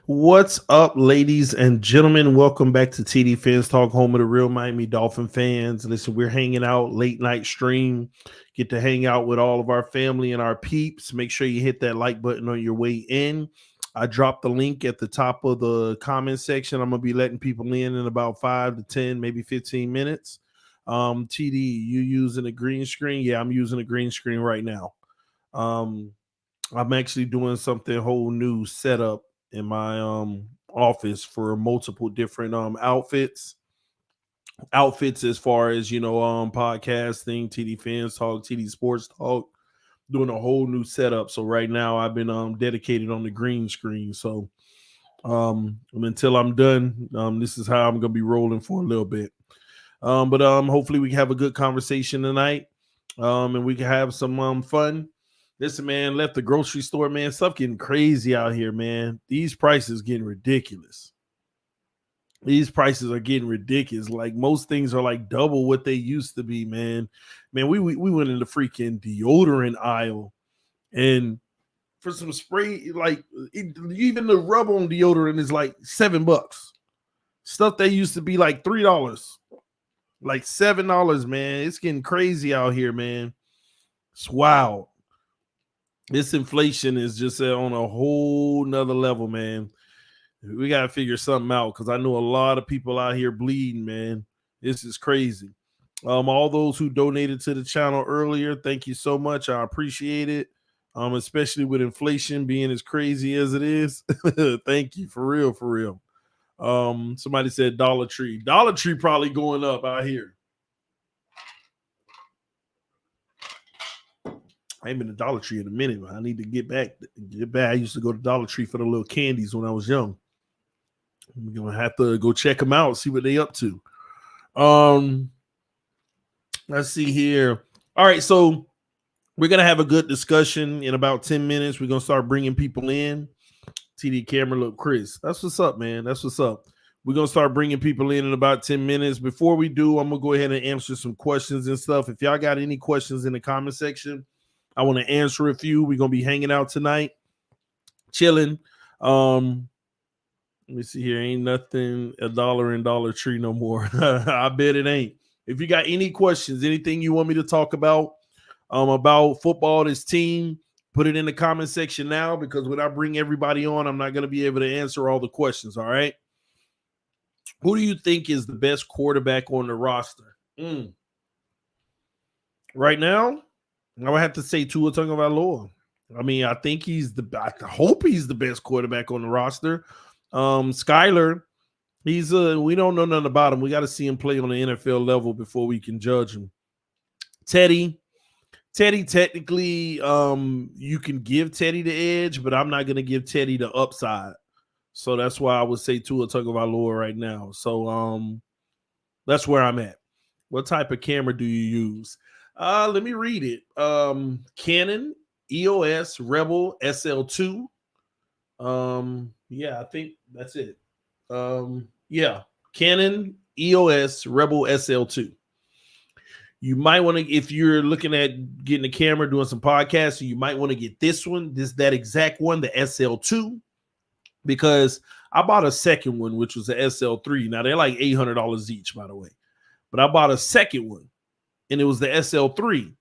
What's up, ladies and gentlemen? Welcome back to TDPHINSTALK, home of the real Miami Dolphin fans. Listen, we're hanging out, late night stream. Get to hang out with all of our family and our peeps. Make sure you hit that like button on your way in. I dropped the link at the top of the comment section. I'm going to be letting people in about 5 to 10, maybe 15 minutes. TD, you using a green screen? Yeah, I'm using a green screen right now. I'm actually doing something whole new setup in my office for multiple different outfits as far as podcasting, TD Fans Talk, TD Sports Talk, doing a whole new setup. So right now I've been dedicated on the green screen. So until I'm done, this is how I'm gonna be rolling for a little bit. But hopefully we can have a good conversation tonight. And we can have some fun. Listen, man, left the grocery store, man. Stuff getting crazy out here, man. These prices getting ridiculous. These prices are getting ridiculous. Like most things are like double what they used to be, man. Man, we went in the freaking deodorant aisle, and for some spray, like even the rub-on deodorant is like $7. Stuff that used to be like $3, like $7, man. It's getting crazy out here, man. It's wild. This inflation is just on a whole nother level, man. We got to figure something out because I know a lot of people out here bleeding, man. This is crazy. All those who donated to the channel earlier, thank you so much. I appreciate it. Especially with inflation being as crazy as it is. Thank you, for real, for real. Somebody said Dollar Tree. Dollar Tree probably going up out here. I ain't been to Dollar Tree in a minute, but I need to get back. I used to go to Dollar Tree for the little candies when I was young. I'm gonna have to go check them out, see what they up to. Let's see here. All right, so we're gonna have a good discussion in about 10 minutes. We're gonna start bringing people in. TD camera, look, Chris. That's what's up, man. That's what's up. We're gonna start bringing people in about 10 minutes. Before we do, I'm gonna go ahead and answer some questions and stuff. If y'all got any questions in the comment section, I want to answer a few. We're gonna be hanging out tonight, chilling. Let me see here. Ain't nothing $1 in Dollar Tree no more. I bet it ain't. If you got any questions, anything you want me to talk about football, this team, put it in the comment section now, because when I bring everybody on, I'm not gonna be able to answer all the questions. All right. Who do you think is the best quarterback on the roster? Right now, I would have to say Tua Tagovailoa. I mean, I think I hope he's the best quarterback on the roster. Skyler, we don't know nothing about him. We got to see him play on the NFL level before we can judge him. Teddy, technically, you can give Teddy the edge, but I'm not going to give Teddy the upside. So that's why I would say Tua Tagovailoa right now. So that's where I'm at. What type of camera do you use? Let me read it. Canon EOS Rebel SL2. Yeah, I think that's it. Yeah, Canon EOS Rebel SL2. You might want to, if you're looking at getting a camera, doing some podcasts, you might want to get this one, that exact one, the SL2, because I bought a second one, which was the SL3. Now they're like $800 each, by the way, but I bought a second one, and it was the SL3,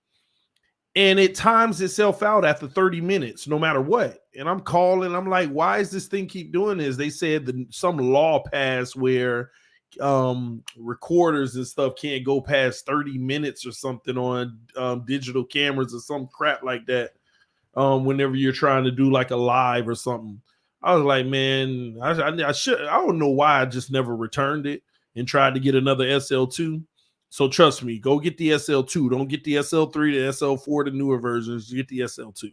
and it times itself out after 30 minutes, no matter what. And I'm calling, I'm like, why is this thing keep doing this? They said that some law passed where recorders and stuff can't go past 30 minutes or something on digital cameras or some crap like that whenever you're trying to do like a live or something. I was like, man, I don't know why I just never returned it and tried to get another SL2. So trust me, go get the SL2. Don't get the SL3, the SL4, the newer versions. Get the SL2.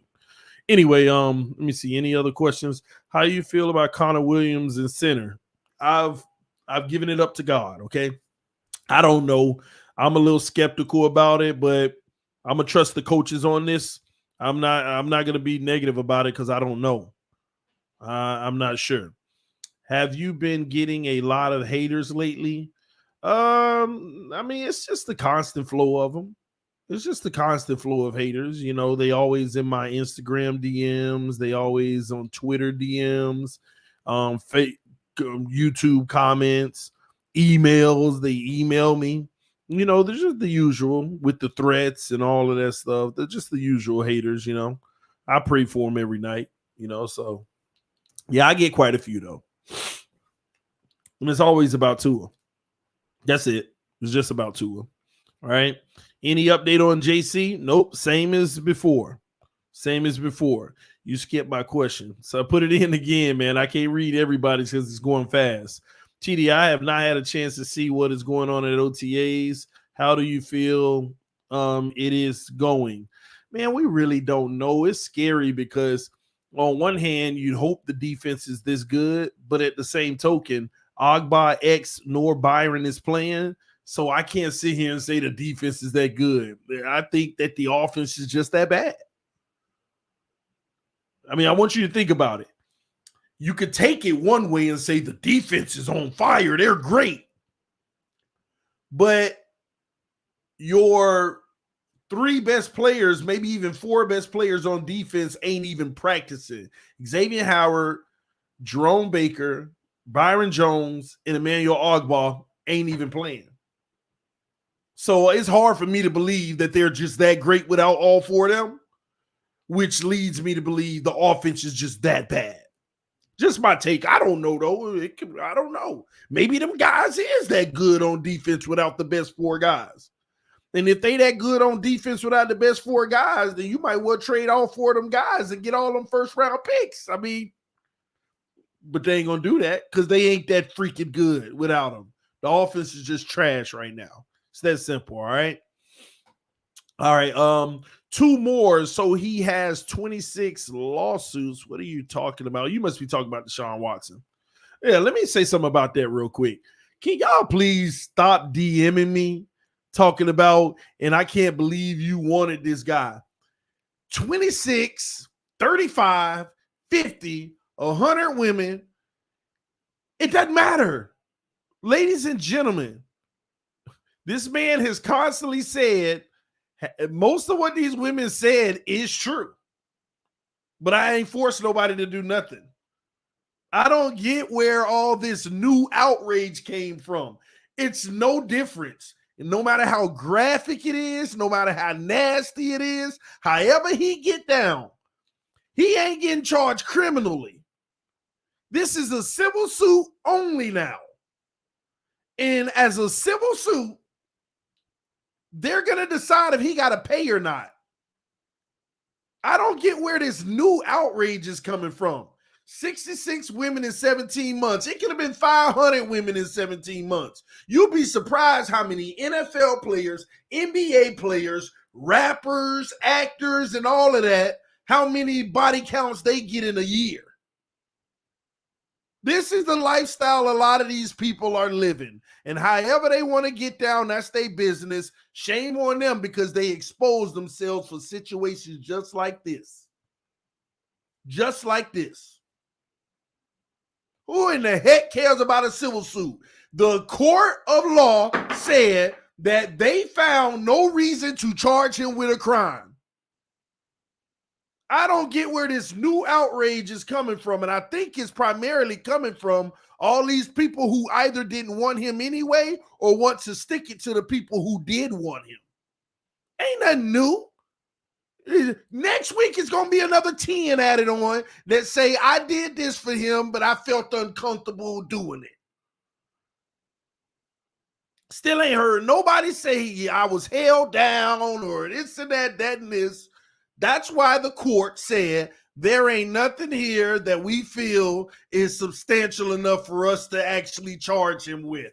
Anyway, let me see. Any other questions? How you feel about Connor Williams in center? I've given it up to God, okay? I don't know. I'm a little skeptical about it, but I'm gonna trust the coaches on this. I'm not gonna be negative about it because I don't know. I'm not sure. Have you been getting a lot of haters lately? I mean, it's just the constant flow of them. It's just the constant flow of haters. You know, they always in my Instagram DMs, they always on Twitter DMs, fake YouTube comments, emails. They email me. You know, they're just the usual with the threats and all of that stuff. They're just the usual haters. You know, I pray for them every night. You know, so yeah, I get quite a few though, and it's always about Tua. That's it. It's just about Tua. All right. Any update on JC? Nope. Same as before. Same as before. You skipped my question. So I put it in again, man. I can't read everybody's because it's going fast. TD, I have not had a chance to see what is going on at OTAs. How do you feel it is going? Man, we really don't know. It's scary because on one hand, you'd hope the defense is this good, but at the same token, Ogba X nor Byron is playing. So I can't sit here and say the defense is that good. I think that the offense is just that bad. I mean, I want you to think about it. You could take it one way and say the defense is on fire. They're great. But your three best players, maybe even four best players on defense ain't even practicing. Xavier Howard, Jerome Baker, Byron Jones, and Emmanuel Ogbah ain't even playing. So it's hard for me to believe that they're just that great without all four of them, which leads me to believe the offense is just that bad. Just my take. I don't know, though. I don't know. Maybe them guys is that good on defense without the best four guys. And if they that good on defense without the best four guys, then you might well trade all four of them guys and get all them first-round picks. I mean, but they ain't going to do that because they ain't that freaking good without them. The offense is just trash right now. It's that simple, all right? All right, two more. So he has 26 lawsuits. What are you talking about? You must be talking about Deshaun Watson. Yeah, let me say something about that real quick. Can y'all please stop DMing me talking about, and I can't believe you wanted this guy. 26, 35, 50, 100 women. It doesn't matter. Ladies and gentlemen, this man has constantly said most of what these women said is true. But I ain't forced nobody to do nothing. I don't get where all this new outrage came from. It's no difference. And no matter how graphic it is, no matter how nasty it is, however he get down, he ain't getting charged criminally. This is a civil suit only now. And as a civil suit, they're going to decide if he got to pay or not. I don't get where this new outrage is coming from. 66 women in 17 months. It could have been 500 women in 17 months. You'll be surprised how many NFL players, NBA players, rappers, actors, and all of that, how many body counts they get in a year. This is the lifestyle a lot of these people are living. And however they want to get down, that's their business. Shame on them because they expose themselves for situations just like this. Just like this. Who in the heck cares about a civil suit? The court of law said that they found no reason to charge him with a crime. I don't get where this new outrage is coming from, and I think it's primarily coming from all these people who either didn't want him anyway or want to stick it to the people who did want him. Ain't nothing new. Next week is going to be another 10 added on that say, I did this for him, but I felt uncomfortable doing it. Still ain't heard nobody say, yeah, I was held down or this and that and this. That's why the court said there ain't nothing here that we feel is substantial enough for us to actually charge him with.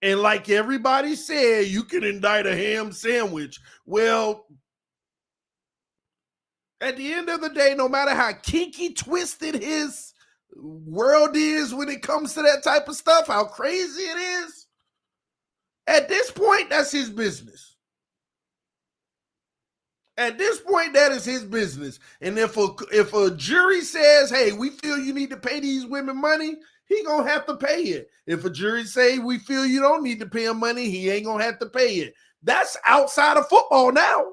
And like everybody said, you can indict a ham sandwich. Well, at the end of the day, no matter how kinky twisted his world is when it comes to that type of stuff, how crazy it is, at this point, that's his business. At this point, that is his business. And if a jury says, hey, we feel you need to pay these women money, he gonna have to pay it. If a jury say we feel you don't need to pay him money, he ain't gonna have to pay it. That's outside of football now.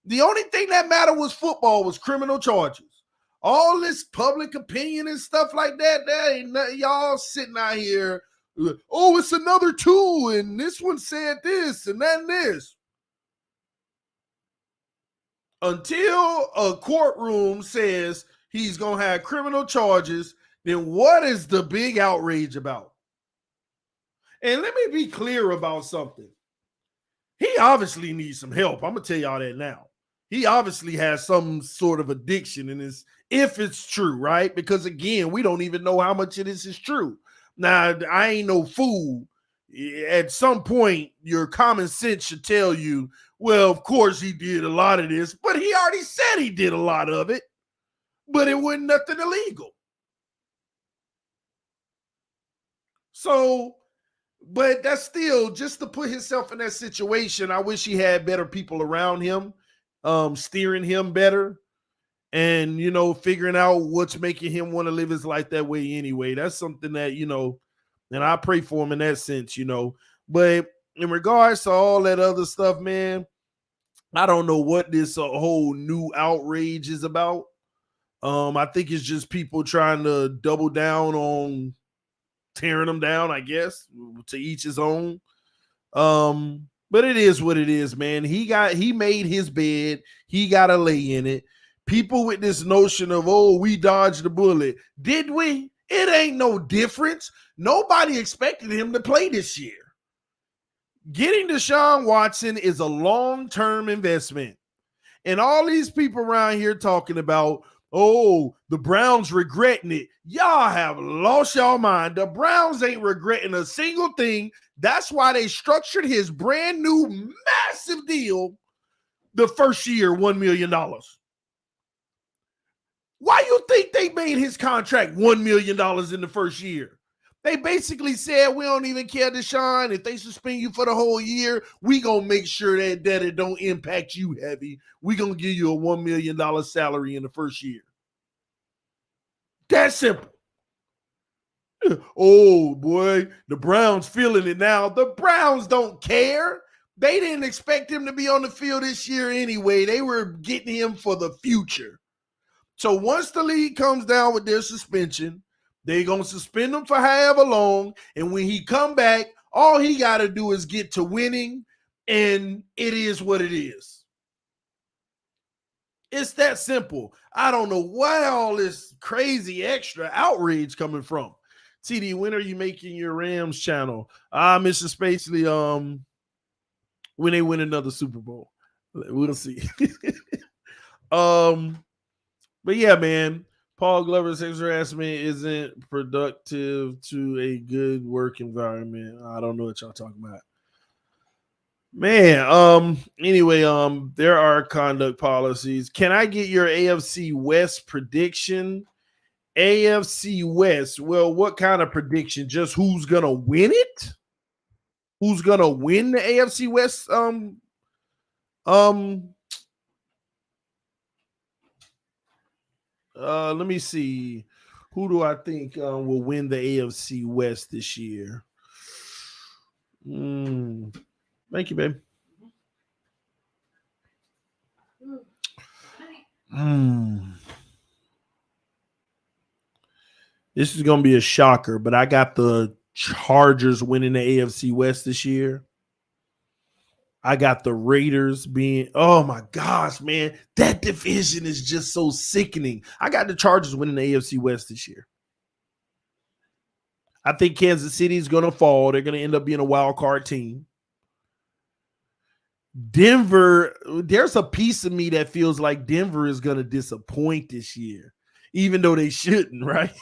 The only thing that mattered was football was criminal charges. All this public opinion and stuff like that, that ain't nothing. Y'all sitting out here, oh, it's another tool, and this one said this and that and this. Until a courtroom says he's going to have criminal charges, then what is the big outrage about? And let me be clear about something. He obviously needs some help. I'm going to tell y'all that now. He obviously has some sort of addiction in his, if it's true, right? Because again, we don't even know how much of this is true. Now, I ain't no fool. At some point, your common sense should tell you, well, of course he did a lot of this, but he already said he did a lot of it, but it wasn't nothing illegal. So, but that's still just to put himself in that situation. I wish he had better people around him, steering him better and, you know, figuring out what's making him want to live his life that way anyway. That's something that, you know, and I pray for him in that sense, you know. But in regards to all that other stuff, man, I don't know what this whole new outrage is about. I think it's just people trying to double down on tearing them down, I guess, to each his own. But it is what it is, man. He made his bed. He got to lay in it. People with this notion of, oh, we dodged the bullet. Did we? It ain't no difference. Nobody expected him to play this year. Getting Deshaun Watson is a long-term investment. And all these people around here talking about, oh, the Browns regretting it. Y'all have lost y'all mind. The Browns ain't regretting a single thing. That's why they structured his brand new massive deal the first year, $1 million. Why you think they made his contract $1 million in the first year? They basically said, we don't even care, Deshaun. If they suspend you for the whole year, we going to make sure that it don't impact you heavy. We going to give you a $1 million salary in the first year. That's simple. Oh, boy, the Browns feeling it now. The Browns don't care. They didn't expect him to be on the field this year anyway. They were getting him for the future. So once the league comes down with their suspension, they're going to suspend him for however long. And when he come back, all he got to do is get to winning, and it is what it is. It's that simple. I don't know why all this crazy extra outrage coming from. TD, when are you making your Rams channel? Mr. Spacely, when they win another Super Bowl. We'll see. But yeah, man, Paul Glover's sex harassment isn't productive to a good work environment. I don't know what y'all talking about. Man, anyway, there are conduct policies. Can I get your AFC West prediction? AFC West. Well, what kind of prediction? Just who's gonna win it? Who's gonna win the AFC West? Um, let me see. Who do I think will win the AFC West this year? Thank you, babe. This is going to be a shocker, but I got the Chargers winning the AFC West this year. I got the Raiders being, oh my gosh, man, that division is just so sickening. I got the Chargers winning the AFC West this year. I think Kansas City is going to fall. They're going to end up being a wild card team. Denver, there's a piece of me that feels like Denver is going to disappoint this year, even though they shouldn't, right?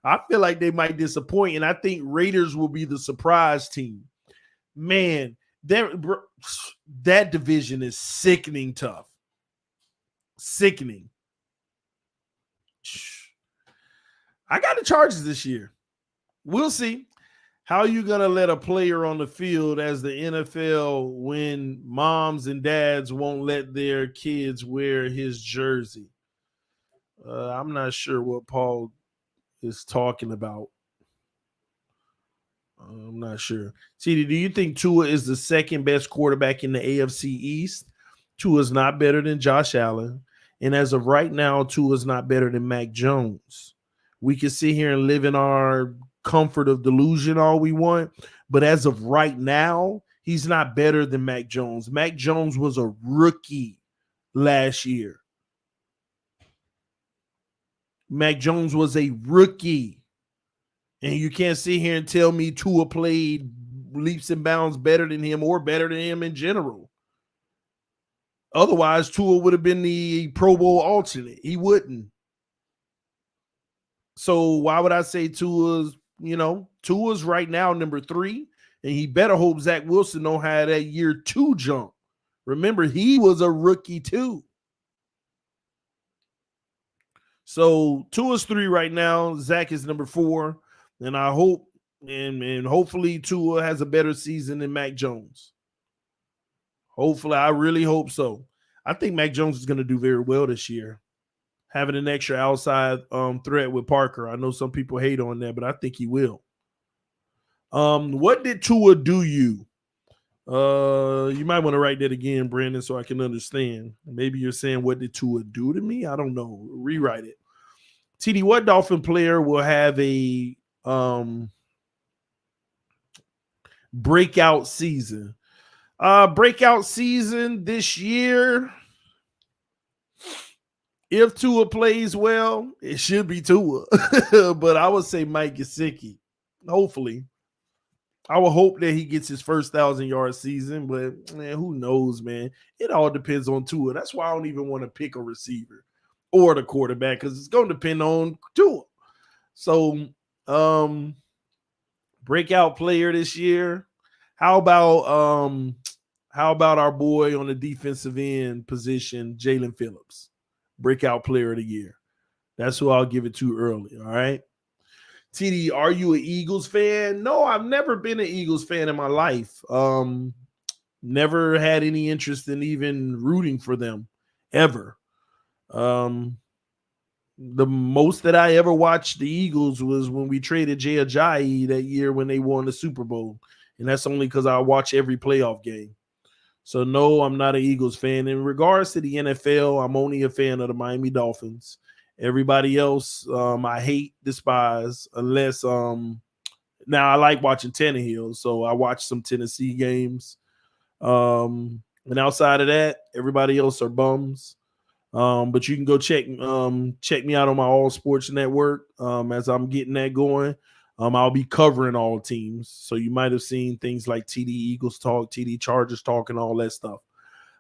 I feel like they might disappoint, and I think Raiders will be the surprise team. Man, that division is sickening tough. Sickening. I got the Chargers this year. We'll see. How are you going to let a player on the field as the NFL when moms and dads won't let their kids wear his jersey? I'm not sure what Paul is talking about. I'm not sure. TD, do you think Tua is the second best quarterback in the AFC East? Tua is not better than Josh Allen. And as of right now, Tua is not better than Mac Jones. We can sit here and live in our comfort of delusion all we want, but as of right now, he's not better than Mac Jones. Mac Jones was a rookie last year. Mac Jones was a rookie. And you can't sit here and tell me Tua played leaps and bounds better than him or better than him in general. Otherwise, Tua would have been the Pro Bowl alternate. He wouldn't. So why would I say Tua's right now number 3, and he better hope Zach Wilson don't have that year 2 jump. Remember, he was a rookie too. So Tua's 3 right now. Zach is number 4. And I hope and hopefully Tua has a better season than Mac Jones. Hopefully, I really hope so. I think Mac Jones is going to do very well this year. Having an extra outside threat with Parker. I know some people hate on that, but I think he will. What did Tua do you? You might want to write that again, Brandon, so I can understand. Maybe you're saying, what did Tua do to me? I don't know. Rewrite it. TD, what Dolphin player will have a breakout season? Breakout season this year. If Tua plays well, it should be Tua. But I would say Mike Gesicki. Hopefully. I would hope that he gets his first 1,000-yard season, but man, who knows, man? It all depends on Tua. That's why I don't even want to pick a receiver or the quarterback, because it's going to depend on Tua. So, breakout player this year. How about our boy on the defensive end position, Jalen Phillips? Breakout player of the year. That's who I'll give it to early. All right. TD, are you an Eagles fan? No, I've never been an Eagles fan in my life. Never had any interest in even rooting for them ever. The most that I ever watched the Eagles was when we traded Jay Ajayi that year when they won the Super Bowl. And that's only because I watch every playoff game. So, no, I'm not an Eagles fan. In regards to the NFL, I'm only a fan of the Miami Dolphins. Everybody else, I hate, despise, unless now I like watching Tannehill, so I watch some Tennessee games. And outside of that, everybody else are bums. But you can go check me out on my All Sports Network as I'm getting that going. I'll be covering all teams. So you might have seen things like TD Eagles Talk, TD Chargers Talk, and all that stuff.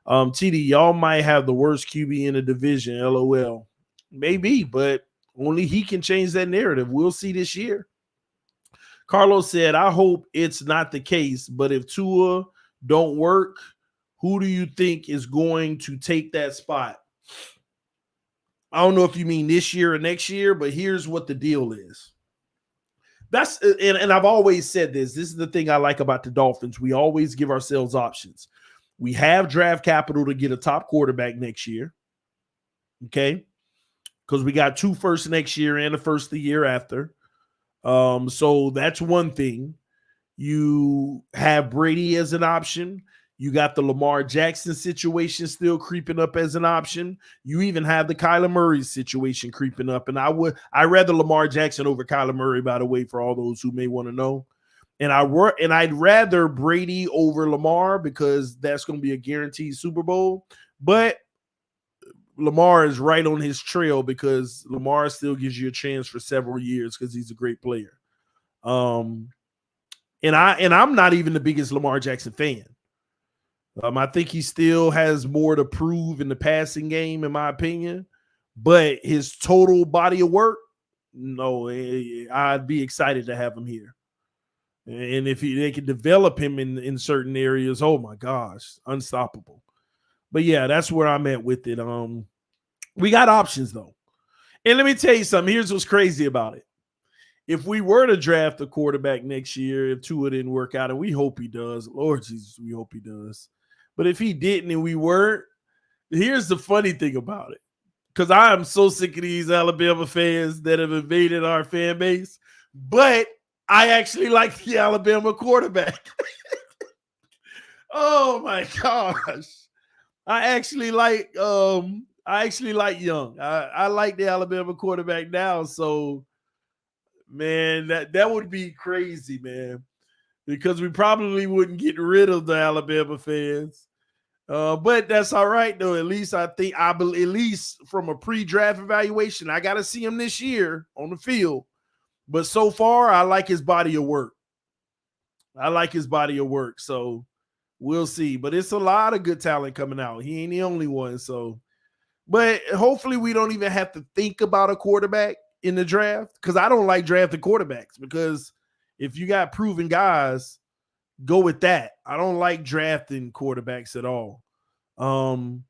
TD, y'all might have the worst QB in the division. LOL. Maybe, but only he can change that narrative. We'll see this year. Carlos said, I hope it's not the case, but if Tua don't work, who do you think is going to take that spot? I don't know if you mean this year or next year, but here's what the deal is. And I've always said this. This is the thing I like about the Dolphins. We always give ourselves options. We have draft capital to get a top quarterback next year. Okay. Because we got 2 firsts next year and the first the year after. So that's one thing. You have Brady as an option. You got the Lamar Jackson situation still creeping up as an option. You even have the Kyler Murray situation creeping up. And I rather Lamar Jackson over Kyler Murray, by the way, for all those who may want to know. And I'd rather Brady over Lamar because that's going to be a guaranteed Super Bowl. But Lamar is right on his trail because Lamar still gives you a chance for several years because he's a great player. And I'm not even the biggest Lamar Jackson fan. I think he still has more to prove in the passing game, in my opinion. But his total body of work, no, I'd be excited to have him here. And if they can develop him in certain areas, oh my gosh, unstoppable. But yeah, that's where I'm at with it. We got options though. And let me tell you something. Here's what's crazy about it. If we were to draft a quarterback next year, if Tua didn't work out, and we hope he does, Lord Jesus, we hope he does. But if he didn't and we weren't, here's the funny thing about it. Because I am so sick of these Alabama fans that have invaded our fan base. But I actually like the Alabama quarterback. Oh my gosh. I actually like Young. I like the Alabama quarterback now. So man, that would be crazy, man. Because we probably wouldn't get rid of the Alabama fans. But that's all right, though. At least I think at least from a pre-draft evaluation, I got to see him this year on the field. But so far, I like his body of work. So we'll see. But it's a lot of good talent coming out. He ain't the only one. So, but hopefully we don't even have to think about a quarterback in the draft because I don't like drafting quarterbacks because if you got proven guys, go with that. I don't like drafting quarterbacks at all. I'm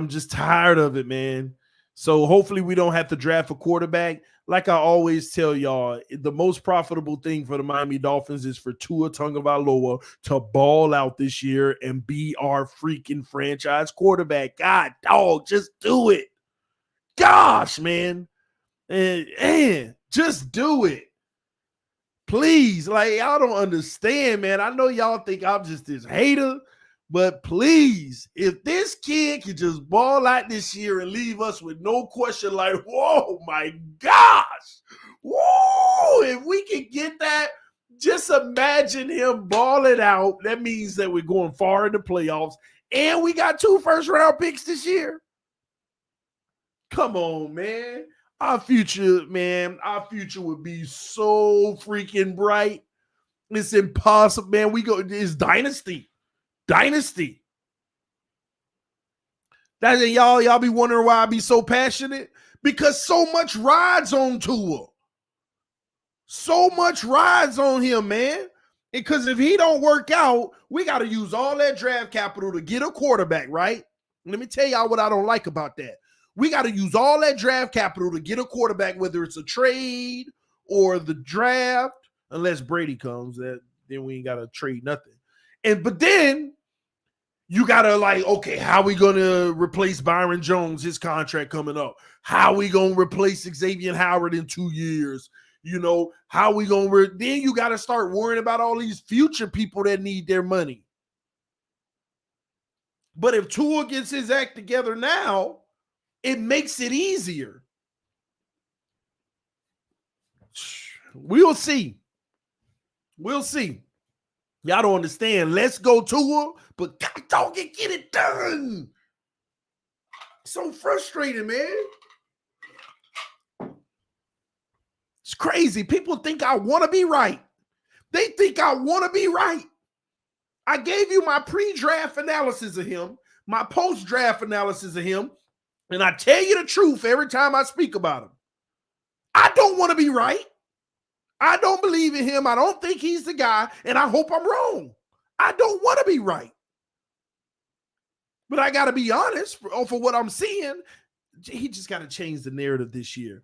just tired of it, man. So hopefully we don't have to draft a quarterback. Like I always tell y'all, the most profitable thing for the Miami Dolphins is for Tua Tagovailoa to ball out this year and be our freaking franchise quarterback. God, dog, just do it. Gosh, man. And just do it. Please, like y'all don't understand, man. I know y'all think I'm just this hater, but please, if this kid can just ball out this year and leave us with no question, like, whoa, my gosh, whoa, if we can get that, just imagine him balling out. That means that we're going far in the playoffs, and we got 2 first-round picks this year. Come on, man. Our future would be so freaking bright. It's impossible, man. It's dynasty. Dynasty. That y'all be wondering why I be so passionate? Because so much rides on Tua. So much rides on him, man. Because if he don't work out, we got to use all that draft capital to get a quarterback, right? Let me tell y'all what I don't like about that. We got to use all that draft capital to get a quarterback, whether it's a trade or the draft, unless Brady comes, then we ain't got to trade nothing. But then you got to okay, how we going to replace Byron Jones, his contract coming up? How we going to replace Xavier Howard in 2 years? You know, how we going to then you got to start worrying about all these future people that need their money. But if Tua gets his act together now, it makes it easier. We'll see. We'll see. Y'all don't understand. Let's go Tua, but don't get it done. So frustrating, man. It's crazy. People think I want to be right. They think I want to be right. I gave you my pre-draft analysis of him, my post-draft analysis of him, and I tell you the truth every time I speak about him. I don't want to be right. I don't believe in him. I don't think he's the guy, and I hope I'm wrong. I don't want to be right. But I got to be honest for what I'm seeing. He just got to change the narrative this year.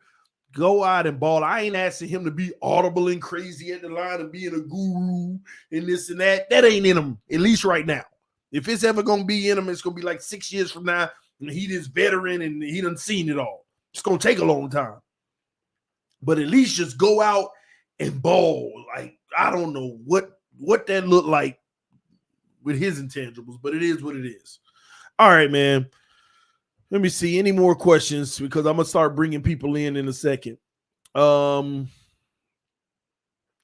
Go out and ball. I ain't asking him to be audible and crazy at the line and being a guru and this and that. That ain't in him, at least right now. If it's ever going to be in him, it's going to be like 6 years from now. And he this veteran and he done seen it all. It's going to take a long time. But at least just go out and ball. Like, I don't know what that looked like with his intangibles, but it is what it is. All right, man. Let me see any more questions because I'm gonna start bringing people in a second. Let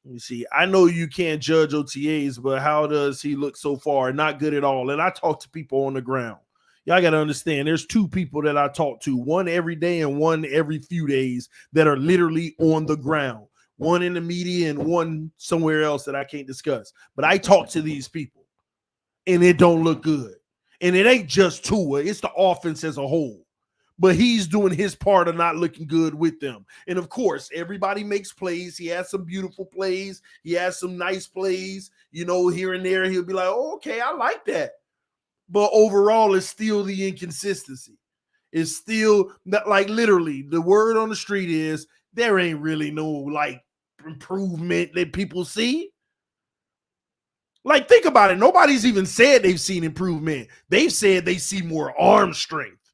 me see. I know you can't judge OTAs, but how does he look so far? Not good at all. And I talk to people on the ground. Y'all got to understand. There's two people that I talk to, one every day and one every few days that are literally on the ground. One in the media and one somewhere else that I can't discuss. But I talk to these people, and it don't look good. And it ain't just Tua, it's the offense as a whole. But he's doing his part of not looking good with them. And of course, everybody makes plays. He has some beautiful plays. He has some nice plays. You know, here and there, he'll be like, oh, okay, I like that. But overall, it's still the inconsistency. It's still not, like, literally, the word on the street is there ain't really no like improvement that people see. Like, think about it. Nobody's even said they've seen improvement. They've said they see more arm strength.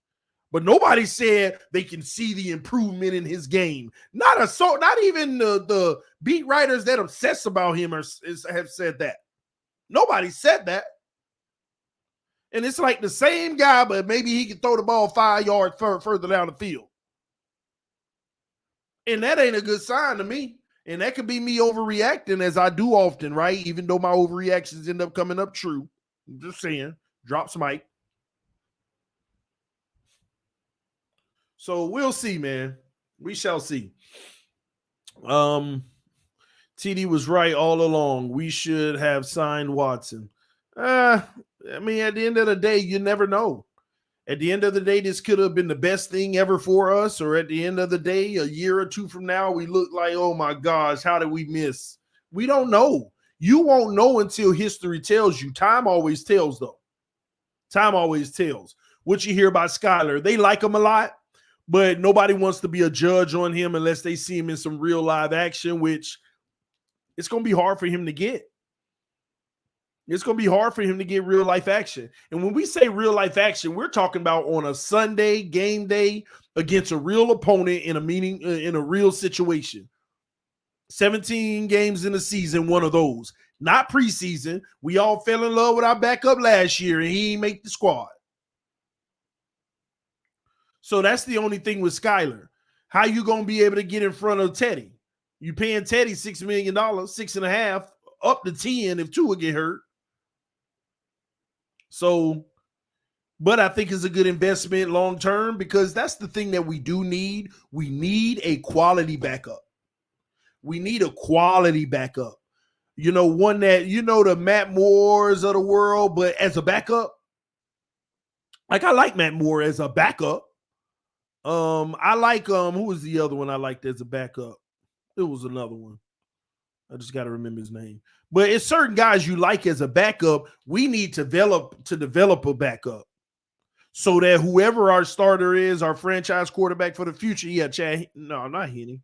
But nobody said they can see the improvement in his game. Not even the beat writers that obsess about him have said that. Nobody said that. And it's like the same guy, but maybe he can throw the ball 5 yards further down the field. And that ain't a good sign to me. And that could be me overreacting, as I do often, right? Even though my overreactions end up coming up true. I'm just saying. Drops mic. So we'll see, man. We shall see. TD was right all along. We should have signed Watson. I mean, at the end of the day, you never know. At the end of the day, this could have been the best thing ever for us. Or at the end of the day, a year or two from now, we look like, oh my gosh, how did we miss? We don't know. You won't know until history tells you. Time always tells, though. Time always tells. What you hear about Skyler, they like him a lot, but nobody wants to be a judge on him unless they see him in some real live action, which it's going to be hard for him to get. It's going to be hard for him to get real life action. And when we say real life action, we're talking about on a Sunday game day against a real opponent in a real situation. 17 games in a season, one of those. Not preseason. We all fell in love with our backup last year, and he didn't make the squad. So that's the only thing with Skyler. How you going to be able to get in front of Teddy? You paying Teddy $6 million, $6.5, up to 10 if Tua get hurt. So, but I think it's a good investment long term because that's the thing that we do need. We need a quality backup. We need a quality backup. You know, one that, you know, the Matt Moores of the world, but as a backup. Like, I like Matt Moore as a backup. I like, who was the other one I liked as a backup? It was another one. I just got to remember his name. But it's certain guys you like as a backup. We need to develop a backup so that whoever our starter is, our franchise quarterback for the future. Yeah, Chad. No, not Henny.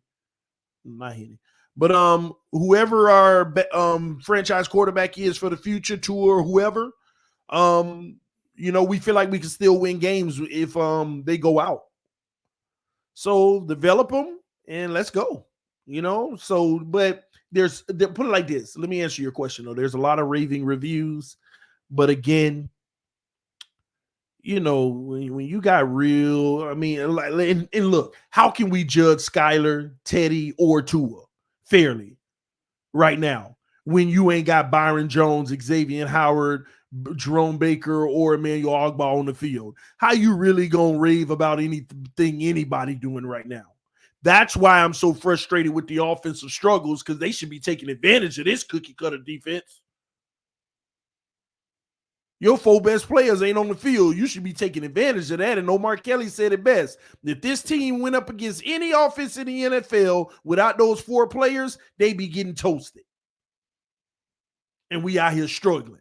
Not Henny. But whoever our franchise quarterback is for the future, Tua or whoever, you know, we feel like we can still win games if they go out. So develop them and let's go. You know, so but put it like this. Let me answer your question though. There's a lot of raving reviews, but again, you know, when you got real, I mean, and look, how can we judge Skyler, Teddy, or Tua fairly right now when you ain't got Byron Jones, Xavier Howard, Jerome Baker, or Emmanuel Ogbah on the field? How you really gonna rave about anything anybody doing right now? That's why I'm so frustrated with the offensive struggles, because they should be taking advantage of this cookie cutter defense. Your four best players ain't on the field. You should be taking advantage of that. And Omar Kelly said it best. If this team went up against any offense in the NFL without those four players, they be getting toasted. And we out here struggling.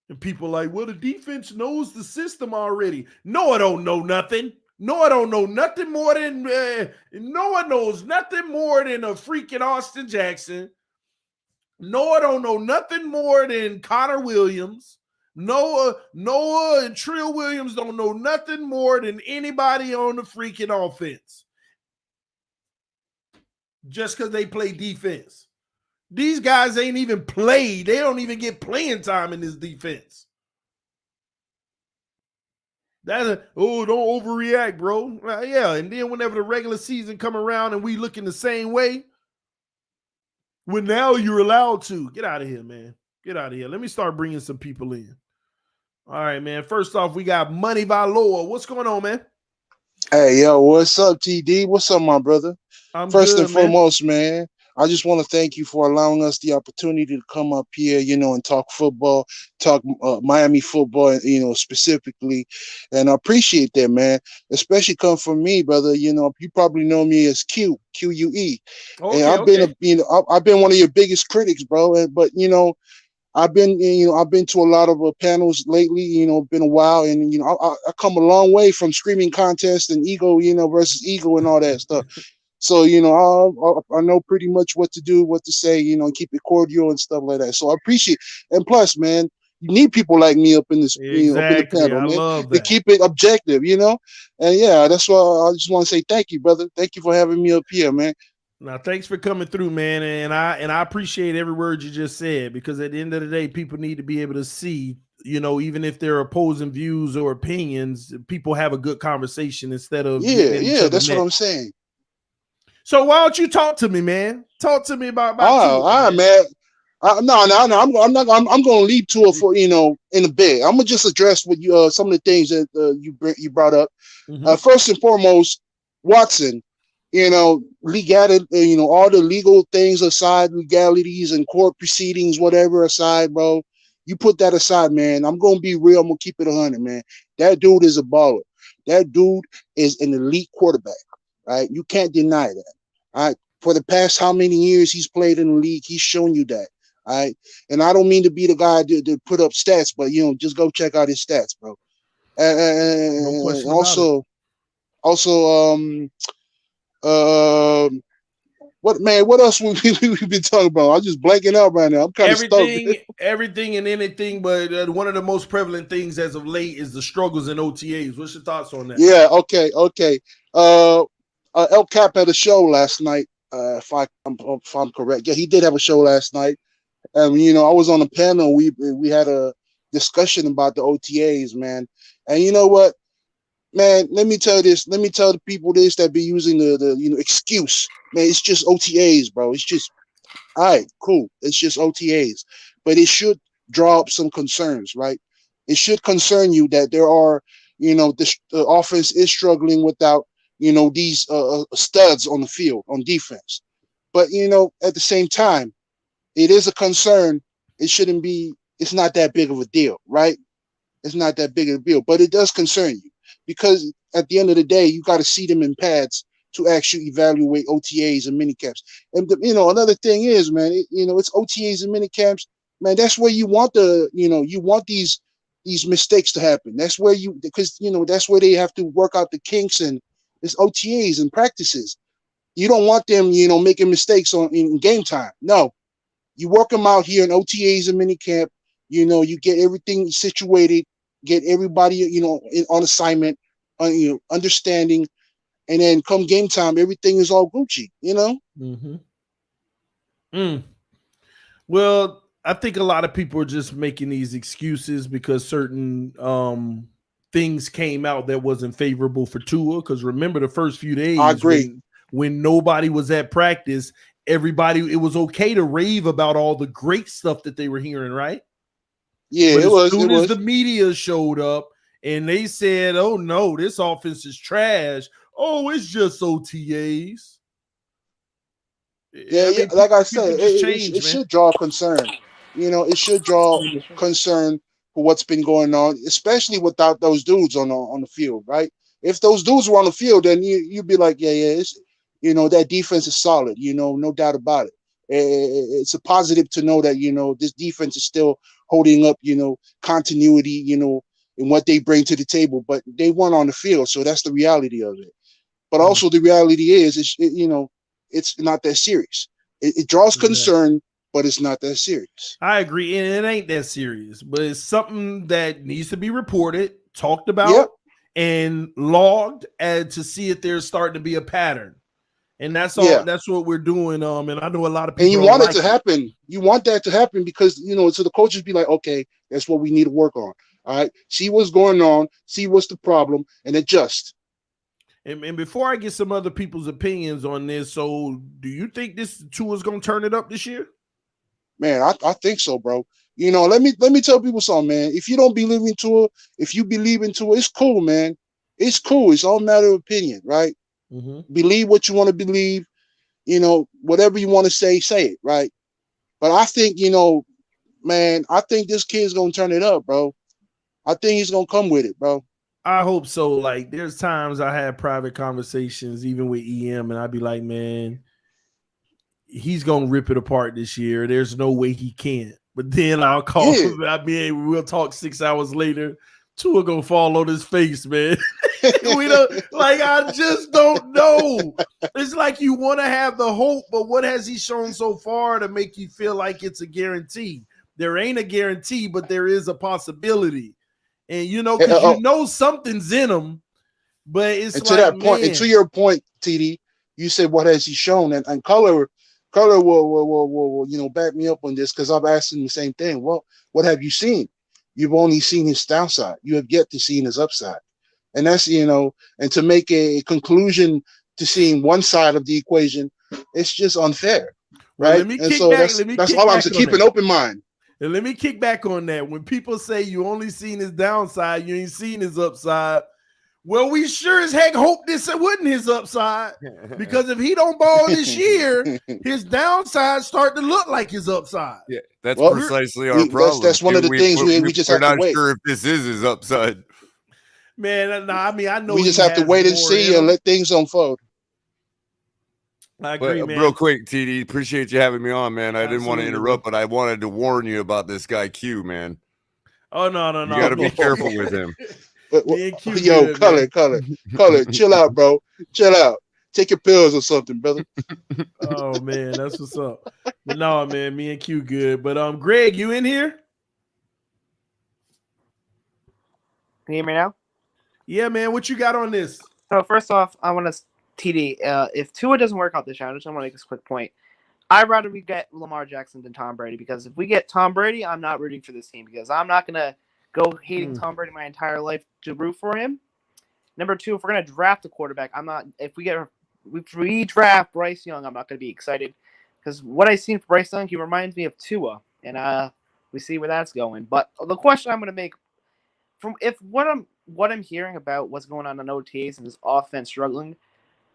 And people like, well, the defense knows the system already. No, I don't know nothing. No, I don't know nothing more than Noah knows nothing more than a freaking Austin Jackson. No, I don't know nothing more than Connor Williams. Noah and Trill Williams don't know nothing more than anybody on the freaking offense. Just because they play defense. These guys ain't even played. They don't even get playing time in this defense. Don't overreact, bro. Yeah, and then whenever the regular season come around and we looking the same way, well, now you're allowed to. Get out of here, man. Get out of here. Let me start bringing some people in. All right, man. First off, we got Money Valor. What's going on, man? Hey, yo, what's up, TD? What's up, my brother? I'm First good, and foremost, man, I just want to thank you for allowing us the opportunity to come up here, and talk football, talk Miami football, specifically. And I appreciate that, man, especially come from me, brother. You probably know me as QUE. And Okay, okay. I've been one of your biggest critics, bro. But, I've been to a lot of panels lately. Been a while, and I come a long way from screaming contest and ego, versus ego and all that stuff. So I know pretty much what to do, what to say, keep it cordial and stuff like that. So I appreciate, and plus, man, you need people like me up in this, up in the Exactly. panel, I man, love to that. keep it objective, And yeah, that's why I just want to say thank you, brother. Thank you for having me up here, man. Now, thanks for coming through, man, and I appreciate every word you just said, because at the end of the day, people need to be able to see, even if they're opposing views or opinions, people have a good conversation instead of getting Yeah, at each yeah, other's that's what neck. I'm saying. So why don't you talk to me, man? Talk to me about Oh, Tua, all right, man. man. No. I'm not. I'm going to leave to it for in a bit. I'm gonna just address what you some of the things that you brought up. Mm-hmm. First and foremost, Watson. Legality. All the legal things aside, legalities and court proceedings, whatever aside, bro. You put that aside, man. I'm gonna be real. I'm gonna keep it 100, man. That dude is a baller. That dude is an elite quarterback. Right? You can't deny that. All right. For the past how many years he's played in the league, he's shown you that. All right. And I don't mean to be the guy to put up stats, but just go check out his stats, bro. No And question about it. also, uh, what else we've been talking about? I'm just blanking out right now. I'm kind of stoked. Everything and anything, but one of the most prevalent things as of late is the struggles in OTAs. What's your thoughts on that? Yeah. Okay. Uh, El Cap had a show last night. If I'm correct, yeah, he did have a show last night. And I was on a panel. We had a discussion about the OTAs, man. And you know what, man? Let me tell you this. Let me tell the people this that be using the excuse, man. It's just OTAs, bro. It's just all right, cool. It's just OTAs, but it should draw up some concerns, right? It should concern you that there are, the offense is struggling without, these studs on the field on defense. But at the same time, it is a concern. It shouldn't be. It's not that big of a deal, right? It's not that big of a deal, but it does concern you because at the end of the day, you got to see them in pads to actually evaluate OTAs and minicamps. And another thing is, man, it's OTAs and minicamps, man. That's where you want you want these mistakes to happen. That's where because that's where they have to work out the kinks, and it's OTAs and practices. You don't want them, making mistakes in game time. No, you work them out here in OTAs and minicamp. You get everything situated, get everybody, on assignment, understanding, and then come game time, everything is all Gucci. Mm-hmm. Well, I think a lot of people are just making these excuses because certain things came out that wasn't favorable for Tua. Because remember, the first few I days agree. when nobody was at practice, it was okay to rave about all the great stuff that they were hearing, right? Yeah, But it as was. It soon as the was. media showed up and they said, "Oh no, this offense is trash," oh, it's just OTAs. Yeah, I yeah. mean, Like I people said, just change, it man. should draw concern. It should draw concern for what's been going on, especially without those dudes on the field, right? If those dudes were on the field, then you'd be like, yeah, it's, that defense is solid, no doubt about it. It's a positive to know that, this defense is still holding up, continuity, in what they bring to the table, but they weren't on the field. So that's the reality of it. But also the reality is, it's not that serious. It draws concern, but it's not that serious. I agree. And it ain't that serious, but it's something that needs to be reported, talked about, and logged, and to see if there's starting to be a pattern. And that's all. Yeah. That's what we're doing. And I know a lot of people. And you want it to happen. You want that to happen because so the coaches be like, okay, that's what we need to work on. All right, see what's going on, see what's the problem, and adjust. And before I get some other people's opinions on this, so do you think this Tua's going to turn it up this year? Man, I think so, bro. Let me tell people something, man. If you don't believe in Tua, if you believe in Tua, it's cool, man. It's cool. It's all a matter of opinion, right? Mm-hmm. Believe what you want to believe. Whatever you want to say it, right? But I think, man, I think this kid's going to turn it up, bro. I think he's going to come with it, bro. I hope so. Like, there's times I had private conversations, even with EM, and I'd be like, man, he's going to rip it apart this year. There's no way he can't. But then I'll call him. I mean, we'll talk 6 hours later. Tua going to fall on his face, man. I just don't know. It's like you want to have the hope, but what has he shown so far to make you feel like it's a guarantee? There ain't a guarantee, but there is a possibility. And because something's in him, but it's and to that point, and to your point, TD, you said what has he shown, and Color will back me up on this because I'm asking the same thing. Well, what have you seen? You've only seen his downside. You have yet to see his upside, and that's and to make a conclusion to seeing one side of the equation, it's just unfair, right? And so that's all I'm saying. Keep an open mind. And let me kick back on that. When people say you only seen his downside, you ain't seen his upside. Well, we sure as heck hope this wasn't his upside. Because if he don't ball this year, his downside start to look like his upside. Yeah, that's precisely our problem. That's one of the things we just have to wait. We're not sure if this is his upside. Man, I know we just have to wait and see and let things unfold. I agree, man. Real quick, TD, appreciate you having me on, man. I didn't want to interrupt, but I wanted to warn you about this guy Q, man. Oh, no. You got to be careful with him. Yo, Color, chill out, bro. Chill out. Take your pills or something, brother. Oh, man, that's what's up. But no, man, me and Q good. But Greg, you in here? Can you hear me now? Yeah, man. What you got on this? So first off, I want to TD. If Tua doesn't work out this year, I just want to make this quick point. I'd rather we get Lamar Jackson than Tom Brady because if we get Tom Brady, I'm not rooting for this team because I'm not gonna go hating Tom Brady my entire life to root for him. Number two, if we're gonna draft a quarterback, I'm not. If we draft Bryce Young, I'm not gonna be excited because what I've seen from Bryce Young, he reminds me of Tua, and we see where that's going. But the question I'm gonna make from what I'm hearing about what's going on OTAs and this offense struggling.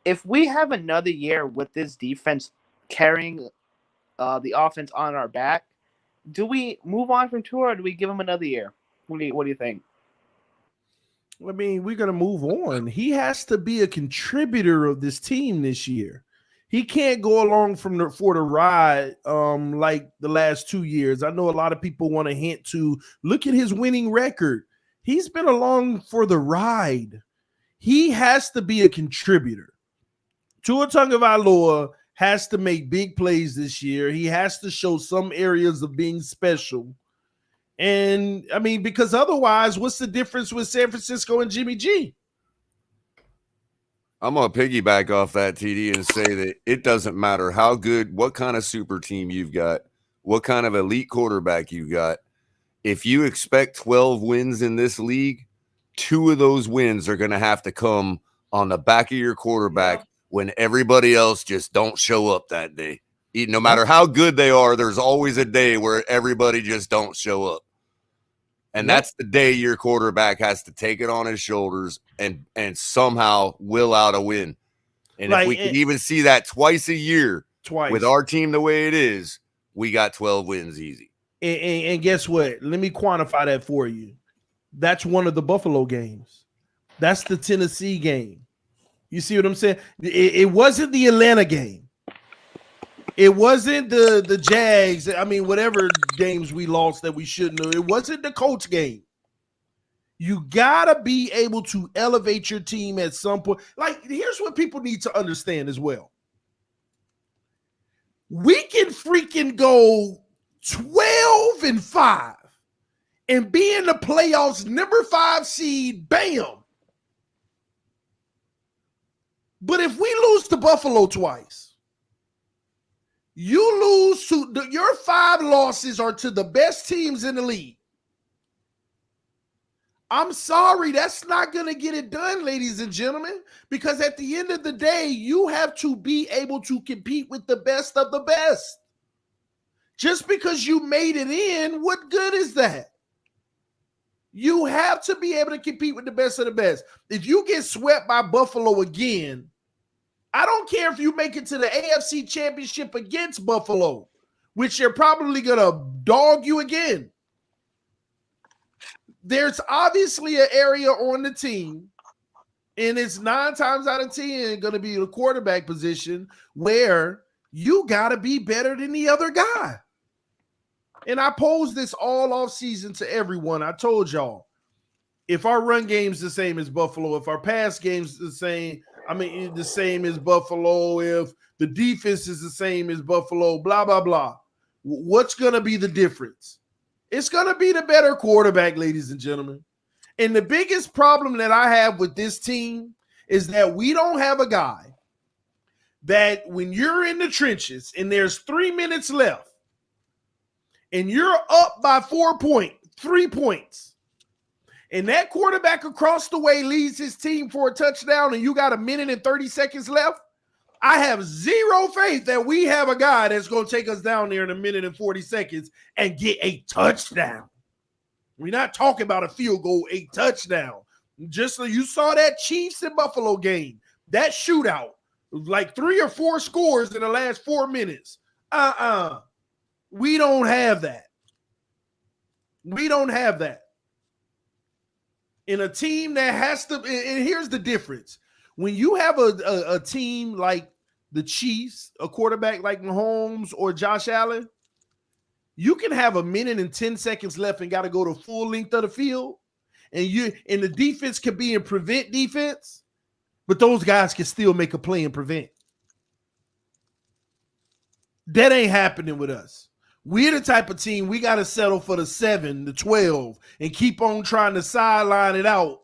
If we have another year with this defense carrying the offense on our back, do we move on from Tua or do we give him another year? What do you think? I mean, we're going to move on. He has to be a contributor of this team this year. He can't go along for the ride like the last 2 years. I know a lot of people want to hint to look at his winning record. He's been along for the ride. He has to be a contributor. Tua Tagovailoa has to make big plays this year. He has to show some areas of being special. And, I mean, because otherwise, what's the difference with San Francisco and Jimmy G? I'm going to piggyback off that, TD, and say that it doesn't matter how good, what kind of super team you've got, what kind of elite quarterback you got. If you expect 12 wins in this league, 2 of those wins are going to have to come on the back of your quarterback when everybody else just don't show up that day. No matter how good they are, there's always a day where everybody just don't show up. And that's the day your quarterback has to take it on his shoulders and somehow will out a win. And if we can even see that twice a year with our team the way it is, we got 12 wins easy. And guess what? Let me quantify that for you. That's one of the Buffalo games. That's the Tennessee game. You see what I'm saying? It wasn't the Atlanta game. It wasn't the Jags. I mean, whatever games we lost that we shouldn't have. It wasn't the Colts game. You gotta be able to elevate your team at some point. Like, here's what people need to understand as well. We can freaking go 12-5 and be in the playoffs, number 5 seed, bam. But if we lose to Buffalo twice, you lose to your 5 losses are to the best teams in the league. I'm sorry, that's not going to get it done, ladies and gentlemen, because at the end of the day, you have to be able to compete with the best of the best. Just because you made it in, what good is that? You have to be able to compete with the best of the best. If you get swept by Buffalo again, I don't care if you make it to the AFC Championship against Buffalo, which they're probably going to dog you again. There's obviously an area on the team, and it's 9 times out of 10 going to be the quarterback position where you got to be better than the other guy. And I posed this all off season to everyone. I told y'all, if our run game's the same as Buffalo, if our pass game's the same as Buffalo, if the defense is the same as Buffalo, blah, blah, blah, what's going to be the difference? It's going to be the better quarterback, ladies and gentlemen. And the biggest problem that I have with this team is that we don't have a guy that when you're in the trenches and there's 3 minutes left and you're up by 3 points, and that quarterback across the way leads his team for a touchdown and you got 1 minute and 30 seconds left, I have zero faith that we have a guy that's going to take us down there in 1 minute and 40 seconds and get a touchdown. We're not talking about a field goal, a touchdown. Just so you saw that Chiefs and Buffalo game, that shootout, like 3 or 4 scores in the last 4 minutes. We don't have that. We don't have that. In a team that has to, and here's the difference. When you have a team like the Chiefs, a quarterback like Mahomes or Josh Allen, you can have 1 minute and 10 seconds left and got to go to full length of the field, and the defense can be in prevent defense, but those guys can still make a play and prevent. That ain't happening with us. We're the type of team we got to settle for the 7, the 12, and keep on trying to sideline it out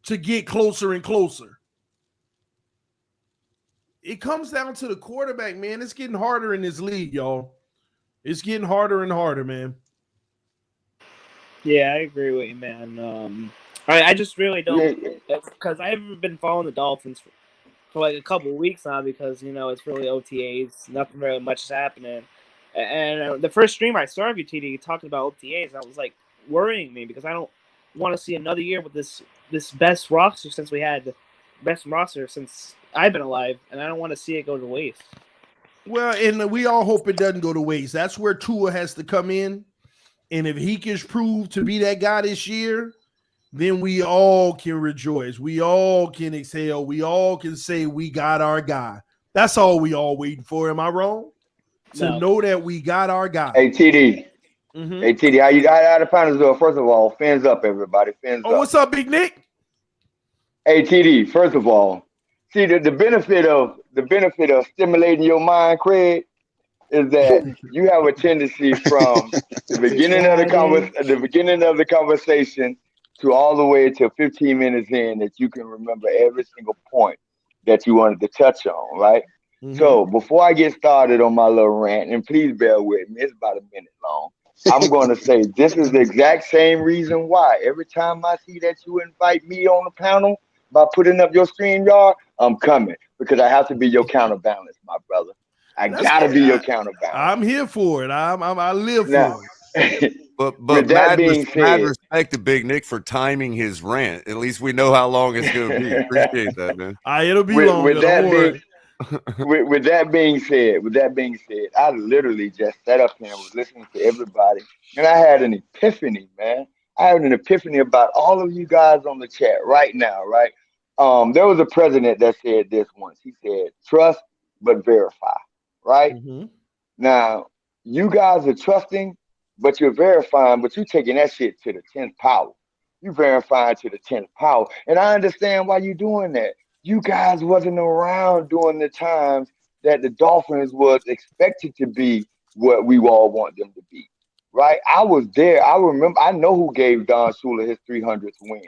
to get closer and closer. It comes down to the quarterback, man. It's getting harder in this league, y'all. It's getting harder and harder, man. Yeah, I agree with you, man. I just really don't, because I haven't been following the Dolphins for like a couple of weeks now because, it's really OTAs. Nothing really much is happening. And the first stream I saw of you, TD, talking about OTAs, that was like worrying me because I don't want to see another year with this best roster since we had the best roster since I've been alive, and I don't want to see it go to waste. Well, and we all hope it doesn't go to waste. That's where Tua has to come in, and if he can prove to be that guy this year, then we all can rejoice. We all can exhale. We all can say we got our guy. That's all we all waiting for. Am I wrong? To know that we got our guy. Hey, TD. Mm-hmm. Hey, TD, how you got the finals doing? First of all, fins up, everybody. Fins up. What's up, Big Nick? Hey, TD, first of all, see the benefit of stimulating your mind, Craig, is that you have a tendency from the beginning of the conversation to all the way to 15 minutes in that you can remember every single point that you wanted to touch on, right? Mm-hmm. So before I get started on my little rant, and please bear with me, it's about a minute long. I'm going to say this is the exact same reason why every time I see that you invite me on the panel by putting up your StreamYard, I'm coming because I have to be your counterbalance, my brother. I gotta be your counterbalance. I'm here for it. I live for it. But mad respect to Big Nick for timing his rant. At least we know how long it's going to be. Appreciate that, man. It'll be long. with that being said, I literally just sat up here and was listening to everybody, and I had an epiphany, man. I had an epiphany about all of you guys on the chat right now, right? There was a president that said this once. He said, "Trust but verify." Right Mm-hmm. now, you guys are trusting, but you're verifying, but you're taking that shit to the 10th power. You verifying to the 10th power, and I understand why you're doing that. You guys wasn't around during the times that the Dolphins was expected to be what we all want them to be, right? I was there. I remember. I know who gave Don Shula his 300th win.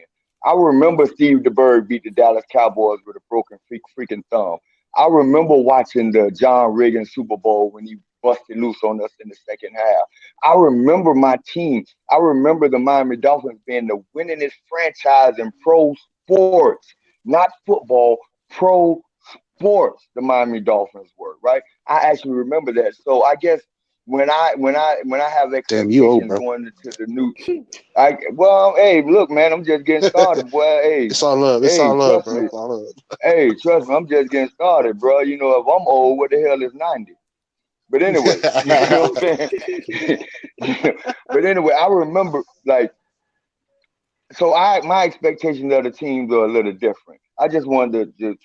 I remember Steve DeBerg beat the Dallas Cowboys with a broken freaking thumb. I remember watching the John Reagan Super Bowl when he busted loose on us in the second half. I remember my team. I remember the Miami Dolphins being the winningest franchise in pro sports, not football, pro sports. The Miami Dolphins were, right. I actually remember that. So I guess when I have Damn, you old, expectations bro. going into the new, hey, look, man, I'm just getting started, boy. It's all love. It's Hey, all love, trust bro. me. It's all love. Hey, trust me, I'm just getting started, bro. You know, if I'm old, what the hell is 90? But anyway, you know what I'm saying? But anyway, I remember like so my expectations of the teams are a little different. I just wanted to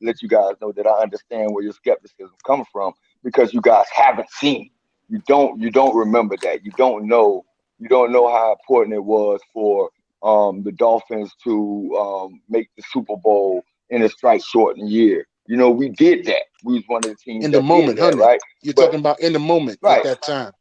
let you guys know that I understand where your skepticism comes from because you guys haven't seen. You don't remember that. You don't know how important it was for the Dolphins to make the Super Bowl in a strike shortened year. You know, we did that. We was one of the teams In the that did moment, that, honey. right? You're But talking about in the moment at right, that time.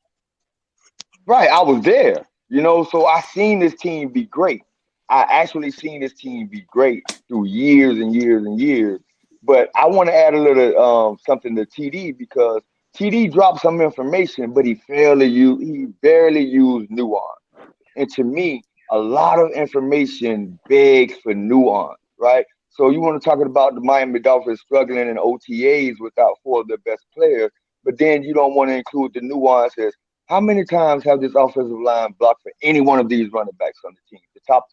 right, I was there. You know, so I seen this team be great. I actually seen this team be great through years and years and years. But I want to add a little something to TD because TD dropped some information, but he barely used nuance. And to me, a lot of information begs for nuance, right? So you want to talk about the Miami Dolphins struggling in OTAs without four of their best players, but then you don't want to include the nuances. How many times have this offensive line blocked for any one of these running backs on the team? The top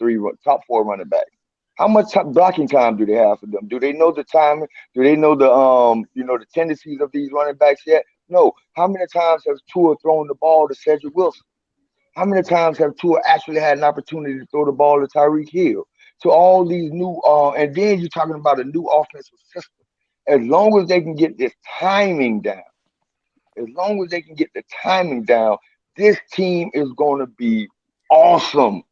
four running backs. How much blocking time do they have for them? Do they know the timing? Do they know the tendencies of these running backs yet? No. How many times has Tua thrown the ball to Cedric Wilson? How many times have Tua actually had an opportunity to throw the ball to Tyreek Hill? To all these new, and then you're talking about a new offensive system. As long as they can get this timing down, as long as they can get the timing down, this team is going to be awesome.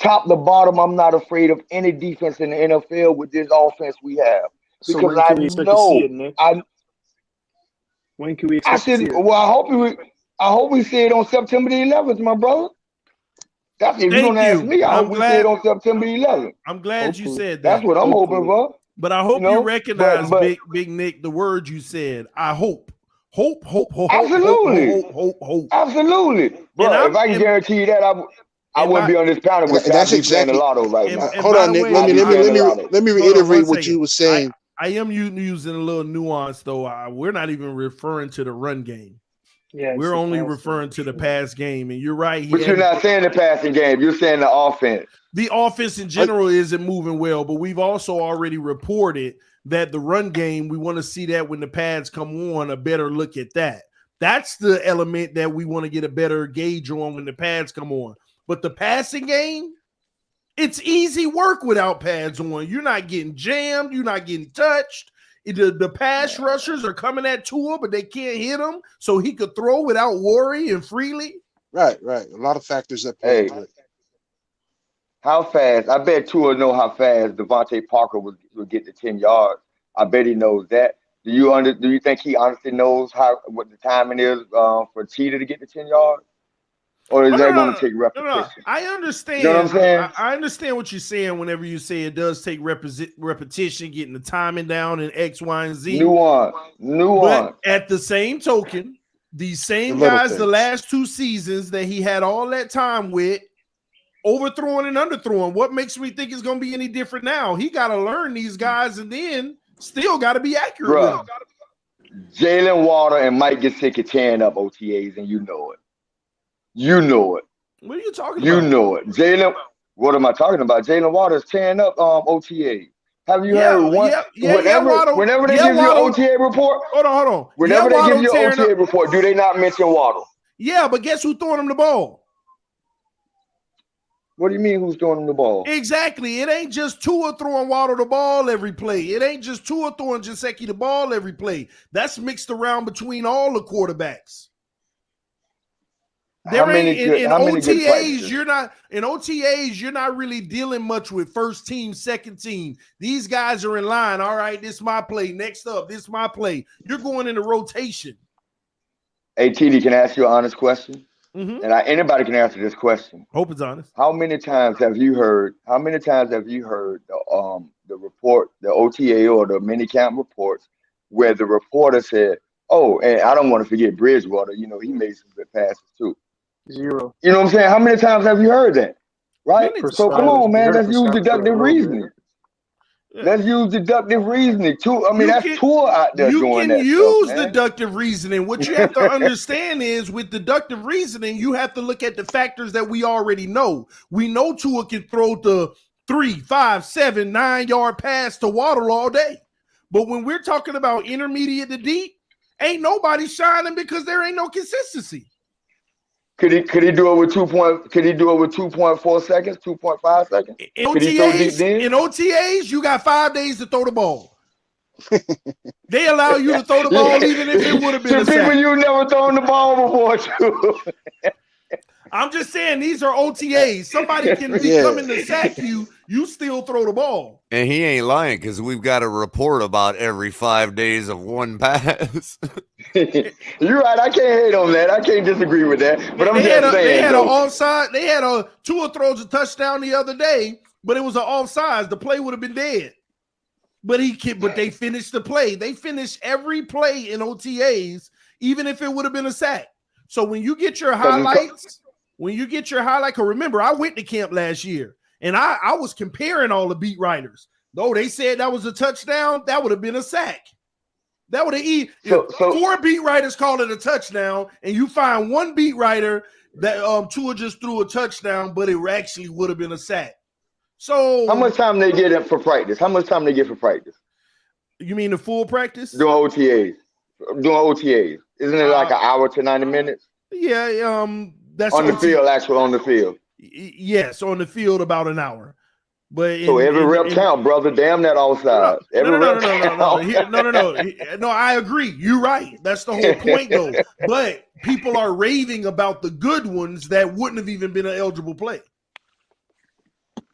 Top to bottom, I'm not afraid of any defense in the NFL with this offense we have So because when I can we expect to see know it, Nick? I When can we I expect to see said, it? well, I hope we see it on September the 11th, my brother. That's if you're Thank gonna ask you. me. I hope we see it on September 11th. I'm glad you Hopefully. said That's that. what I'm hoping Hopefully. for. But I You hope you know, recognize, but Big Nick, the word you said. I hope. Hope, hope, hope, hope, hope, absolutely, hope, hope, hope. absolutely, And bro. If I can guarantee you that, I and wouldn't by be on this panel with And y'all. that's Be playing the exactly. lotto right and, now. and Hold by on, the Nick. way, Let I'll me be let me playing let the me lotto. let me hold on one reiterate what second. you were saying. I am using a little nuance though. We're not even referring to the run game. Yeah, it's We're the only pass referring to the game. pass game. And you're right. But you're not saying the passing game. You're saying the offense. The offense in general isn't moving well, but we've also already reported that the run game, we want to see that when the pads come on, a better look at that. That's the element that we want to get a better gauge on when the pads come on. But the passing game, it's easy work without pads on. You're not getting jammed. You're not getting touched. The pass rushers are coming at Tua, but they can't hit him, so he could throw without worry and freely. Right. A lot of factors that play Hey, into it. how fast? I bet Tua know how fast Devontae Parker would get to 10 yards. I bet he knows that. Do you think he honestly knows what the timing is for Cheetah to get to 10 yards? Or is Oh, that going to take no. repetition? I You know what I'm understand. saying? I understand what you're saying whenever you say it does take repetition, getting the timing down in X, Y, and Z. Nuance. But at the same token, these The same little guys, the things. last 2 seasons that he had all that time with, overthrowing and underthrowing. What makes me think it's going to be any different now? He got to learn these guys and then still got to be accurate with Bruh, them. Jalen Water and Mike get sick of tearing up OTAs, and you know it. You know it. What are you talking You about? know it. What am I talking about? Jalen Water is tearing up OTA. Have you heard one? Whenever they give you an OTA report, hold on. Whenever they give you an OTA report, do they not mention Waddle? Yeah, but guess who throwing him the ball? What do you mean who's throwing him the ball? Exactly. It ain't just Tua throwing Waddle the ball every play. It ain't just Tua throwing Gesicki the ball every play. That's mixed around between all the quarterbacks. In OTAs, you're not really dealing much with first team, second team. These guys are in line. All right, this is my play. Next up, this is my play. You're going into rotation. Hey, TD, can I ask you an honest question? Mm-hmm. And anybody can answer this question. Hope it's honest. How many times have you heard the report, the OTA or the minicamp reports, where the reporter said, "Oh, and I don't want to forget Bridgewater. You know, he made some good passes too." 0. You know what I'm saying? How many times have you heard that? Right? So come on, man. Let's use deductive reasoning. Yeah. Let's use deductive reasoning too. I mean, that's Tua out there doing that. You can use stuff, deductive reasoning. What you have to understand is with deductive reasoning, you have to look at the factors that we already know. We know Tua can throw the 3, 5, 7, 9-yard pass to Waddle all day. But when we're talking about intermediate to deep, ain't nobody shining because there ain't no consistency. Could he do it with 2.4 seconds, 2.5 seconds? In OTAs, you got 5 days to throw the ball. They allow you to throw the ball even if it would have been a sack. People you never thrown the ball before, too. I'm just saying these are OTAs. Somebody can be coming to sack you. You still throw the ball. And he ain't lying because we've got a report about every 5 days of one pass. You're right. I can't hate on that. I can't disagree with that. But I'm just saying. They had an offside. They had a Tua throws a touchdown the other day, but it was an offside. The play would have been dead. But they finished the play. They finished every play in OTAs, even if it would have been a sack. So when you get your highlights, remember, I went to camp last year. And I was comparing all the beat writers. Though they said that was a touchdown, that would have been a sack. That would have 4 beat writers call it a touchdown, and you find one beat writer that Tua just threw a touchdown, but it actually would have been a sack. So how much time they get for practice? You mean the full practice? Doing OTAs. Isn't it like an hour to 90 minutes? Yeah, that's on the field, actually on the field. Yes, on the field about an hour. But so every rep count, brother. Damn that offside. No, I agree. You're right. That's the whole point, though. But people are raving about the good ones that wouldn't have even been an eligible play.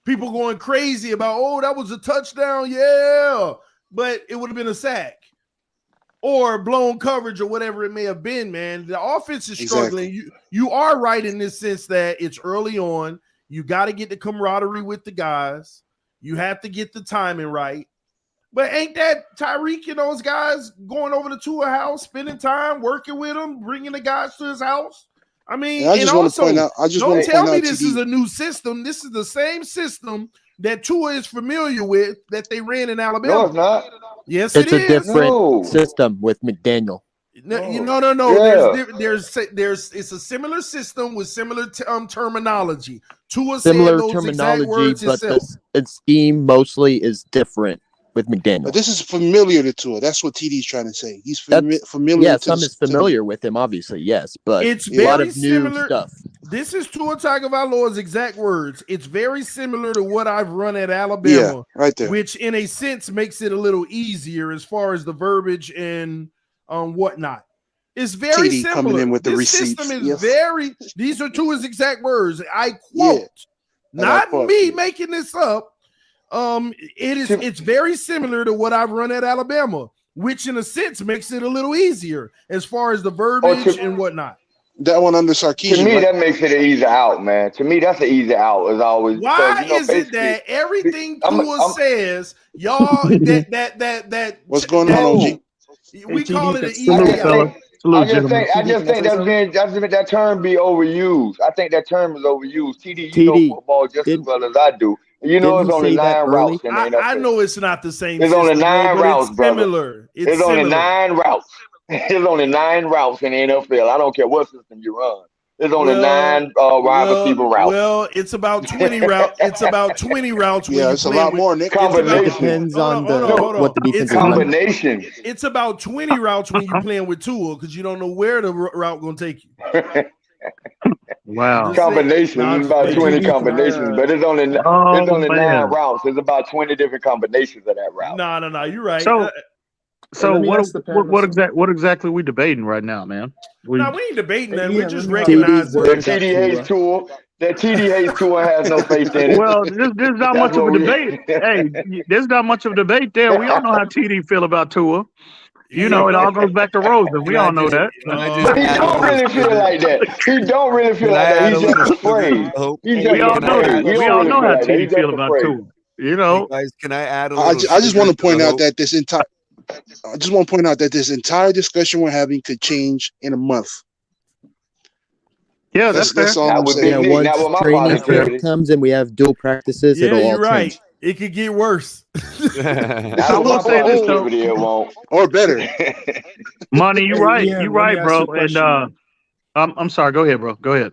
People going crazy about, oh, that was a touchdown, yeah, but it would have been a sack or blown coverage or whatever it may have been, man. The offense is struggling. Exactly. You are right in this sense that it's early on. You got to get the camaraderie with the guys. You have to get the timing right. But ain't that Tyreek and those guys going over to a house, spending time working with them, bringing the guys to his house? I mean, I just want to point out. Don't tell me this is a new system. This is the same system that Tua is familiar with that they ran in Alabama. No, it's not. Yes, it's a different system with McDaniel. No. Yeah. There's it's a similar system with similar terminology. Tua similar said those terminology, words but the scheme mostly is different with McDaniel. But this is familiar to Tua. That's what TD's trying to say. He's familiar. Yeah, some is familiar with him, obviously, yes, but it's a lot of similar. new stuff. This is Tua Tagovailoa's exact words. It's very similar to what I've run at Alabama, right there. Which, in a sense, makes it a little easier as far as the verbiage and whatnot. It's very TD similar. Coming in with the this receipts. system is very. These are Tua's exact words. I quote, not me making this up. It's very similar to what I've run at Alabama, which in a sense makes it a little easier as far as the verbiage and whatnot. That one under Sarkisian. To me, that makes it an easy out, man. To me, that's an easy out. As always. Why is it that everything Tua says, y'all that what's going on, OG? We call it an easy out. I just think that term be overused. I think that term is overused. TD, you know football just as well as I do. You know it's only 9 routes. I know it's not the same. It's only 9 routes, brother. Similar. It's only 9 routes. There's only 9 routes in the NFL. I don't care what system you run. It's only 9 wide receiver routes. Well, it's about 20 routes. It's about 20 routes when Yeah, you it's a play lot with more, Nick. Combination. It depends on hold on. what the defense It's is running. Combination. It's about 20 routes when you're playing with Tua because you don't know where the route going to take you. Wow. Combinations. It's about Hey, 20 TD, combinations, but it's only Oh, 9 man. routes. There's about 20 different combinations of that route. No, you're right. So let me ask the panel something. what exactly we debating right now, man? We ain't debating that. Hey, We're Ian, just let me know how recognizing. That TD hates Tua. That TD hates Tua has no faith in it. Well, there's not much of a debate. Hey, there's not much of a debate there. We all know how TD feel about Tua. You know, it all goes back to Rosen. We all know that. But he don't really feel like that. He don't really feel like that. He's just afraid. He's just We all know that. afraid. He We don't all really know feel how like that. He's TD just feel about afraid. Tua. You know, Hey guys, can I add a I little? just want to point out that that this entire discussion we're having could change in a month. yeah, that's fair. That's all Not I'm with saying. Big Yeah, Nick, once not with my training camp positivity. comes and we have dual practices, Yeah, it'll all you're right. change. It could get worse. Not I with will my say this though, positivity, it won't. Or better. Money. You Hey, right. Ian, You let me right, ask you a bro. And question. I'm sorry. Go ahead, bro. Go ahead.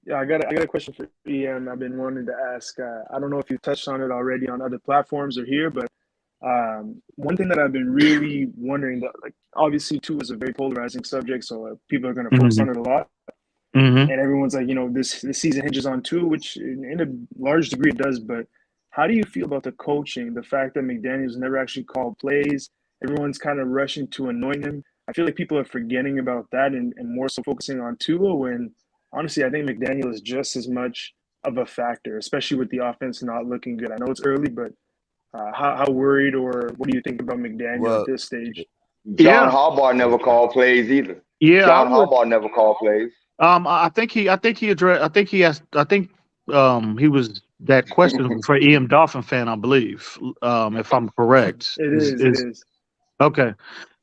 Yeah, I got a question for Ian. I've been wanting to ask. I don't know if you touched on it already on other platforms or here, but one thing that I've been really wondering, that like obviously Tua is a very polarizing subject, so people are going to focus on it a lot, Mm-hmm. and everyone's like, this season hinges on Tua, which in a large degree it does. But how do you feel about the coaching? The fact that McDaniel's never actually called plays, everyone's kind of rushing to anoint him. I feel like people are forgetting about that and more so focusing on Tua when. Honestly, I think McDaniel is just as much of a factor, especially with the offense not looking good. I know it's early, but how worried or what do you think about McDaniel at this stage? John Harbaugh never called plays either. Yeah, John Harbaugh never called plays. I think he addressed. He was that question for EM Dolphin fan, I believe. If I'm correct. It is. Okay.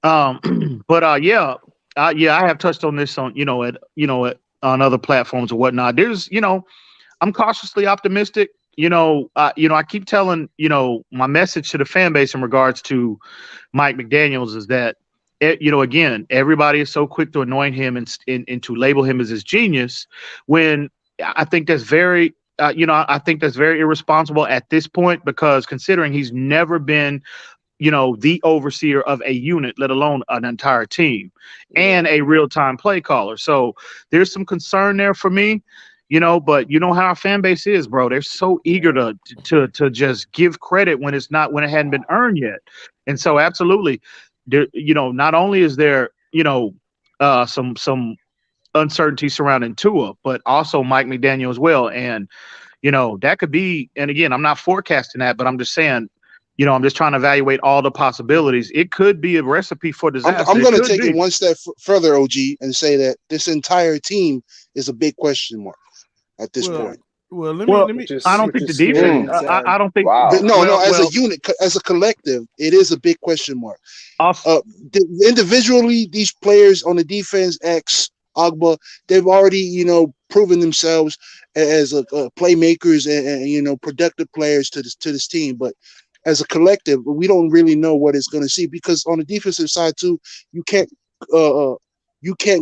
But I have touched on this on on other platforms or whatnot. There's I'm cautiously optimistic. I keep telling my message to the fan base in regards to Mike McDaniels is that again, everybody is so quick to anoint him and to label him as his genius when I think that's very I think that's very irresponsible at this point because considering he's never been the overseer of a unit, let alone an entire team, and a real-time play caller. So there's some concern there for me, but you know how our fan base is, bro. They're so eager to just give credit when it hadn't been earned yet. And so absolutely, there, not only is there, some uncertainty surrounding Tua, but also Mike McDaniel as well. And, that could be, and again, I'm not forecasting that, but I'm just saying, I'm just trying to evaluate all the possibilities. It could be a recipe for disaster. I'm going to take it one step further, OG, and say that this entire team is a big question mark at this point. Well, let me. I don't think the defense. I don't think. Wow. No. As a unit, as a collective, it is a big question mark. Individually, these players on the defense, Agba, they've already proven themselves as playmakers and productive players to this team, but. As a collective, we don't really know what it's going to see because on the defensive side too, you can't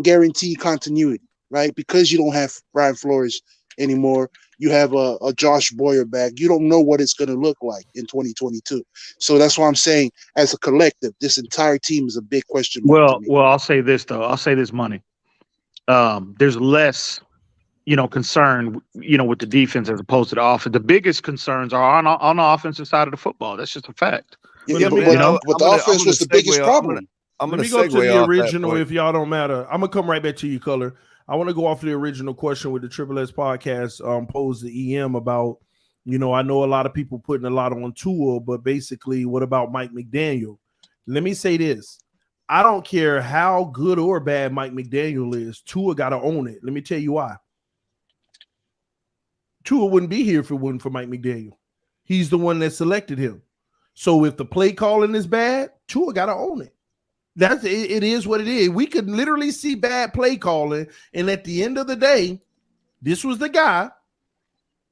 guarantee continuity, right? Because you don't have Brian Flores anymore. You have a Josh Boyer back. You don't know what it's going to look like in 2022. So that's why I'm saying, as a collective, this entire team is a big question mark. Well, I'll say this though. I'll say this, Money. There's less. Concern, with the defense as opposed to the offense. The biggest concerns are on the offensive side of the football. That's just a fact. But the offense was the biggest problem. Let me go to the original if y'all don't matter. I'm going to come right back to you, Color. I want to go off the original question with the Triple S podcast posed to EM about, I know a lot of people putting a lot on Tua, but basically what about Mike McDaniel? Let me say this. I don't care how good or bad Mike McDaniel is. Tua got to own it. Let me tell you why. Tua wouldn't be here if it wasn't for Mike McDaniel. He's the one that selected him. So if the play calling is bad, Tua got to own it. It is what it is. We could literally see bad play calling, and at the end of the day, this was the guy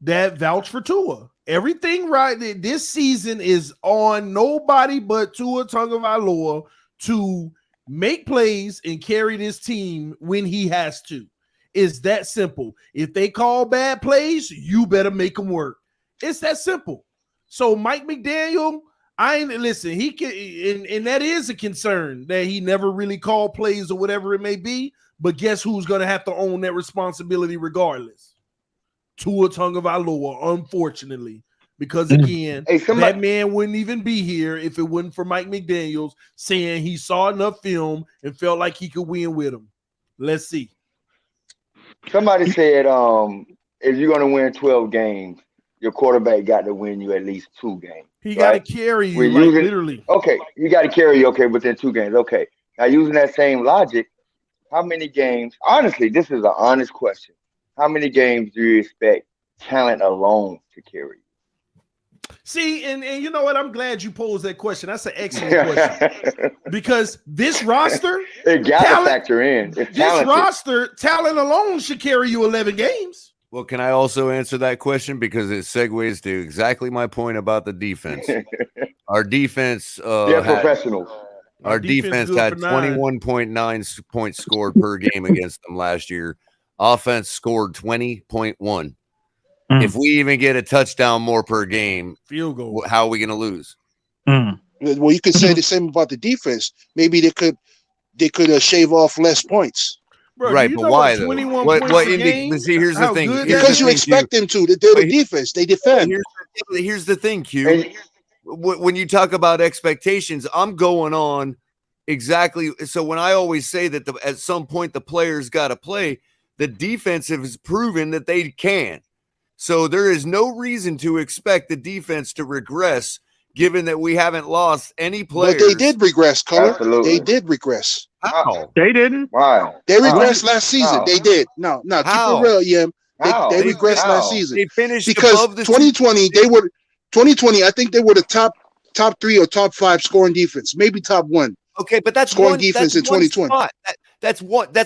that vouched for Tua. Everything right this season is on nobody but Tua Tagovailoa to make plays and carry this team when he has to. It's that simple. If they call bad plays, you better make them work. It's that simple. So Mike McDaniel, listen, he can, and that is a concern that he never really called plays or whatever it may be. But guess who's going to have to own that responsibility regardless? Tua Tagovailoa, unfortunately. Because again, that man wouldn't even be here if it wasn't for Mike McDaniels saying he saw enough film and felt like he could win with him. Let's see. Somebody said, if you're going to win 12 games, your quarterback got to win you at least 2 games. He got to carry you, literally. Okay, you got to carry you, within 2 games. Okay. Now, using that same logic, how many games, honestly, this is an honest question. How many games do you expect talent alone to carry you? See, and you know what? I'm glad you posed that question. That's an excellent question. Because this roster, it got to factor in. Roster, talent alone should carry you 11 games. Well, can I also answer that question? Because it segues to exactly my point about the defense. Our defense they're professionals. Our defense had 21.9 points scored per game against them last year. Offense scored 20.1. If we even get a touchdown more per game, field goal, how are we going to lose? Well, you could say the same about the defense. Maybe they could shave off less points. Bro, right, but why though? See, here's the thing. Because you expect them to. They're the defense. They defend. Here's the thing, Q. When you talk about expectations, I'm going on exactly. So when I always say that at some point the players got to play, the defense has proven that they can. So there is no reason to expect the defense to regress, given that we haven't lost any players. But they did regress, Color. Absolutely. They did regress. How? They didn't. Why? They regressed last season. How? They did. No, keep it real, yeah. They regressed last season. They finished because above the 2020. 2020. I think they were the top 3 or top 5 scoring defense, maybe top 1. Okay, but that's scoring defense in 2020. That's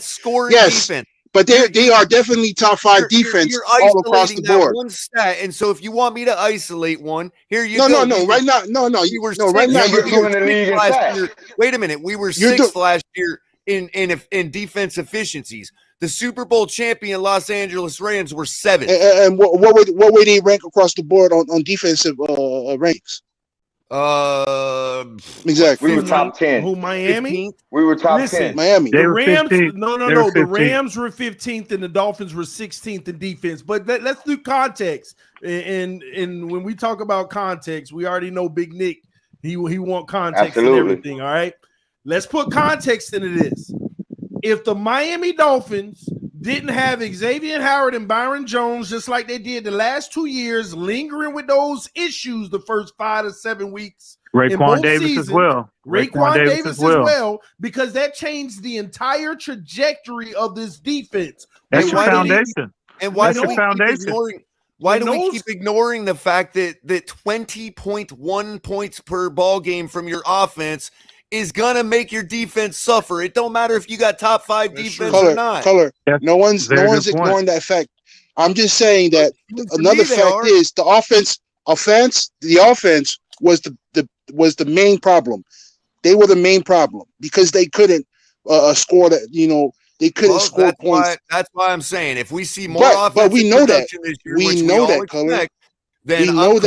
scoring defense. But they are definitely top 5 defense all across the board. One stat, and so if you want me to isolate one, here you go. No. Right now, right now you're doing the league last year. Wait a minute, we were 6th last year in defense efficiencies. The Super Bowl champion Los Angeles Rams were 7th. And what way they rank across the board on defensive ranks? Exactly. We were top 10. Who, Miami? 15th? We were top 10. Miami. The Rams. 15th. No. The Rams were 15th and the Dolphins were 16th in defense. But let's do context. And when we talk about context, we already know Big Nick. He want context and everything. All right. Let's put context into this. If the Miami Dolphins didn't have Xavier Howard and Byron Jones, just like they did the last 2 years, lingering with those issues the first 5 to 7 weeks. Raekwon Davis as well. Raekwon Davis as well, because that changed the entire trajectory of this defense. That's your foundation. And why do we keep ignoring the fact that 20.1 points per ball game from your offense is gonna make your defense suffer? It don't matter if you got top 5 defense or not. No one's ignoring that fact. I'm just saying that another fact is the offense was the main problem. They were the main problem because they couldn't score that. They couldn't score points. That's why I'm saying if we see more offensive but we know that this year, we know that, Color. Then I'm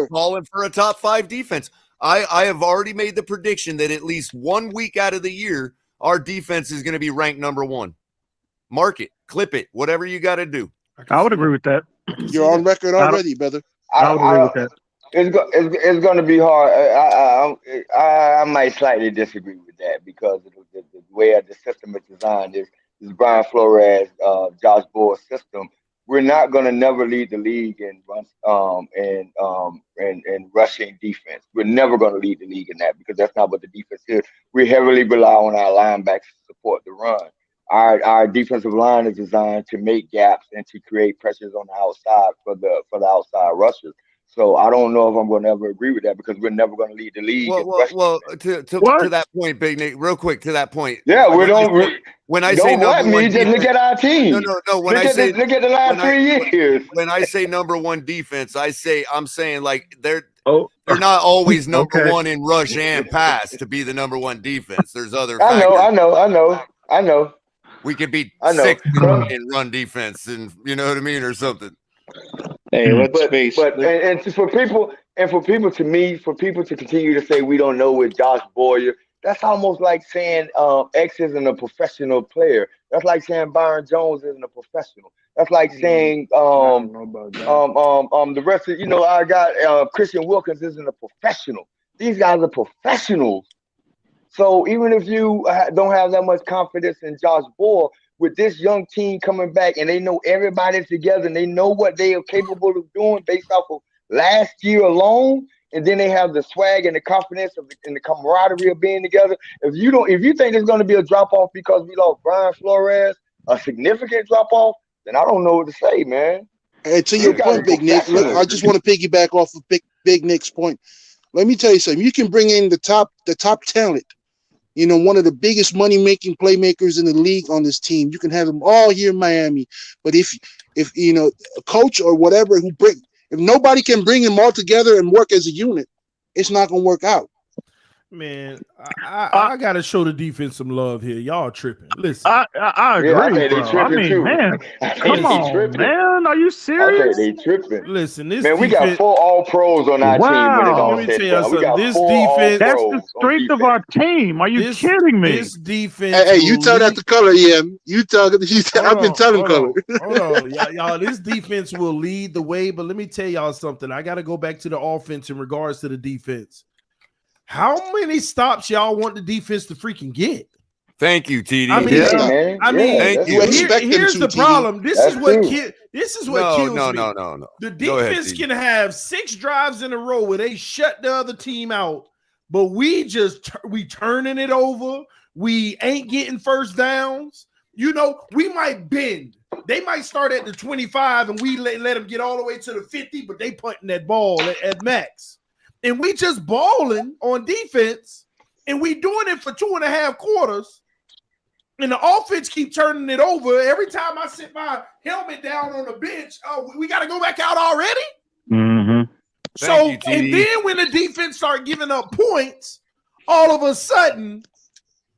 calling for a top 5 defense. I have already made the prediction that at least 1 week out of the year, our defense is going to be ranked number 1. Mark it, clip it, whatever you got to do. I would agree with that. You're on record already, brother. I would agree with that. It's going to be hard. I might slightly disagree with that because of the way the system is designed. Is Brian Flores, Josh Boy's system. We're not going to never lead the league in rushing defense. We're never going to lead the league in that because that's not what the defense is. We heavily rely on our linebackers to support the run. Our defensive line is designed to make gaps and to create pressures on the outside for the outside rushers. So I don't know if I'm going to ever agree with that because we're never going to lead the league. To that point, Big Nick, real quick to that point. Yeah, we don't. When I say number 1 defense, just look at our team. No. Look at the last 3 years. When I say number 1 defense, I'm saying like they're not always number 1 in rush and pass to be the number 1 defense. There's other factors. I know. We could be I know. 6th in run defense, and you know what I mean, or something. Hey, let's But face. for people to continue to say we don't know with Josh Boyer, that's almost like saying X isn't a professional player. That's like saying Byron Jones isn't a professional. That's like saying I don't know about that. the rest of I got Christian Wilkins isn't a professional. These guys are professionals. So even if you don't have that much confidence in Josh Boyer, with this young team coming back and they know everybody together and they know what they are capable of doing based off of last year alone, and then they have the swag and the confidence and the camaraderie of being together. If you think there's going to be a drop off because we lost Brian Flores, a significant drop off, then I don't know what to say, man. And to your point, Big Nick, look, I just want to piggyback off of Big Nick's point. Let me tell you something. You can bring in the top talent. One of the biggest money-making playmakers in the league on this team. You can have them all here in Miami. But if a coach or whatever if nobody can bring them all together and work as a unit, it's not going to work out. Man, I got to show the defense some love here. Y'all tripping. Listen. I agree, bro. Man, come on, man. Are you serious? Okay, they tripping. Listen, this man, we got 4 All-Pros on our team. Let me tell you something. This defense, that's the strength of our team. Are you kidding me? This defense. Hey, you tell that the color, Ian. I've been telling color. Hold on, y'all. This defense will lead the way, but let me tell y'all something. I got to go back to the offense in regards to the defense. How many stops y'all want the defense to freaking get? Thank you, TD. Here's the problem. This is what kills me. No. The defense can have 6 drives in a row where they shut the other team out, but we turning it over. We ain't getting first downs. We might bend. They might start at the 25 and we let them get all the way to the 50, but they punting that ball at max. And we just balling on defense, and we doing it for 2.5 quarters. And the offense keep turning it over. Every time I sit my helmet down on the bench, we got to go back out already? Mm-hmm. And then when the defense start giving up points, all of a sudden,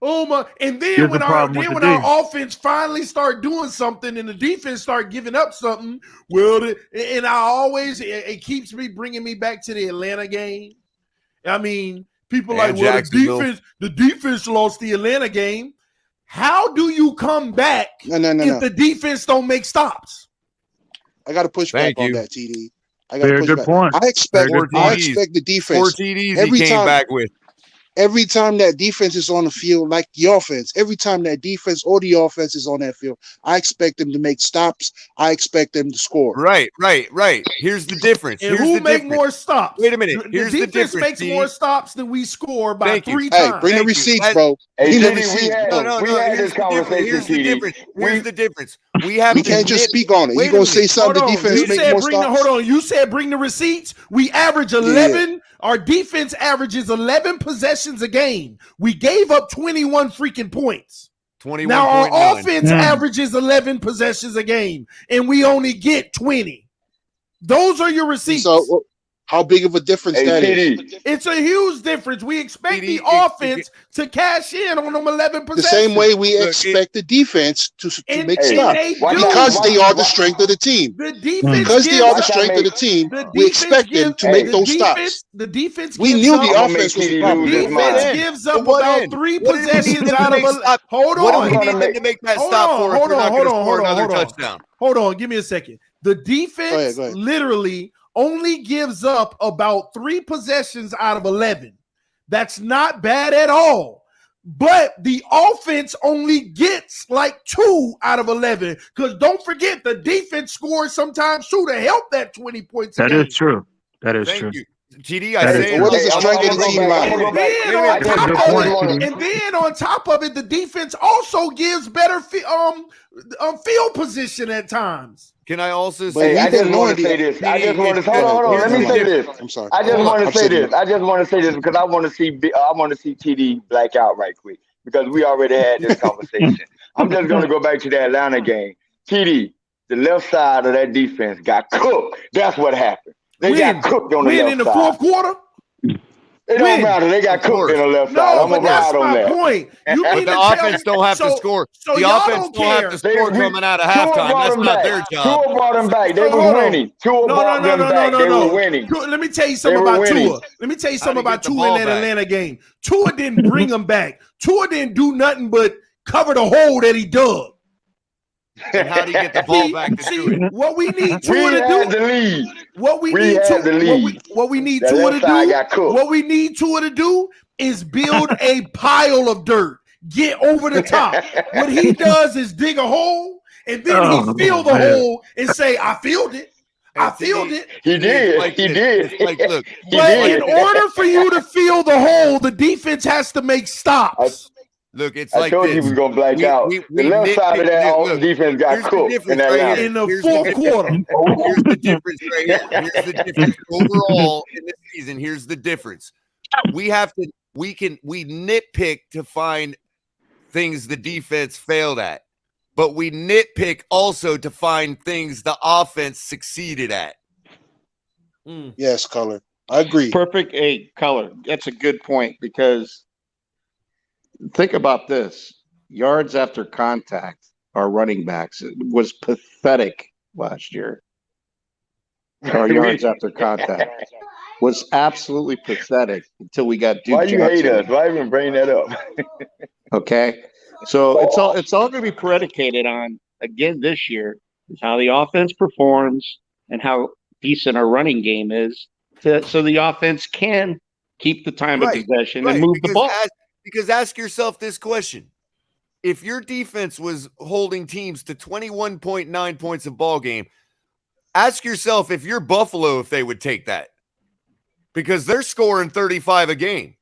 and then when our offense finally start doing something and the defense start giving up something, it keeps me bringing me back to the Atlanta game. I mean, people the defense lost the Atlanta game. How do you come back if the defense don't make stops? I got to push back on that, TD. Very good point. I expect the defense. 4 TDs he came back with. Every time that defense is on the field, like the offense, every time that defense or the offense is on that field, I expect them to make stops. I expect them to score. Right. Here's the difference. And who make more stops? Wait a minute. Here's the difference. The defense makes more stops than we score by 3 times. Hey, bring the receipts, bro. Hey, Bring the receipts. We had this conversation. Here's the difference. We can't just speak on it. You're going to say something the defense make more stops? Hold on. You said bring the receipts. We average 11. Yeah. Our defense averages 11 possessions a game. We gave up 21 freaking points. 21. Now our offense averages 11 possessions a game, and we only get 20. Those are your receipts. So, how big of a difference that is? It's a huge difference. We expect the offense to cash in on them 11 possessions. The same way we expect the defense to make stops. Because they are the strength of the team. Because they are the strength of the team, we expect them to make those stops. The defense we knew the offense was the problem. The defense gives up about 3 possessions out of a... Hold on. What do we need them to make that stop for if we're not going to score another touchdown? Hold on. Give me a second. The defense literally only gives up about 3 possessions out of 11. That's not bad at all. But the offense only gets like 2 out of 11. Because don't forget, the defense scores sometimes too to help that 20 points. That is true. That is true. TD, I say what is the strength of the team and then on top of it, the defense also gives better field position at times. Can I also say? Hey, I just want to say this. Hold on. Let me say this. I'm sorry. I just want to say this because I want to see TD black out right quick because we already had this conversation. I'm just going to go back to the Atlanta game. TD, the left side of that defense got cooked. That's what happened. They got cooked on the left side. In the fourth quarter? It don't matter. They got cooked in the left side. No, I'm but gonna that's ride on my that. point. You But mean the to tell offense me- don't have to so- score. So The y'all offense don't don't have care. to score coming out of Tua halftime. brought That's them not back. their job. Tua brought them back. They So was hold on. winning. Tua brought them back. They were winning. Let me tell you They something were about winning. Tua. Let me tell you How'd something he about get the Tua in ball that back? Atlanta game. Tua didn't bring him back. Tua didn't do nothing but cover the hole that he dug. And how do you get the ball back to do it? What we need We Tua to had do. the lead. What we We need had the lead. what we need That Tua left to side do. got cooked. What we need Tua to do is build a pile of dirt. Get over the top. What he does is dig a hole, and then he fill the hole and say, "I filled it. I filled it." He did. Like He this. did. It's like, look, He But did. in order for you to fill the hole, the defense has to make stops. look, it's I like told this. you he was gonna blank out. we the left side of that look, defense got here's the cooked difference in right Atlanta. here. In the Here's fourth quarter. Here's the difference right here. Here's the difference overall in this season. Here's the difference. We nitpick to find things the defense failed at, but we nitpick also to find things the offense succeeded at. Yes, Color. I agree. Perfect eight color. That's a good point because think about this. Yards after contact, our running backs, it was pathetic last year. Our yards after contact was absolutely pathetic until we got Duke Why you Johnson. hate us? Why even bring that up? Okay. So it's all going to be predicated on, again, this year, is how the offense performs and how decent our running game is so the offense can keep the time of possession and move the ball. Because ask yourself this question. If your defense was holding teams to 21.9 points a ball game, ask yourself if you're Buffalo, if they would take that. Because they're scoring 35 a game.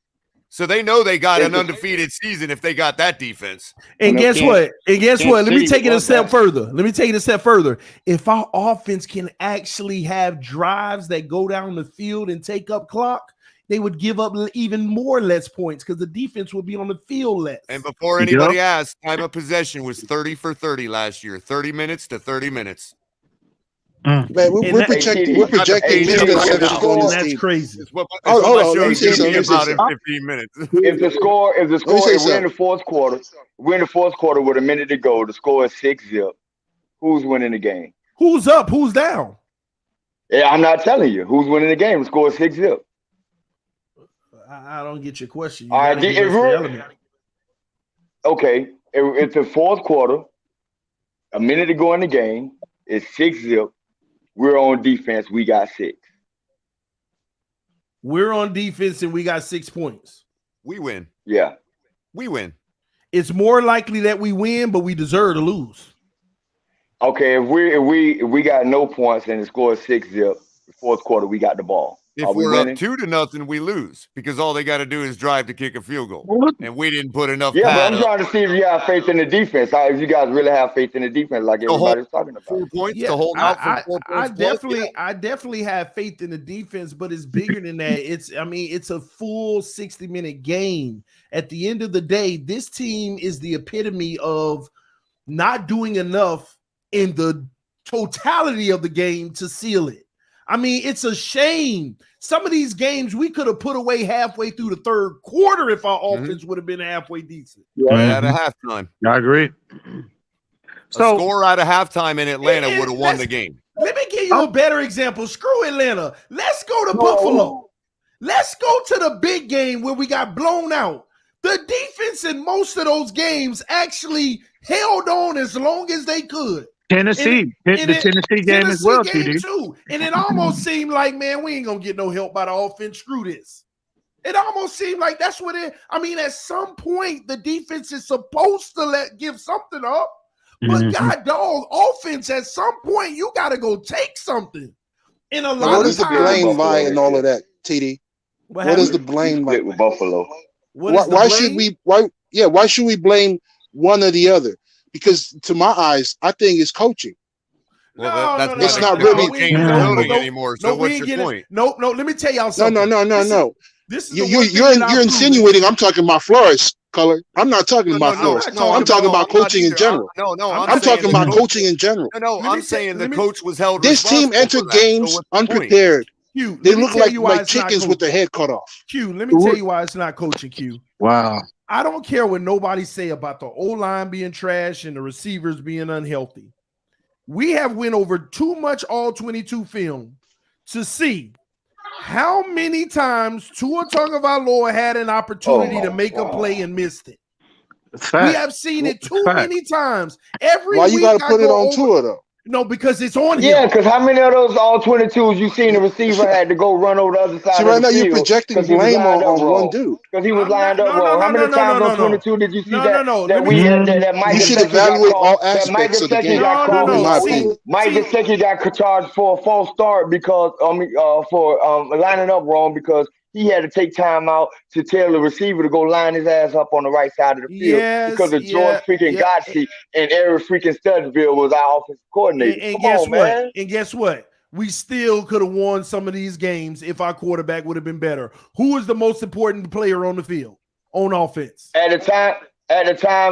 So they know they got an undefeated season if they got that defense. And guess what? Let me take it a step further. If our offense can actually have drives that go down the field and take up clock, they would give up even more less points because the defense would be on the field less. And before anybody asks, time of possession was 30 for 30 last year, 30 minutes to 30 minutes. Man, we're projecting misconceptions on this that's team. crazy. Hold on, let me say something. About in 15 minutes. If we're in the fourth quarter with a minute to go, the score is 6-0. Who's winning the game? Who's up? Who's down? Yeah, I'm not telling you. Who's winning the game? The score is 6-0. I don't get your question. All right, okay. It's the fourth quarter. A minute to go in the game. It's 6-0. We're on defense. We got 6. We're on defense and we got 6 points. We win. Yeah. We win. It's more likely that we win, but we deserve to lose. Okay, if we got no points and the score is 6-0, the fourth quarter, we got the ball. If we're up 2-0, we lose because all they got to do is drive to kick a field goal, and we didn't put enough. Yeah, but I'm up. trying to see if you have faith in the defense. If you guys really have faith in the defense, like everybody's talking about. 4 points Yeah, to hold out for 4 points. I definitely have faith in the defense, but it's bigger than that. It's a full 60-minute game. At the end of the day, this team is the epitome of not doing enough in the totality of the game to seal it. It's a shame. Some of these games we could have put away halfway through the third quarter if our offense would have been halfway decent. Right out of halftime. I agree. So, a score out of halftime in Atlanta would have won the game. Let me give you a better example. Screw Atlanta. Let's go to Buffalo. Let's go to the big game where we got blown out. The defense in most of those games actually held on as long as they could. Tennessee, the Tennessee game as well, TD. Too. And it almost seemed like, man, we ain't gonna get no help by the offense. Screw this. It almost seemed like that's what it. At some point, the defense is supposed to give something up. But God dog, offense at some point, you gotta go take something. In a lot what of is the blame by and all of that, TD? What is the blame by with Buffalo? Why should we? Why should we blame one or the other? Because to my eyes, I think it's coaching. Well, it's not really building anymore. So what's your point? No. Let me tell y'all something. No. You're insinuating I'm talking about Flores, Color. I'm not talking about Flores. I'm talking about coaching in general. I'm talking about coaching in general. No, I'm saying the coach was held. This team entered games unprepared. Q, They let me look tell you why like it's not chickens with their coaching. head cut off. Q, let me tell you why it's not coaching. Q. Wow. I don't care what nobody say about the O-line being trash and the receivers being unhealthy. We have went over too much all 22 film to see how many times Tua Tagovailoa had an opportunity to make a play and missed it. We have seen it too many times. Every Why you week got to I put it go on over. Tua though? No, because it's on Yeah, him. because how many of those all 22s you seen the receiver had to go run over the other side See, of right the now you're field projecting because he was blame lined up on one wrong? dude. Because he was I'm lined not, up no, wrong. no, How no, many no, times no, on no, 22 did you see no, that no, no. that Let me we tell that Mike You should Gesicki got evaluate called? all That Mike aspects of the Gesicki game, got no, called in no. my for? opinion. Mike Gesicki got charged for a false start because for lining up wrong because he had to take time out to tell the receiver to go line his ass up on the right side of the field because Yes, of George freaking yeah. Godsey and Eric freaking Studesville was our offensive coordinator. And Come guess on, what? man. And guess what? We still could have won some of these games if our quarterback would have been better. Who is the most important player on the field on offense? At the time,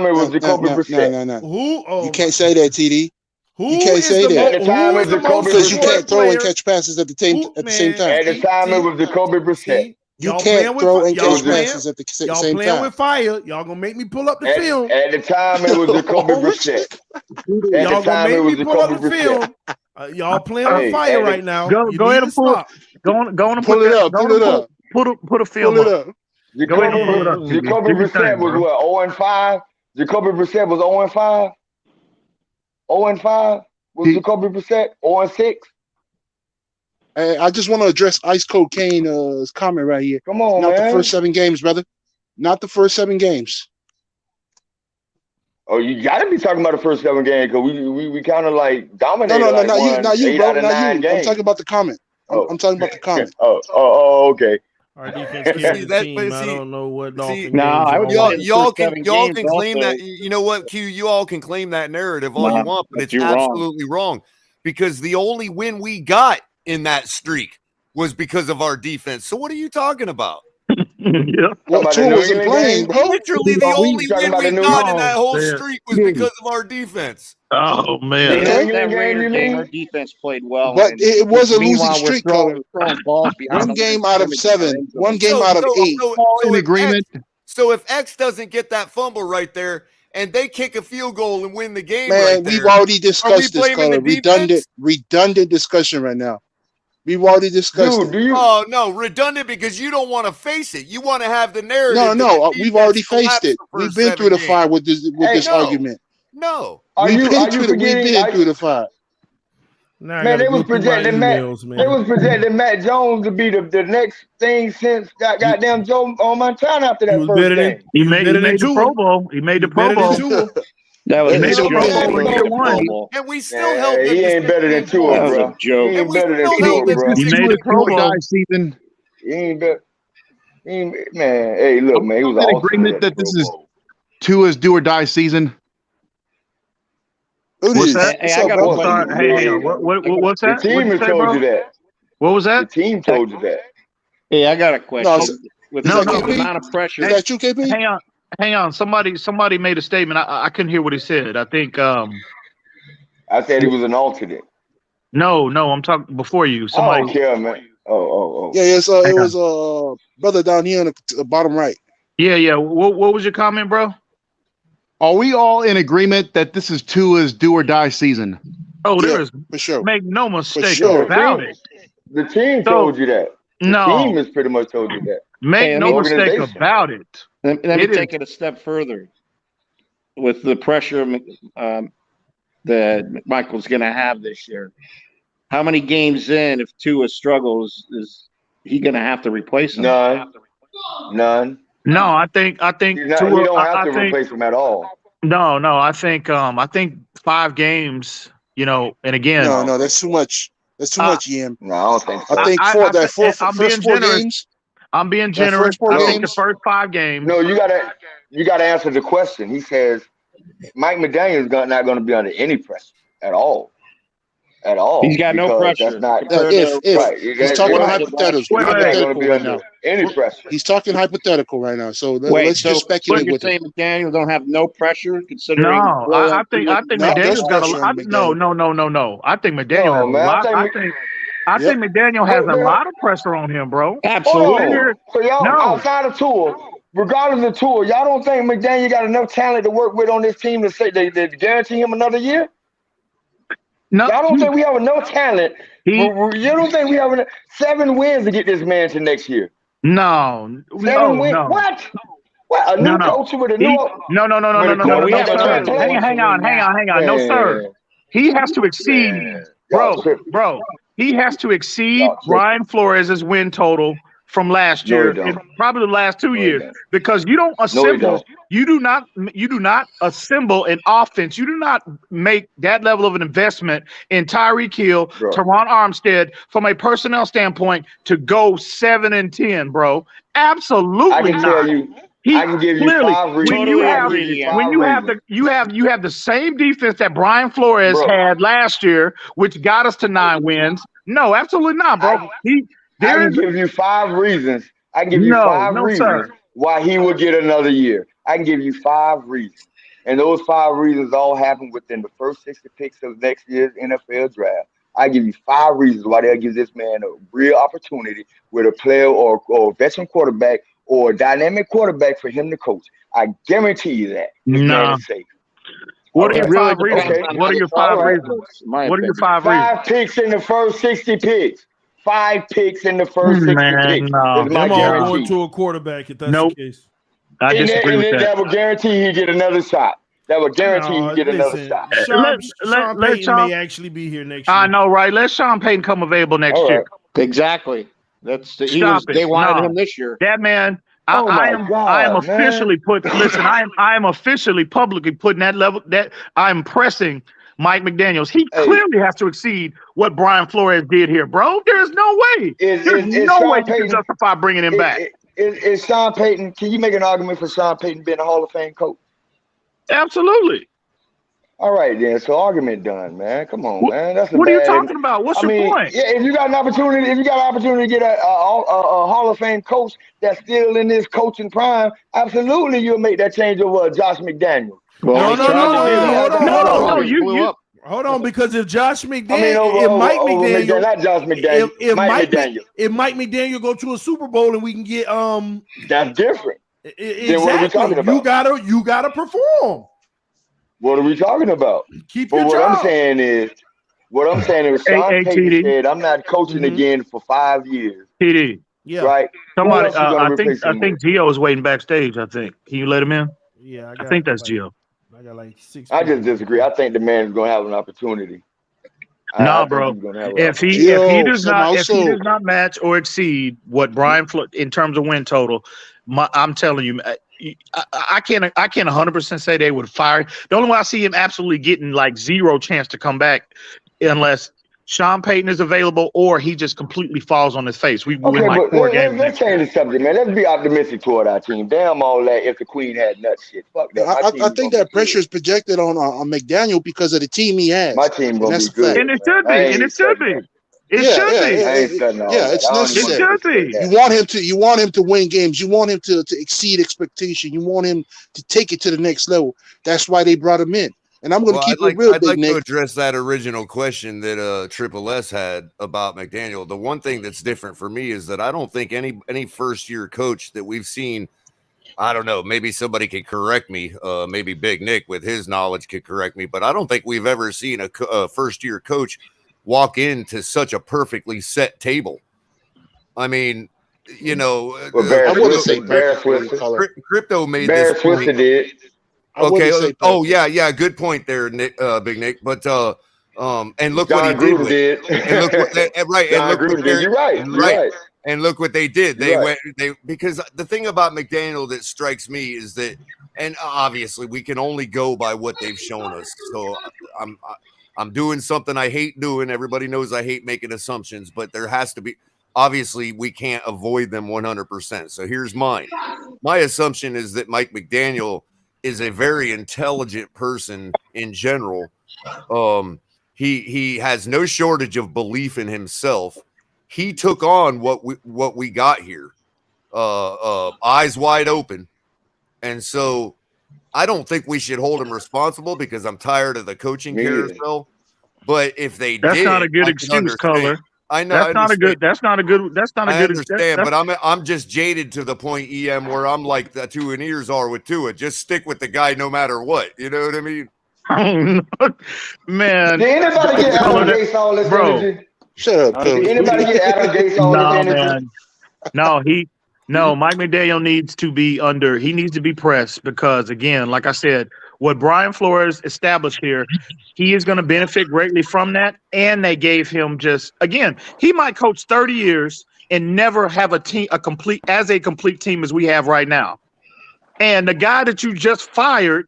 it was Jacoby Brissett. No. Who? Oh You can't say that, TD. Who You can't is say the that. At the time, who it is was the most Jacoby Because you Brissett. can't important throw and player? catch passes at the same time. At the time, it was Jacoby Brissett. See, You y'all can't playing with throw and y'all catch playing, passes at the y'all same playing time. with fire. Y'all gonna make me pull up the film. At the time, it was Jacoby Brissett. At Y'all the gonna time, it make was me pull up Jacoby the Brissett. film. Y'all playing with Hey, fire at the- right now. Go You go need ahead to and pull stop. go on and Pull put it that up. go Pull on it and up. put a film Pull it up. up. Go ahead and pull it up. Jacoby Do your Brissett thing, was bro. what, 0-5? Jacoby Brissett was 0-5? 0-5 was Jacoby Brissett? 0-6? Hey, I just want to address Ice Cocaine's comment right here. Come on, Not man. the first 7 games, brother. Not the first 7 games. Oh, you got to be talking about the first 7 games because we kind of like No, dominated not like you, not you, 8 bro, out of not 9 you. games. I'm talking about the comment. Oh. I'm talking about the comment. Okay. Our defense carried the that- team. but I see- don't know what see, Dolphin No, games I would y'all say watch. the first 7 y'all games can claim also- that. You know what, Q? You all can claim that narrative all you No, want, but but it's you're wrong. absolutely wrong because the only win we got in that streak was because of our defense. So what are you talking about? Yeah. Well, about the Tua New wasn't England playing, game? bro. Literally, the only talking win about we the New got in England- that whole Oh, streak was Dude. because of our defense. Oh The man. Okay. New England That game, Raider you game, our mean? defense played well. But and it was a meanwhile, losing we're streak, Color. throwing balls behind One the game line out of scrimmage 7. into One them. game out of 8. So in if agreement. So if X doesn't get that fumble right there and they kick a field goal and win the game Man, right we've there, already discussed this, blaming Color. the defense? Redundant discussion right now. We've already discussed Dude, it. do you? oh no, redundant because you don't want to face it. You want to have the narrative. No, that no, the we've defense already faced collapsed it. the We've first been 7 through the games. fire with this No. argument. No. Are you forgetting? We've been through the fire. Now I Man, gotta they go was through my projecting emails, They man. was projecting Matt Jones to be the next thing since goddamn Joe Montana after He that was first better game. than He he was made better than the Tua. Pro Bowl. He made He the was Pro better than Bowl. Tua. That was He a made the Pro joke. Bowl in bro. year The Pro one. Bowl. And we still held them He to ain't better than 16 Tua, That was bro. a joke. He ain't And we better than still Tua, held them bro. to He made the 16 Pro Do or Bowl. die season. He ain't better. Man, hey, look, man, he was In awesome agreement at the that this Pro is Bowl. Tua's do or die season. Who What's this? that? What's I up, got a bro? What? question. Hey, what's The that? team What'd you has say, told bro? you that. What was The that? team told you that. Hey, I got a No, question. With is No, that no. the KP? amount of pressure, Is that you, KP? Hang on. Somebody made a statement. I couldn't hear what he said. I think I said he was an alternate. no, I'm talking before you. I Somebody don't care, man. Oh. Yeah, it Hang was brother down here on the bottom right. Yeah. What was your comment, bro? Are we all in agreement that this is Tua's do or die season? Oh, Yeah, there is for sure. make no mistake sure. about it. The team So, told you that. The No, team has pretty much told you that. make Hey, no the mistake organization. about it. let me It is- take it a step further. With the pressure that Michael's going to have this year, how many games in, if Tua struggles, is he going to have to replace him? None. No, I think He Tua. don't have I to think replace him at all. no. I think 5 games. You know, and again, No, that's too much. That's too much, Yam. No, I don't think so. I think I'm first being 4 generous. games. I'm being That generous. first 4 I think the games. first 5 games. No, you gotta answer the question. He says Mike McDaniel's not going to be under any pressure at all. He's got no because pressure. That's not compared if to right. he's talking hypotheticals. He's not going to Hypothetical be right under now. any pressure. He's talking hypothetical right now. So Wait, let's just speculate you're with saying it. McDaniel don't have no pressure considering No, I think No, there's McDaniel's got pressure on no. McDaniel. I think McDaniel No, has a man, lot. I I think I Yep. think McDaniel has a But lot of pressure on him, bro. hold Absolutely. on. So y'all No, outside of Tua, regardless of Tua, y'all don't think McDaniel got enough talent to work with on this team to say they guarantee him another year? no, Y'all don't think we have enough talent? he You don't think we have enough 7 wins to get this man to next year? no, 7 no, wins? no, What? What? A no, new no. coach with a He new no, no, no, no, with no, a no, no, Well, no, we no, have a sir. can't chance to play? win Hang on, hang on, hang on. No, sir. Man, He has to exceed, y'all bro, tripping. bro. He has to exceed Y'all tripping. Brian Flores' win total from last No, year he and don't. probably the last 2 No, he years don't. because you don't No, he assemble. don't. You do not assemble an offense. You do not make that level of an investment in Tyreek Hill, Bro, Teron Armstead from a personnel standpoint to go 7-10, bro. I Absolutely can tell not. you, He I can give you clearly 5 reasons. Totally I can agree, give you Ian. when 5 you have reasons. you have the same defense that Brian Flores Bro, had last year, which got us to 9 wins. No, absolutely not, bro. I He I there can is give you 5 reasons. I can give you no, 5 no, reasons sir. why he would get another year. I can give you 5 reasons. And those 5 reasons all happen within the first 60 picks of next year's NFL draft. I give you 5 reasons why they'll give this man a real opportunity with a player or a veteran quarterback or a dynamic quarterback for him to coach. I guarantee you that this man Nah. is safe. All What are It your right. really 5 depends reasons? Okay. on What how are the your All 5 process right. reasons? goes, in my What are your opinion. 5 reasons? 5 picks in the first 60 picks. 5 picks in the first 60 Man, picks no, is my Them all no, going guarantee. to a quarterback if that's the nope. case. I And that, disagree and with that, that. that would guarantee he get another shot. That would guarantee he No, get another listen, shot. Sean Let Payton Sean. may actually be here next I year. know, right? Let Sean Payton come available All next right. year. Exactly. Stop it. They wanted No, him this year. that man. Oh my I am God, man. officially put. Listen, I am officially publicly putting that level that I'm pressing Mike McDaniels. He Hey, clearly has to exceed what Brian Flores did here, bro. There's no way. is There's is is no way Sean you can Payton? justify bringing him back. Is Sean Payton? Can you make an argument for Sean Payton being a Hall of Fame coach? Absolutely. All right, then. So argument done, man. Come on, What, man. That's a what are you bad. talking about? What's I your mean, point? yeah. If you got an opportunity, to get a Hall of Fame coach that's still in his coaching prime, absolutely, you'll make that change over Josh McDaniel. Well, No, they no, tried no, to do that. hold on, No, hold Until no, on. it blew up. Hold on, because if Josh I mean, McDaniel, if Mike over McDaniel, McDaniel, not Josh McDaniel, Mike McDaniel. if Mike McDaniel go to a Super Bowl and we can get That's different. Then what are we exactly, talking about? you gotta perform. What are we talking about? Keep But your what I'm job. saying is Sean Payton ATD, said, I'm not coaching Mhm. again for 5 years, TD. Yeah, right? Who Somebody, else you gonna I replace him with? think Gio is waiting backstage. I think. Can you let him in? yeah. I think that's Gio. I got like 6 I people. just disagree. I think the man is gonna have an opportunity. I No, think bro. he's gonna have an If opportunity. he Gio, does not also, match or exceed what Brian in terms of win total, I'm telling you, I can't 100% say they would fire. The only way I see him absolutely getting like zero chance to come back, unless Sean Payton is available or he just completely falls on his face. We win Okay, like but 4 games let's next year. change the subject, man. Let's be optimistic toward our team. Damn all that if the Queen had nuts shit. Fuck that. My I team think gonna be that pressure good. is projected on McDaniel because of the team he My has, team and gonna that's be a fact. good, And it man. should I be. And it ain't should studying be. that. It Yeah, should be. I ain't studying all that. it's I don't even It want to necessary. should participate in be. that. You want him to win games. You want him to exceed expectation. You want him to take it to the next level. That's why they brought him in. And I'm going to Well, keep it real, I'd Big like to Nick. address that original question that Triple S had about McDaniel. The one thing that's different for me is that I don't think any first year coach that we've seen, I don't know, maybe somebody could correct me, maybe Big Nick with his knowledge could correct me, but I don't think we've ever seen a first year coach walk into such a perfectly set table. I mean, you know, Well, Barry I wouldn't say Barry perfectly, Switzer. color. Crypto made Barry this Switzer point. did. I Okay. wouldn't say Oh, perfect. yeah, good point there, Nick, Big Nick. But and look what he John did Gruden with it. did. And look what right, and John look what Gruden did. You're right. You're right. right. And look what they did. You're They right. because the thing about McDaniel that strikes me is that, and obviously we can only go by what they've shown us. So I'm doing something I hate doing. Everybody knows I hate making assumptions, but there has to be. Obviously, we can't avoid them 100%. So here's mine. My assumption is that Mike McDaniel is a very intelligent person in general. He has no shortage of belief in himself. He took on what we got here, eyes wide open, and so I don't think we should hold him responsible because I'm tired of the coaching Me either. carousel. But if they That's not did, a good I can excuse, understand. Color. I know. That's not a good. That's not a good. That's not a I good. understand, but I'm just jaded to the point, EM, where I'm like the Tua and ears are with Tua. Just stick with the guy no matter what. You know what I mean? Man, Did anybody get Adam Gase all this energy? Shut up, Did Coach. anybody get Adam Gase all this no, energy? man. No, Mike McDaniel needs to be under. He needs to be pressed because, again, like I said, what Brian Flores established here, he is going to benefit greatly from that. And they gave him he might coach 30 years and never have a complete team as we have right now. And the guy that you just fired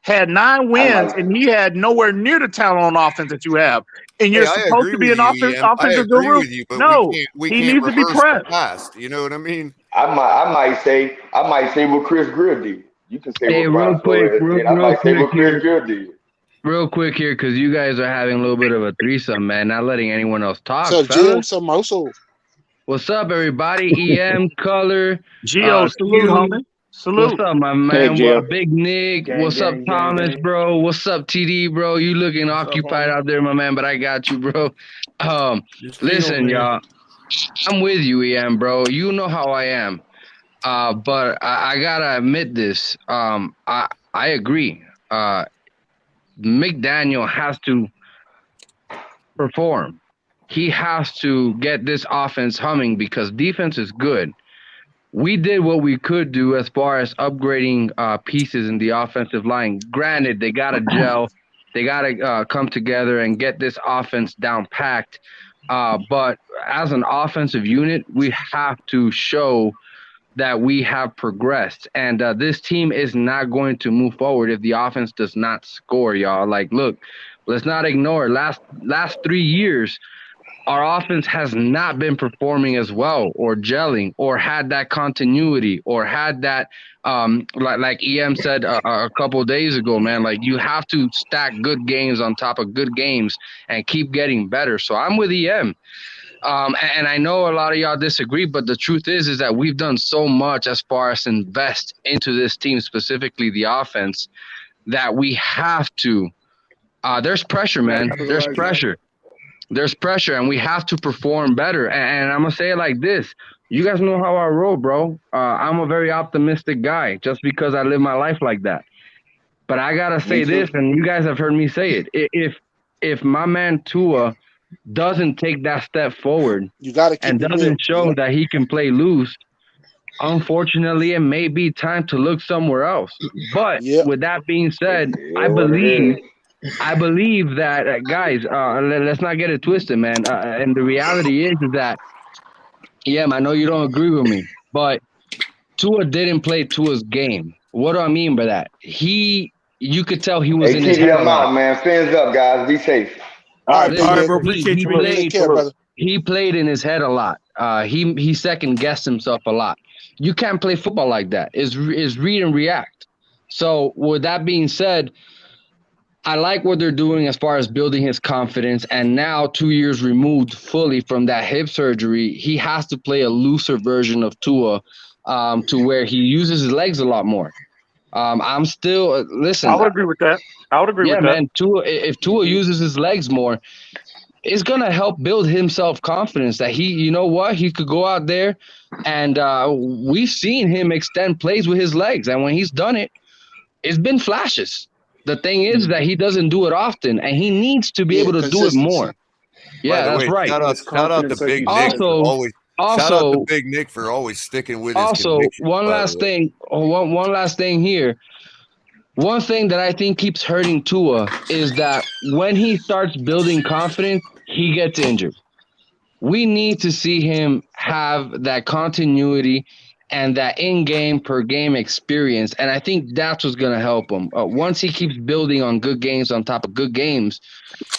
had 9 wins, and he had nowhere near the talent on offense that you have. And you're supposed to be an offensive guru. With you, but no, we he can't needs to be reverse pressed. the past. You know what I mean? I might say what Chris Greer did. You can say Hey, what Brian Flores did. I might say what Chris Greer did. Real quick here, because you guys are having a little bit of a threesome, man. Not letting anyone else talk. What's up, Gio? What's up, Moso? What's up, everybody? EM, Color. Gio, salute, homie. Salute. What's up, my man? Hey, What, Big Nick? Gang, What's up, gang, Thomas, gang. bro? What's up, TD, bro? You looking What's occupied up, out there, my man, but I got you, bro. Listen, man. y'all. I'm with you, EM, bro. You know how I am. But I gotta admit this. I agree. McDaniel has to perform. He has to get this offense humming because defense is good. We did what we could do as far as upgrading pieces in the offensive line. Granted, they got to gel. They got to come together and get this offense down packed. But as an offensive unit, we have to show that we have progressed. And this team is not going to move forward if the offense does not score, y'all. Like, look, let's not ignore last 3 years, our offense has not been performing as well or gelling or had that continuity or had that, like EM said a couple of days ago, man, like you have to stack good games on top of good games and keep getting better. So I'm with EM. And I know a lot of y'all disagree, but the truth is that we've done so much as far as invest into this team, specifically the offense, that we have to. There's pressure, man. There's pressure. There's pressure, and we have to perform better. And I'm going to say it like this. You guys know how I roll, bro. I'm a very optimistic guy just because I live my life like that. But I got to say this, and you guys have heard me say it. If my man Tua doesn't take that step forward and doesn't show that he can play loose, unfortunately, it may be time to look somewhere else. But with that being said, I believe that, guys, let's not get it twisted, man. And the reality is that, I know you don't agree with me, but Tua didn't play Tua's game. What do I mean by that? You could tell he was in his head a lot. out, man. Fins up, guys. Be safe. All right, bro. Appreciate you. Take care, brother. He played in his head a lot. He second guessed himself a lot. You can't play football like that. It's read and react. So with that being said, I like what they're doing as far as building his confidence. And now 2 years removed fully from that hip surgery, he has to play a looser version of Tua to where he uses his legs a lot more. I'm still listen. I would agree with that. Yeah, man. If Tua uses his legs more, it's gonna help build himself confidence that he could go out there, and we've seen him extend plays with his legs, and when he's done it, it's been flashes. The thing is that he doesn't do it often, and he needs to be able to do it more. Yeah, that's right. Shout out to Big Nick. Shout out to Big Nick for always sticking with his convictions. One last thing here. One thing that I think keeps hurting Tua is that when he starts building confidence, he gets injured. We need to see him have that continuity and that in-game per game experience, and I think that's what's going to help him. Once he keeps building on good games on top of good games,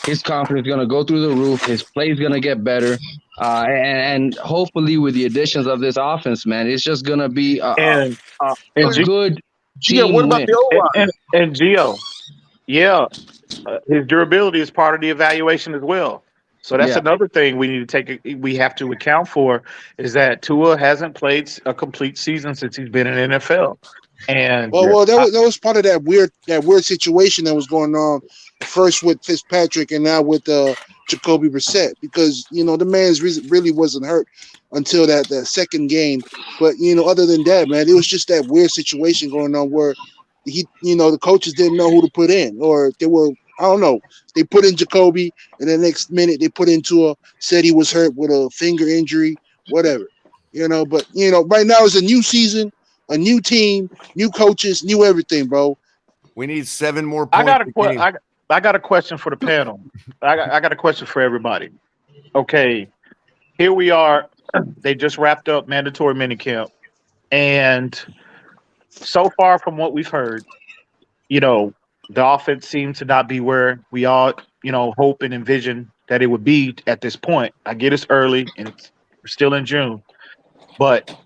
his confidence is going to go through the roof. His play is going to get better. And hopefully with the additions of this offense, man, it's just going to be a good team what about win. the O-line? And Gio, his durability is part of the evaluation as well. So that's another thing we need to we have to account for is that Tua hasn't played a complete season since he's been in NFL. And that was part of that weird situation that was going on first with Fitzpatrick and now with Jacoby Brissett because the man's really wasn't hurt until that second game. But other than that, man, it was just that weird situation going on where the coaches didn't know who to put in, or they were, I don't know, they put in Jacoby, and the next minute they put in Tua, said he was hurt with a finger injury, whatever. But right now it's a new season, a new team, new coaches, new everything, bro. We need 7 more I points. I got a question for the panel. I got a question for everybody. Okay, here we are. They just wrapped up mandatory minicamp, and so far from what we've heard, the offense seems to not be where we all, hope and envision that it would be at this point. I get it's early and we're still in June, but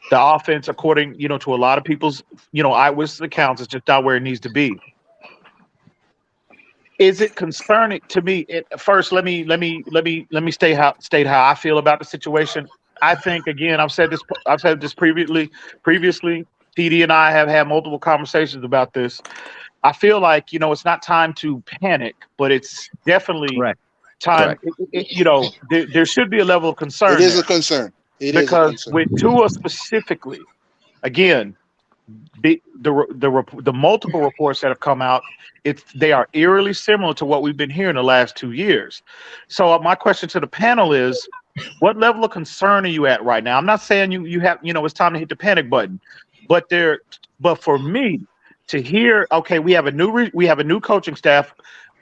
the offense, according, to a lot of people's, eyewitness accounts, is just not where it needs to be. Is it concerning to me? First, let me state how I feel about the situation. I think, again, I've said this previously. TD and I have had multiple conversations about this. I feel like it's not time to panic, but it's definitely time. There should be a level of concern. It is a concern. Because with Tua specifically, again, the multiple reports that have come out, they are eerily similar to what we've been hearing the last 2 years. So my question to the panel is, what level of concern are you at right now? I'm not saying you have it's time to hit the panic button, but for me to hear, okay, we have a new coaching staff,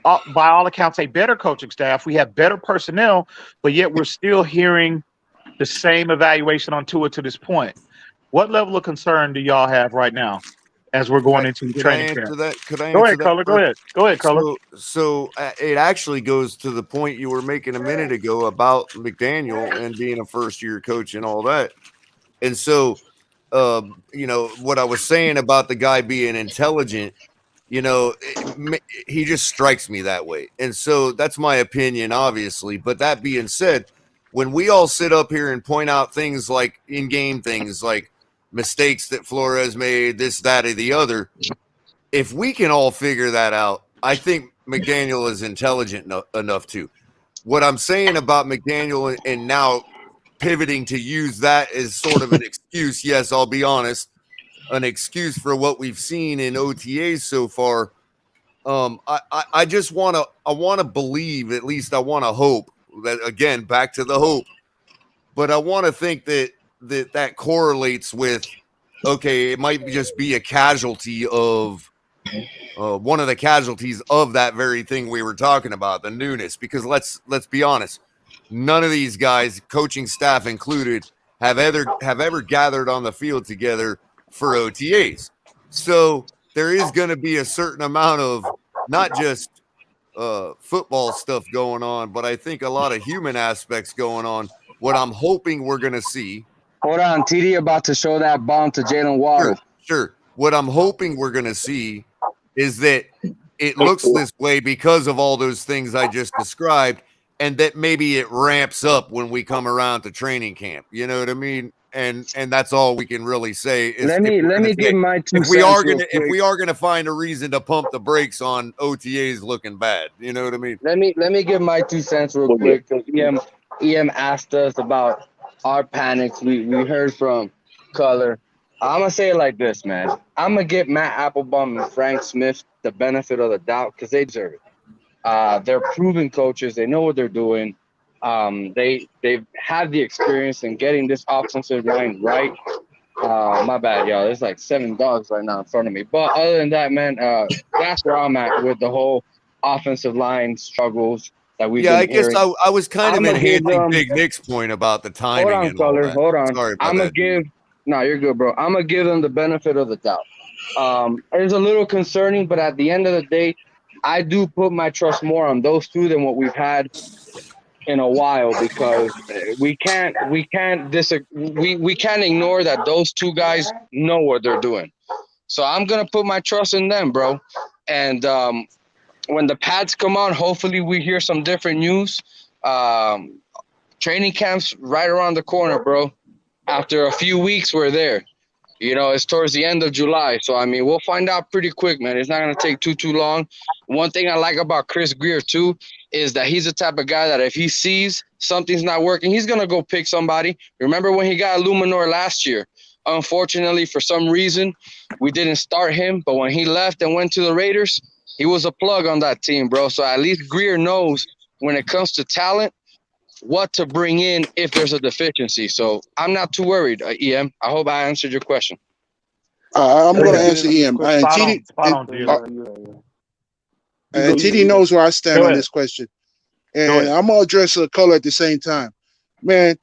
by all accounts a better coaching staff, we have better personnel, but yet we're still hearing the same evaluation on Tua to this point. What level of concern do y'all have right now as we're going into training camp? Could I answer that? Go ahead, Color. So it actually goes to the point you were making a minute ago about McDaniel and being a first-year coach and all that. And so, what I was saying about the guy being intelligent, he just strikes me that way. And so that's my opinion, obviously. But that being said, when we all sit up here and point out things like in-game things like mistakes that Flores made, this, that, or the other, if we can all figure that out, I think McDaniel is intelligent enough to. What I'm saying about McDaniel and now pivoting to use that as sort of an excuse, yes, I'll be honest, an excuse for what we've seen in OTAs so far. I just want to believe, at least I want to hope, that, again, back to the hope, but I want to think that correlates with, okay, it might just be a casualty of one of the casualties of that very thing we were talking about, the newness. Because let's be honest, none of these guys, coaching staff included, have ever gathered on the field together for OTAs. So there is going to be a certain amount of not just football stuff going on, but I think a lot of human aspects going on. What I'm hoping we're going to see. Hold on, TD about to show that bomb to Jalen Waddle. Sure. What I'm hoping we're going to see is that it looks this way because of all those things I just described, and that maybe it ramps up when we come around to training camp. You know what I mean? And that's all we can really say. Is let me give my 2 cents. If we are gonna find a reason to pump the brakes on OTAs looking bad, you know what I mean? Let me give my 2 cents real quick, because EM asked us about our panics. We heard from Color. I'm gonna say it like this, man. I'm gonna give Matt Applebaum and Frank Smith the benefit of the doubt because they deserve it. They're proven coaches. They know what they're doing. They've had the experience in getting this offensive line right. My bad, y'all. There's like 7 dogs right now in front of me. But other than that, man, that's where I'm at with the whole offensive line struggles that we've been hearing. I guess I was kind of enhancing Big Nick's point about the timing. Hold on, Color. Hold on. Sorry about that. No, you're good, bro. I'm gonna give them the benefit of the doubt. It's a little concerning, but at the end of the day, I do put my trust more on those two than what we've had in a while, because we can't ignore that those two guys know what they're doing. So I'm gonna put my trust in them, bro. And when the pads come on, hopefully we hear some different news. Training camp's right around the corner, bro. After a few weeks, we're there. You know, it's towards the end of July. So, I mean, we'll find out pretty quick, man. It's not going to take too long. One thing I like about Chris Greer, too, is that he's the type of guy that if he sees something's not working, he's going to go pick somebody. Remember when he got Luminor last year? Unfortunately, for some reason, we didn't start him. But when he left and went to the Raiders, he was a plug on that team, bro. So at least Greer knows when it comes to talent, what to bring in if there's a deficiency. So I'm not too worried, EM. I hope I answered your question. I'm going to Yeah. answer EM. And Spot TD, on, and TD knows where I stand Go on ahead. this question. Go And ahead. I'm going to address Color at the same time. Man,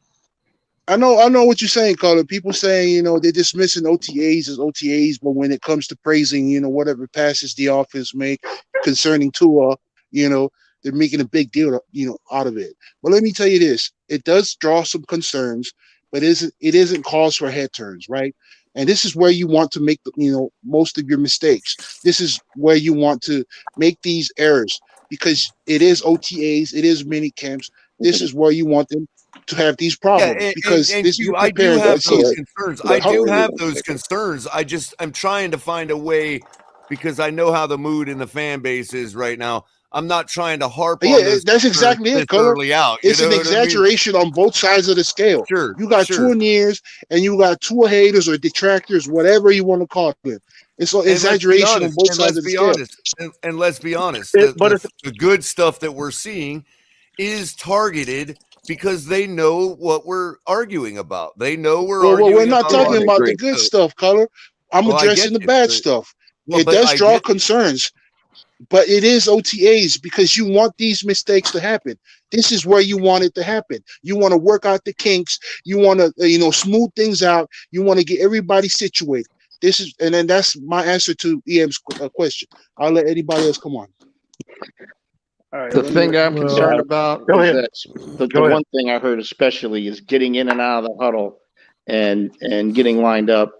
I know what you're saying, Color. People saying, you know, they're dismissing OTAs as OTAs, but when it comes to praising, you know, whatever passes the offense make concerning Tua, you know, they're making a big deal, you know, out of it. But let me tell you this: it does draw some concerns, but it isn't cause for head turns, right? And this is where you want to make the, you know, most of your mistakes. This is where you want to make these errors because it is OTAs, it is mini camps. This is where you want them to have these problems because this you're I do preparing for have the season. those concerns. I do have those concerns. I'm trying to find a way because I know how the mood in the fan base is right now. I'm not trying to harp on Yeah, those that's concerns exactly this it, Color. early out. You It's know an what I mean? exaggeration on both sides of the scale. Sure, You got sure. Tua years and you got Tua haters or detractors, whatever you want to call it. It's an And let's be exaggeration on honest. both And sides let's of the be scale. honest. And let's be honest. But it's The good stuff that we're seeing is targeted because they know what we're arguing about. They know we're Well, we're arguing not about talking about the arbitrary good stuff. stuff, Color. I'm Well, I addressing get the you, bad but stuff. well, It but does I draw get concerns, but it is OTAs because you want these mistakes to happen. This is where you want it to happen. You want to work out the kinks. You want to, you know, smooth things out. You want to get everybody situated. This is, and then that's my answer to EM's question. I'll let anybody else come on. All right. The Let me, thing I'm Well, concerned about go is ahead. that the Go ahead. one thing I heard especially is getting in and out of the huddle and getting lined up.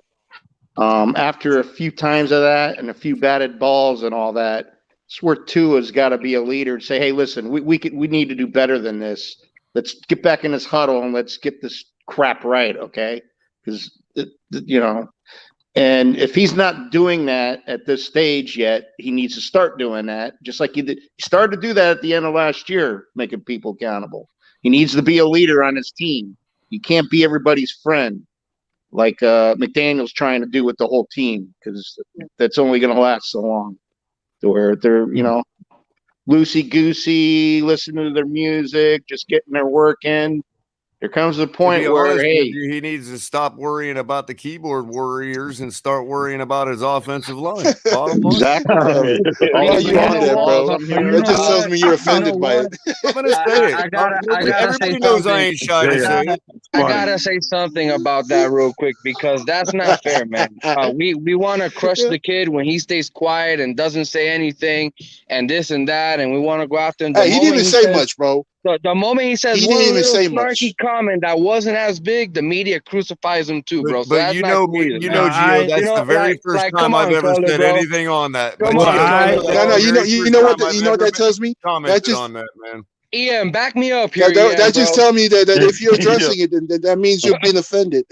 After a few times of that and a few batted balls and all that, it's where Tua's got to be a leader and say, "Hey, listen, we need to do better than this. Let's get back in this huddle and let's get this crap right, okay?" Because you know, and if he's not doing that at this stage yet, he needs to start doing that. Just like he did, he started to do that at the end of last year, making people accountable. He needs to be a leader on his team. You can't be everybody's friend like McDaniel's trying to do with the whole team, because that's only going to last so long. To where they're, you know, loosey goosey, listening to their music, just getting their work in. There comes a To point be where, honest with hey, you, he needs to stop worrying about the keyboard warriors and start worrying about his offensive line. Bottom line. exactly. Why Always you on on the that, wall. bro? But you That know just tells what? me you're You know offended by what? it. I'm gonna say it. I gotta say Everybody knows I something. ain't shy to say it. I gotta say something about that real quick because that's not fair, man. We want to crush the kid when he stays quiet and doesn't say anything and this and that, and we want to go after him. Hey, he didn't even say much, bro. The moment he says He one didn't even little say snarky much. comment that wasn't as big, the media crucifies him too, bro. So But that's you not know, cool either, you man. know, Gio, You that's know, the very first come time I've on, ever Color, said bro. anything on that. Come But on, Gio, Color, that's No, bro. the you very first know what time I've you know what ever that tells me? That commented just on that, man. Ian, back me up here, that just bro. tells me that if you're addressing it, then that means you're being offended.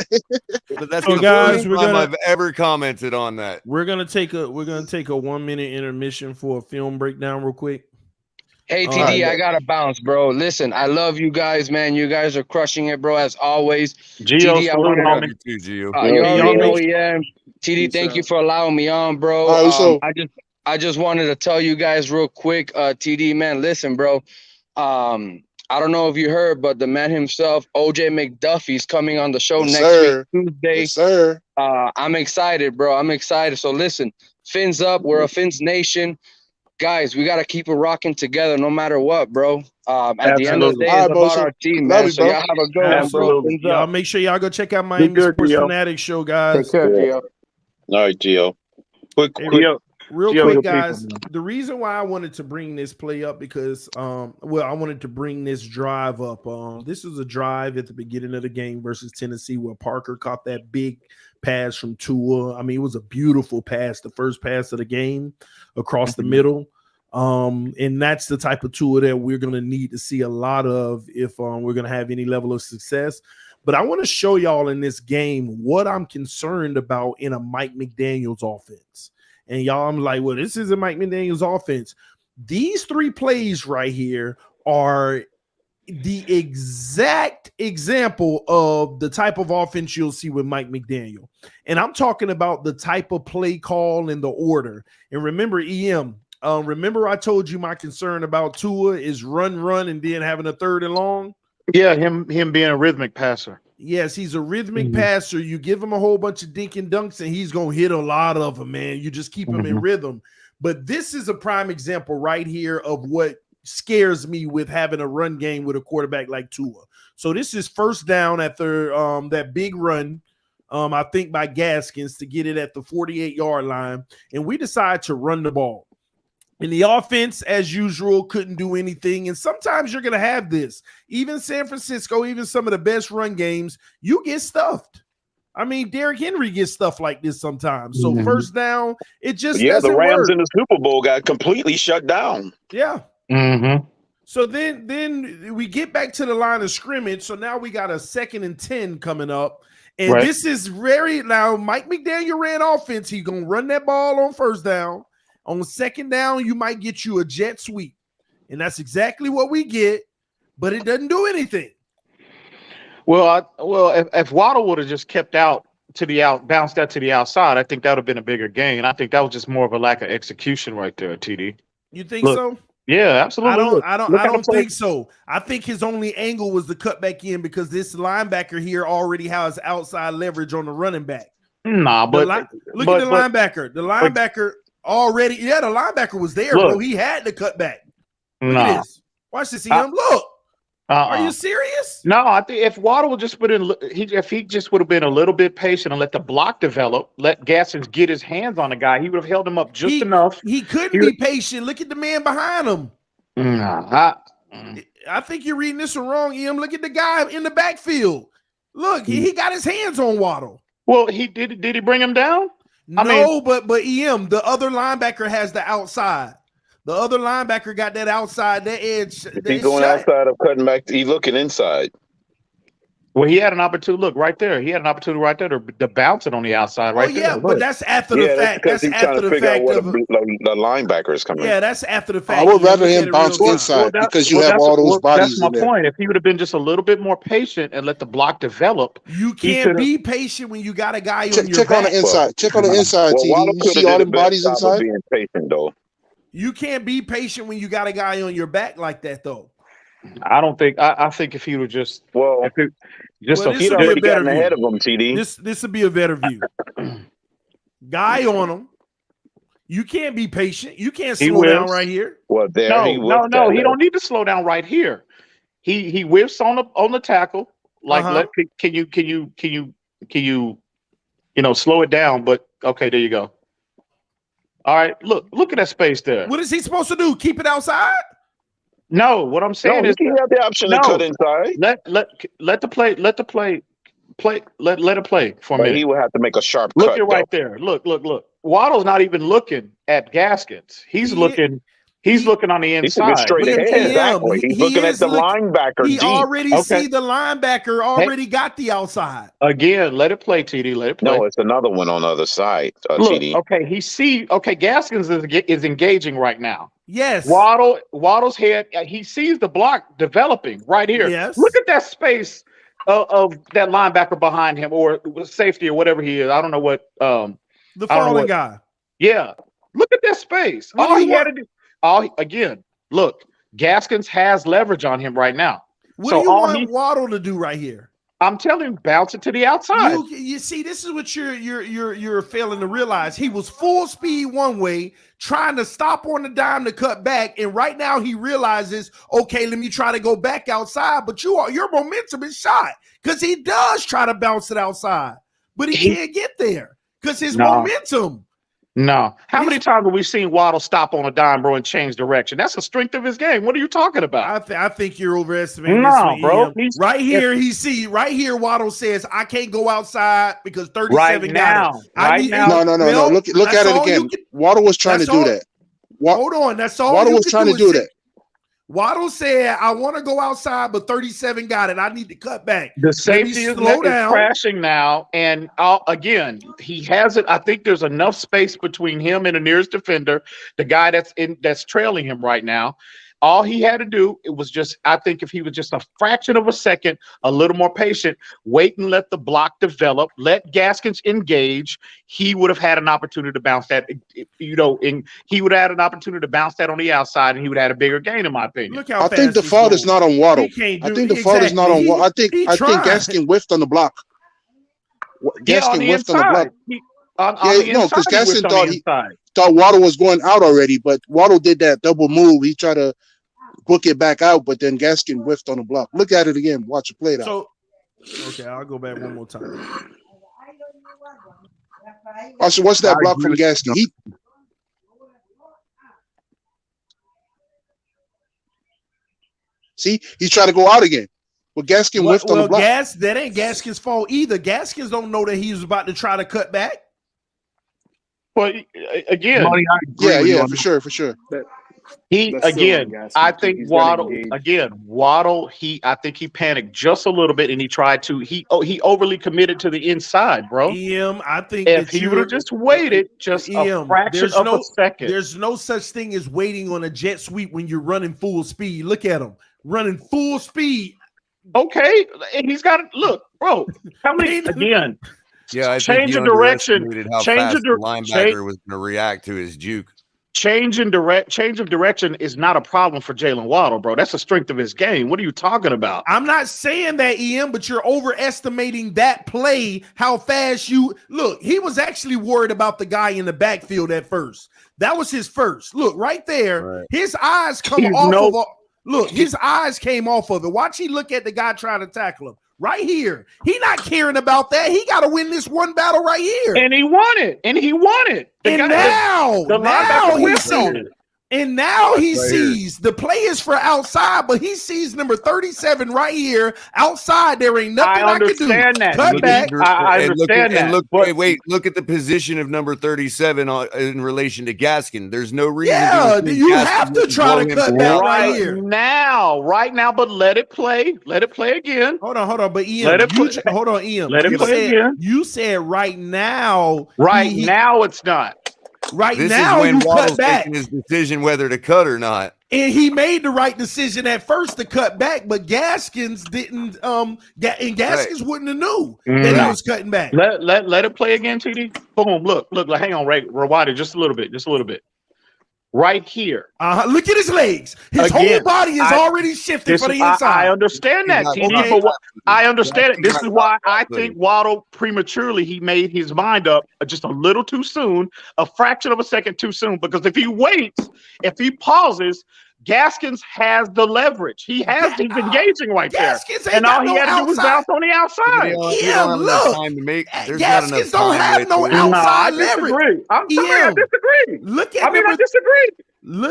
But that's So the guys, first time I've ever commented on that. We're gonna take a 1 minute intermission for a film breakdown real quick. Hey, TD, I gotta bounce, bro. Listen, I love you guys, man. You guys are crushing it, bro, as always. Gio, TD, I salute, wanted homie. You too, Gio. you Hey, already y'all know, make yeah. TD, thank you for allowing me on, bro. All right, so I just wanted to tell you guys real quick, TD, man. Listen, bro. I don't know if you heard, but the man himself, OJ McDuffie's coming on the show yes, next sir. week, Tuesday. Yes, sir. I'm excited, bro. I'm excited. So listen, Fins up. We're a Fins nation. Guys, we got to keep it rocking together no matter what, bro. At the end of the Absolutely. day, All it's right, bro. about So our team, love man. you, So bro. y'all have a good one, bro. absolutely. Fins Y'all up. make sure y'all go check out Miami good, Sports Gio. Fanatics show, Take guys. care, Gio. All right, Gio. Quick. Gio, Real Gio, quick, good guys. people, man. The reason why I wanted to bring this play up because, I wanted to bring this drive up. This is a drive at the beginning of the game versus Tennessee where Parker caught that big pass from Tua. I mean, it was a beautiful pass, the first pass of the game across the middle. And that's the type of Tua that we're going to need to see a lot of if we're going to have any level of success. But I want to show y'all in this game what I'm concerned about in a Mike McDaniels offense. And y'all, I'm like, well, this isn't Mike McDaniels offense. These 3 plays right here are the exact example of the type of offense you'll see with Mike McDaniel. And I'm talking about the type of play call and the order. And remember, remember I told you my concern about Tua is run, and then having a 3rd and long? Yeah, him being a rhythmic passer. Yes, he's a rhythmic passer. You give him a whole bunch of dink and dunks, and he's going to hit a lot of them, man. You just keep him in rhythm. But this is a prime example right here of what scares me with having a run game with a quarterback like Tua. So this is first down after that big run, I think by Gaskins to get it at the 48-yard line, and we decide to run the ball. And the offense, as usual, couldn't do anything. And sometimes you're going to have this. Even San Francisco, even some of the best run games, you get stuffed. I mean, Derrick Henry gets stuff like this sometimes. So first down, it just doesn't the Rams work. in the Super Bowl got completely shut down. Yeah. So then we get back to the line of scrimmage. So now we got a 2nd and 10 coming up. And this is now Mike McDaniel ran offense. He's going to run that ball on first down. On 2nd down, you might get you a jet sweep. And that's exactly what we get, but it doesn't do anything. Well, if Waddle would have just kept out to the bounced out to the outside, I think that would have been a bigger gain. I think that was just more of a lack of execution right there, TD. You think so? Yeah, absolutely. I don't think so. I think his only angle was to cut back in because this linebacker here already has outside leverage on the running back. Nah, but look at the linebacker. The linebacker already, the linebacker was there, bro. He had to cut back. Look at this. Watch this, look. Are you serious? No, I think if Waddle would just if he just would have been a little bit patient and let the block develop, let Gaskins get his hands on the guy, he would have held him up just enough. He couldn't be patient. Look at the man behind him. I think you're reading this wrong, Em. Look at the guy in the backfield. Look, he got his hands on Waddle. Well, did he bring him down? But Em, the other linebacker has the outside. The other linebacker got that outside, that edge. He's going outside of cutting back. He's looking inside. Well, he had an opportunity. Look right there. He had an opportunity right there to bounce it on the outside. Right there. But that's after the fact. That's after the fact of the linebacker is coming. Yeah, that's after the fact. I would rather him bounce inside because you have all those bodies. That's my point. If he would have been just a little bit more patient and let the block develop, you can't be patient when you got a guy on your check back. on the inside. Check on the inside. Waddle You see all them bodies inside. Being patient though. You can't be patient when you got a guy on your back like that, though. I don't think. I think if he would just he'd already gotten ahead of him, TD. This would be a better view. Guy on him. You can't be patient. You can't slow down right here. Well, there no. He don't need to slow down right here. He whiffs on the tackle. Like, can you slow it down? But okay, there you go. All right, look at that space there. What is he supposed to do? Keep it outside? No, what I'm saying is he have the option to cut inside. Let it play for a minute. He will have to make a sharp cut. Look at right there. Look. Waddle's not even looking at Gaskins. He's looking on the inside. He's straight ahead. Exactly. He's looking at the linebacker. He already see the linebacker already got the outside. Again, let it play, TD. Let it play. No, it's another one on the other side, TD. Okay, Gaskins is engaging right now. Yes. Waddle's head, he sees the block developing right here. Yes. Look at that space of that linebacker behind him or safety or whatever he is. I don't know what the fallen guy. Yeah. Look at that space. All he had to do. Look, Gaskins has leverage on him right now. What do you want Waddle to do right here? I'm telling him, bounce it to the outside. You see, this is what you're failing to realize. He was full speed one way, trying to stop on the dime to cut back, and right now he realizes, okay, let me try to go back outside. But your momentum is shot because he does try to bounce it outside, but he can't get there because his momentum. No. How many times have we seen Waddle stop on a dime, bro, and change direction? That's the strength of his game. What are you talking about? I think you're overestimating this one, bro. Right here, Waddle says, I can't go outside because 37 got it. No. Look at it again. Waddle was trying to do that. Hold on. That's all Waddle was trying to do that. Waddle said, I want to go outside, but 37 got it. I need to cut back. The safety is crashing now. And again, he has it. I think there's enough space between him and the nearest defender, the guy that's trailing him right now. All he had to do, it was just, I think if he was just a fraction of a second, a little more patient, wait and let the block develop, let Gaskins engage, he would have had an opportunity to bounce that, he would have had an opportunity to bounce that on the outside, and he would have had a bigger gain, in my opinion. Look how I think the fault is not on Waddle. I think the fault is not on Waddle. I think Gaskin whiffed on the block. Gaskin whiffed on the block. Because Gaskin thought Waddle was going out already, but Waddle did that double move. He tried to book it back out, but then Gaskin whiffed on the block. Look at it again. Watch it play it out. So, okay, I'll go back one more time. Watch that block from Gaskin. See, he's trying to go out again. But Gaskin whiffed on the block. That ain't Gaskin's fault either. Gaskins don't know that he was about to try to cut back. But again, for sure. I think Waddle. I think he panicked just a little bit, and he tried to. He overly committed to the inside, bro. I think if he would have just waited just a fraction of a second. There's no such thing as waiting on a jet sweep when you're running full speed. Look at him running full speed. Okay, and he's got to look, bro. How many again? Yeah, I change of direction. Change of linebacker was going to react to his juke. Change of direction is not a problem for Jalen Waddle, bro. That's the strength of his game. What are you talking about? I'm not saying that, Ian, but you're overestimating that play. How fast you look. He was actually worried about the guy in the backfield at first. That was his first look right there. Right. His eyes come off of. Look, his eyes came off of it. Watch he look at the guy trying to tackle him. Right here. He not caring about that. He got to win this one battle right here. And he won it. And now he sees the play is for outside, but he sees number 37 right here. Outside, there ain't nothing I can do. That. Cut back. I understand that. Look at the position of number 37 in relation to Gaskin. There's no reason. Yeah, you have to try to cut back right here. Right now, but let it play. Let it play again. Hold on. But Ian, hold on, Ian. Let it play again. You said right now. Now it's not. This is when Waddle's making his decision whether to cut or not. And he made the right decision at first to cut back, but Gaskins didn't. Gaskins wouldn't have knew that he was cutting back. Let it play again, TD. Boom. Look. Hang on, rewind it just a little bit. Right here. Look at his legs. His whole body is already shifting for the inside. I understand that, TD. But I understand it. This is why I think Waddle prematurely he made his mind up just a little too soon, a fraction of a second too soon. Because if he waits, if he pauses, Gaskins has the leverage. He's engaging right there. And all he had to do was bounce on the outside. Gaskins don't have no outside leverage. I'm sorry, I disagree. I disagree.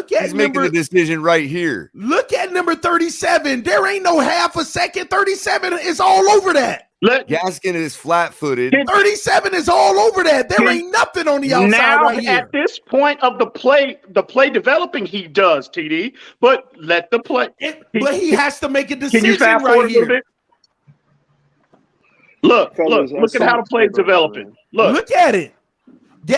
He's making the decision right here. Look at number 37. There ain't no half a second. 37 is all over that. Gaskin is flat-footed. 37 is all over that. There ain't nothing on the outside now, right here. At this point of the play developing, he does, TD. But let the play. But he has to make a decision can you fast forward right here. A little bit? Look at how the play's developing. Look at it.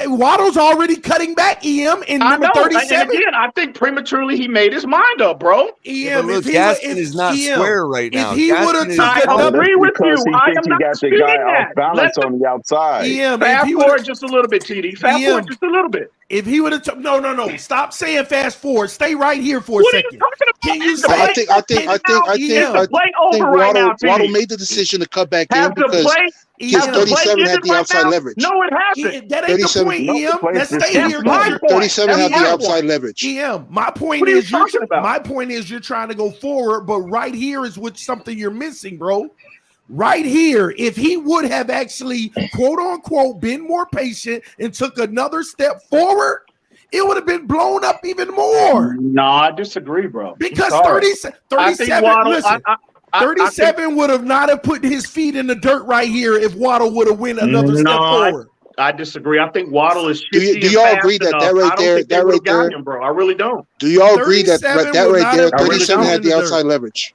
Waddle's already cutting back, EM, in number 37. And again, I think prematurely he made his mind up, bro. EM, Gaskin is not square right now. If he would have I agree with you. I am not got the guy off balance on the outside. EM, fast forward just a little bit, TD. Fast forward just a little bit. If he would have no. Stop saying fast forward. Stay right here for a second. Can you say? I think Waddle made the decision to cut back in because 37 had the outside leverage. No, it hasn't. That ain't the point, EM. Let's stay here. 37 had the outside leverage. EM, my point is you're trying to go forward, but right here is something you're missing, bro. Right here, if he would have actually, quote unquote, been more patient and took another step forward, it would have been blown up even more. No, I disagree, bro. Because 37 would have not have put his feet in the dirt right here if Waddle would have went another step forward. I disagree. I think Waddle is Do shifty y'all and fast agree that enough. that right I don't there, think they that would right have got there? him, bro. I really don't. Do y'all agree that 37 that would right not there, have put 37 him had in the the outside dirt. leverage?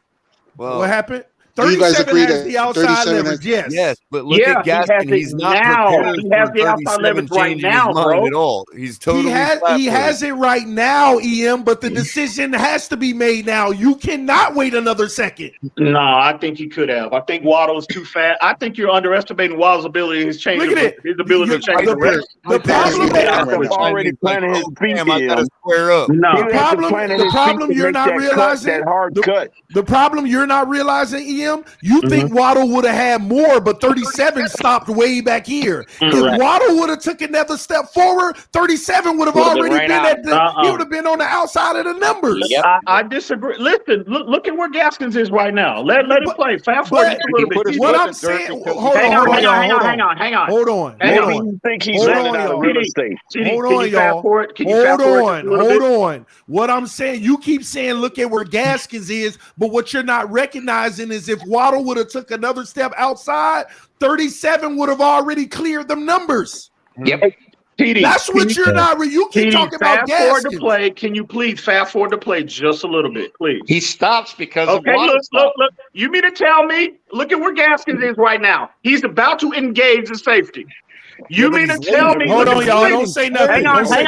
Well, What happened? Do you guys 37 agree has that the outside 37 leverage. has? Yes. but look Yeah, at he has Gaskin. it He's not now. prepared He has for the outside 37 leverage right changing now, his mind bro. at all. He's He totally flat-footed. has it right now, EM, but the decision has to be made now. You cannot wait another second. No, I think he could have. I think Waddle is too fast. I think you're underestimating Waddle's ability, his Look at it. ability to change The direction. problem He that has to already planted his feet. Damn, I gotta square up. No. He has to plant his feet to you're make not that realizing cut, that hard cut. the problem you're not realizing, EM, you think Waddle would have had more, but 37 stopped way back here. If Waddle would have took another step forward, 37 would have already been at he would have been on the outside of the numbers. Yep. I disagree. Listen, look at where Gaskins is right now. Let him play. Fast forward just a little bit. What I'm saying, hold on, hang on. Hold on. Maybe you think he's running out of real estate. Hold on, y'all. Hold on. What I'm saying, you keep saying, look at where Gaskins is, but what you're not recognizing is if Waddle would have took another step outside, 37 would have already cleared them numbers. Yep. TD, that's what you're not. You keep talking about Gaskins. Fast forward to Gaskins. play. Can you please fast forward to play just a little bit, please? He stops because of Okay, Waddle. look. You mean to tell me? Look at where Gaskins is right now. He's about to engage the safety. You mean to tell me? Hold on, y'all. Don't say nothing. Hang on. Don't say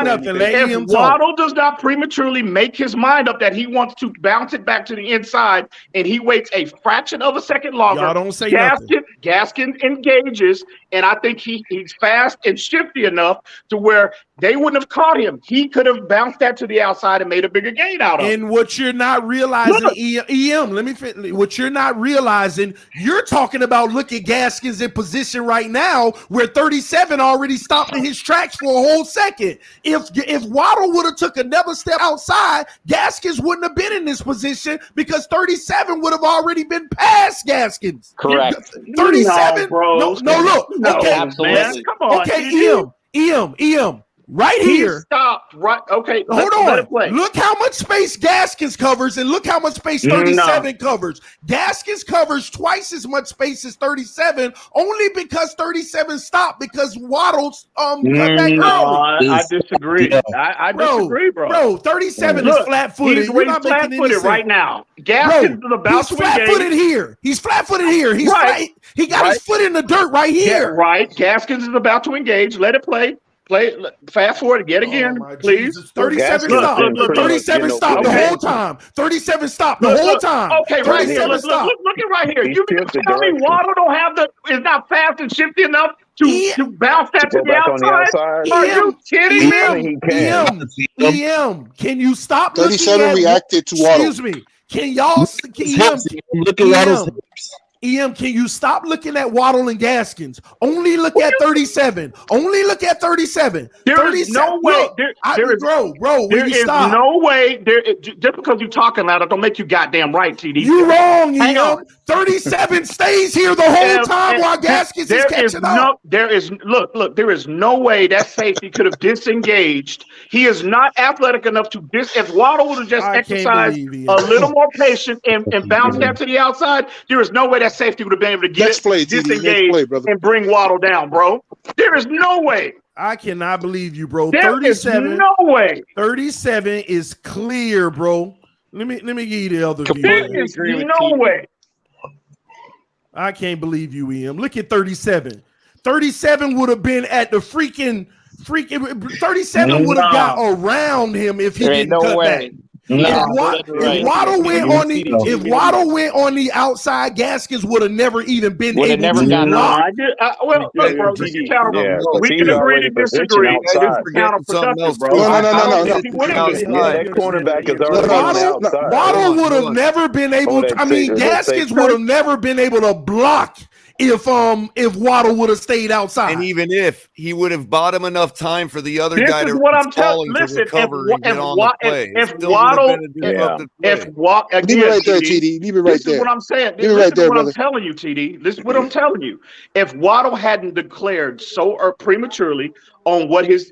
nothing. Let him If talk. Waddle does not prematurely make his mind up that he wants to bounce it back to the inside, and he waits a fraction of a second longer, y'all don't say nothing. Gaskin engages, and I think he's fast and shifty enough to where they wouldn't have caught him. He could have bounced that to the outside and made a bigger gain out of it. And what you're not realizing, EM, let me fit. What you're not realizing, you're talking about look at Gaskins in position right now where 37 already stopped in his tracks for a whole second. If Waddle would have took another step outside, Gaskins wouldn't have been in this position because 37 would have already been past Gaskins. Correct. 37. No, bro. No, look. No, okay, absolutely. Come on. Okay, EM. Right here. He stopped. Right. Okay. Hold on. Let it play. Look how much space Gaskins covers and look how much space 37 covers. Gaskins covers twice as much space as 37 only because 37 stopped because Waddle's cut back early. I disagree. I disagree, bro. Bro, 37 is flat-footed. He's flat-footed right now. Gaskins is about to engage. He's flat-footed here. He's flat-footed here. He's right. He got his foot in the dirt right here. Yeah, right. Gaskins is about to engage. Let it play. Fast forward yet again, please. 37 stopped. 37 stopped the whole time. 37 stopped the whole time. Okay, right here. Look at right here. You mean to tell me Waddle don't have is not fast and shifty enough to bounce that to the outside? Are you kidding me? EM, can you stop 37 reacted to Waddle. Excuse me. Can y'all look at Waddle's hips? EM, can you stop looking at Waddle and Gaskins? Only look at 37. Only look at 37. There is no way. There is no way. Just because you're talking loud, it don't make you goddamn right, TD. You wrong, EM. 37 stays here the whole time while Gaskins is catching up. There is no way that safety could have disengaged. He is not athletic enough to if Waddle would have just exercised a little more patience and bounced that to the outside, there is no way that safety would have been able to disengage and bring Waddle down, bro. There is no way. I cannot believe you, bro. There 37. is no way. 37 is clear, bro. Let me give you the other view. There is no way. I can't believe you, EM. Look at 37. 37 would have been at the freaking 37 would have got around him if he didn't cut back. If Waddle went on the outside, Gaskins would have never even been able to block. Bro, this is counterproductive. We can agree to disagree. This is counterproductive, bro. No. That cornerback is already on the outside. Waddle would have never been able to. I mean, Gaskins would have never been able to block if Waddle would have stayed outside. And even if he would have bought him enough time for the other guy to recover and get on the play. If Waddle, leave it right there, TD. Leave it right there. This is what I'm saying. Leave it right there, brother. I'm telling you, TD. This is what I'm telling you. If Waddle hadn't declared so prematurely on what his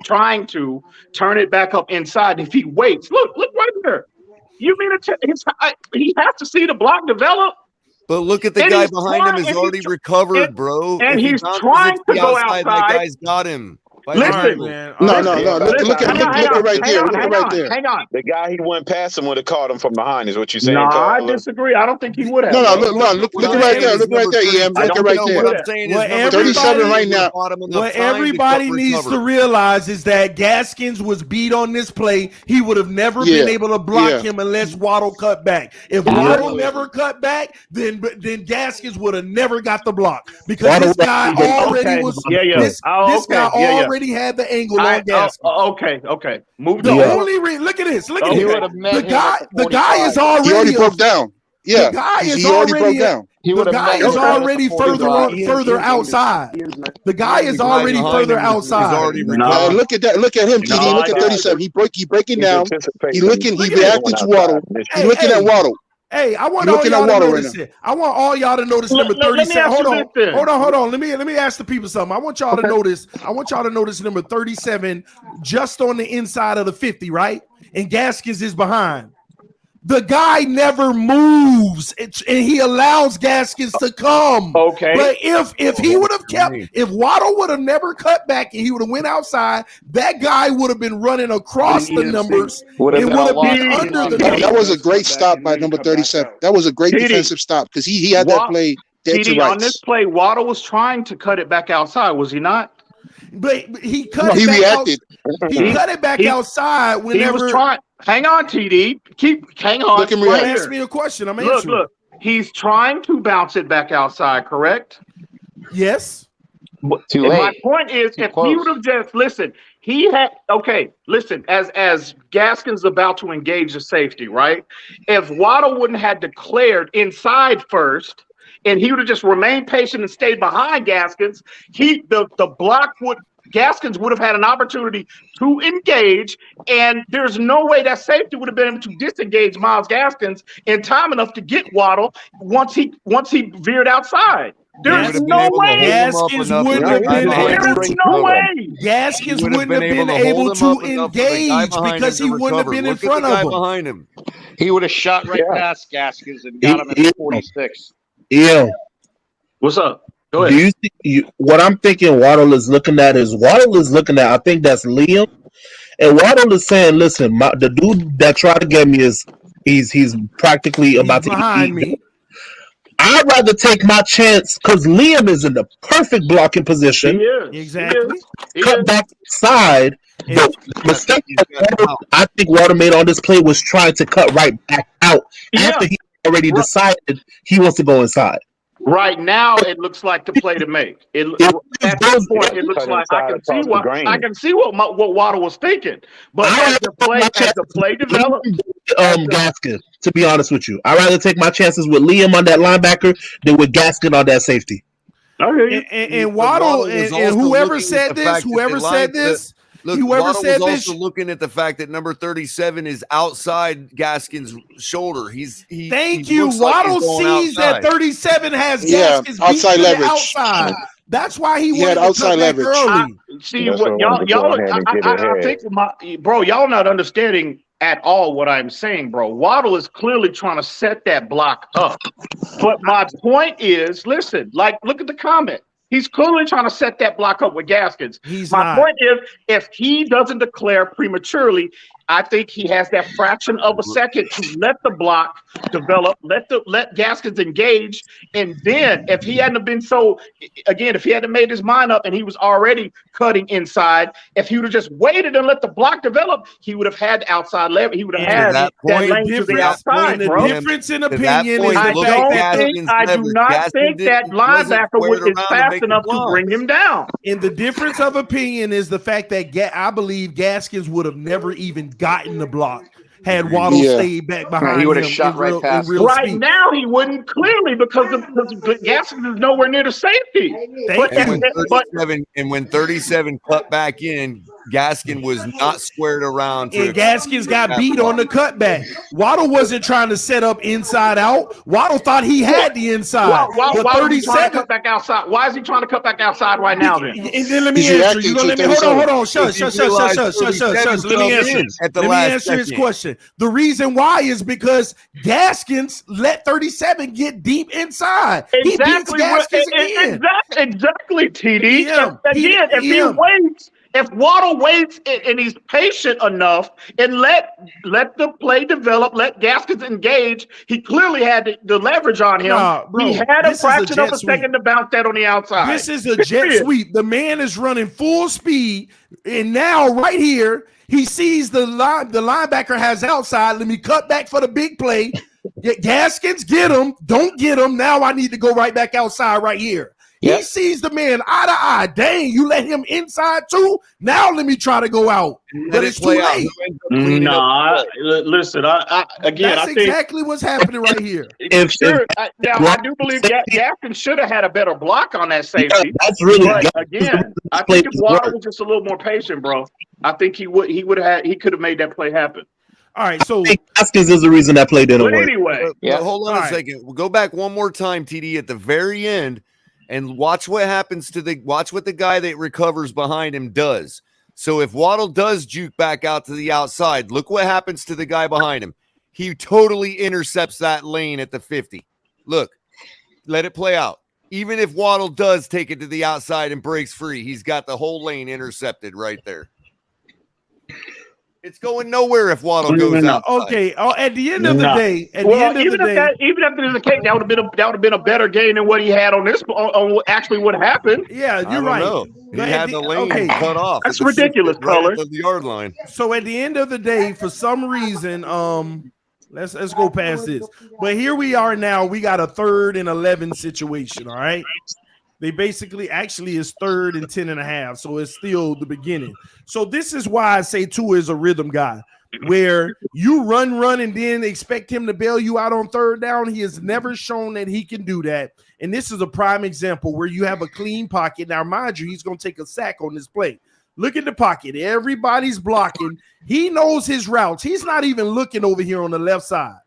trying to turn it back up inside, if he waits, look right there. You mean he has to see the block develop? But look at the And guy he's behind him trying- is and already he's- recovered, bro. and If he he's bounces trying it to the go outside, that outside. guy's got him. By Listen. the angle. man. No. Look Hang at on, right there. Look at right there. Hang on. The guy he went past him would have caught him from behind, is what you're saying, No, I Colin? disagree. I don't think he would have. No, bro. look right there. Look right there, EM. I Look don't right think there. he What would I'm saying What is number 37 right now. What everybody needs to realize is that Gaskins was beat on this play. He would have never been able to block him unless Waddle cut back. If Waddle never cut back, then Gaskins would have never got the block because this guy already was. This guy already had the angle on Gaskins. Okay. Move the the only look at this. Look at He this. would have met The him guy. at the The guy is 45. already. He already broke down. Yeah, The guy is he already already. broke down. The guy is already further outside. The guy is already further outside. Look at that. Look at him, TD. Look at 37. He breaking down. He reacting to Waddle. He looking at Waddle. Hey, I want all y'all to notice it. I want all y'all to notice number 37. Hold on. Let me ask the people something. I want y'all to notice. I want y'all to notice number 37 just on the inside of the 50, right? And Gaskins is behind. The guy never moves, and he allows Gaskins to come. Okay. But if he would have kept, if Waddle would have never cut back and he would have went outside, that guy would have been running across the numbers. It would have been under the. That was a great stop by number 37. That was a great defensive stop because he had that play dead to rights. On this play, Waddle was trying to cut it back outside, was he not? But he cut he reacted. He cut it back outside whenever. He was trying. Hang on, TD. Hang on. Look him react. Ask me a question. I'm answering. Look. He's trying to bounce it back outside, correct? Yes. Too late. My point is, if he would have just listened, as Gaskins about to engage the safety, right? If Waddle wouldn't have declared inside first, and he would have just remained patient and stayed behind Gaskins, Gaskins would have had an opportunity to engage, and there's no way that safety would have been able to disengage Myles Gaskins in time enough to get Waddle once he veered outside. There's no way. Gaskins wouldn't have been able to. No way. Gaskins wouldn't have been able to engage because he wouldn't have been in front of him. Behind him. He would have shot right past Gaskins and got him at 46. Yeah. What's up? Go ahead. Do you see what I'm thinking Waddle is looking at, I think that's Liam. And Waddle is saying, listen, the dude that tried to get me he's practically about to behind me. I'd rather take my chance because Liam is in the perfect blocking position. He is. Exactly. Cut back side. The mistake I think Waddle made on this play was trying to cut right back out after he already decided he wants to go inside. Right now, it looks like the play to make. At this point, it looks like I can see what Waddle was thinking. But as the play developed, Gaskin. To be honest with you, I'd rather take my chances with Liam on that linebacker than with Gaskin on that safety. And Waddle and whoever said this, Whoever said was this, also looking at the fact that number 37 is outside Gaskins' shoulder. Thank you. Waddle sees that 37 has Gaskins outside leverage. Outside. That's why he had outside leverage early. See what y'all I think y'all not understanding at all what I'm saying, bro. Waddle is clearly trying to set that block up. But my point is, listen, look at the comment. He's clearly trying to set that block up with Gaskins. My point is, if he doesn't declare prematurely, I think he has that fraction of a second to let the block develop, let Gaskins engage, and then if he hadn't been if he hadn't made his mind up and he was already cutting inside, if he would have just waited and let the block develop, he would have had the outside level. He would have had that lane to the outside, bro. The difference in opinion is I do not think that linebacker is fast enough to bring him down. And the difference of opinion is the fact that I believe Gaskins would have never even gotten the block had Waddle stayed back behind. He would have shot right past. Right now, he wouldn't clearly because Gaskins is nowhere near the safety. When 37 cut back in, Gaskin was not squared around. And Gaskins got beat on the cutback. Waddle wasn't trying to set up inside out. Waddle thought he had the inside. Why was he trying to cut back outside? Why is he trying to cut back outside right now? Then and then let me answer. You gonna let me hold on. Shush. Let me answer his question. listen. The reason why is because Gaskins let 37 get deep inside. He beats Gaskins again. Exactly, TD. If Waddle waits and he's patient enough and let the play develop, let Gaskins engage, he clearly had the leverage on him. Bro, he had a fraction of a second to bounce that on the outside. This is a jet sweep. The man is running full speed, and now right here, he sees the linebacker has outside. Let me cut back for the big play. Gaskins, get him. Don't get him. Now I need to go right back outside right here. He sees the man eye to eye. Dang, you let him inside too? Now let me try to go out. But it's too late. Listen, I think exactly what's happening right here. I do believe Gaskins should have had a better block on that safety. That's really but again, I think if Waddle was just a little more patient, bro, I think he could have made that play happen. All right, so Gaskins is the reason that play didn't work. Anyway, but hold on a second. We'll go back one more time, TD, at the very end. And watch what happens to what the guy that recovers behind him does. So if Waddle does juke back out to the outside, look what happens to the guy behind him. He totally intercepts that lane at the 50. Look, let it play out. Even if Waddle does take it to the outside and breaks free, he's got the whole lane intercepted right there. It's going nowhere if Waddle goes out. Okay. At the end of the day, even if there's a cake, that would have been a better game than what he had on this. On actually what happened. Yeah, you're right. Know. He had the lane cut off. That's ridiculous, color. The yard line. So at the end of the day, for some reason, let's go past this. But here we are now. We got a 3rd and 11 situation. All right. They basically actually is 3rd and 10.5. So it's still the beginning. So this is why I say Tua is a rhythm guy, where you run, and then expect him to bail you out on 3rd down. He has never shown that he can do that. And this is a prime example where you have a clean pocket. Now, mind you, he's going to take a sack on this play. Look at the pocket. Everybody's blocking. He knows his routes. He's not even looking over here on the left side,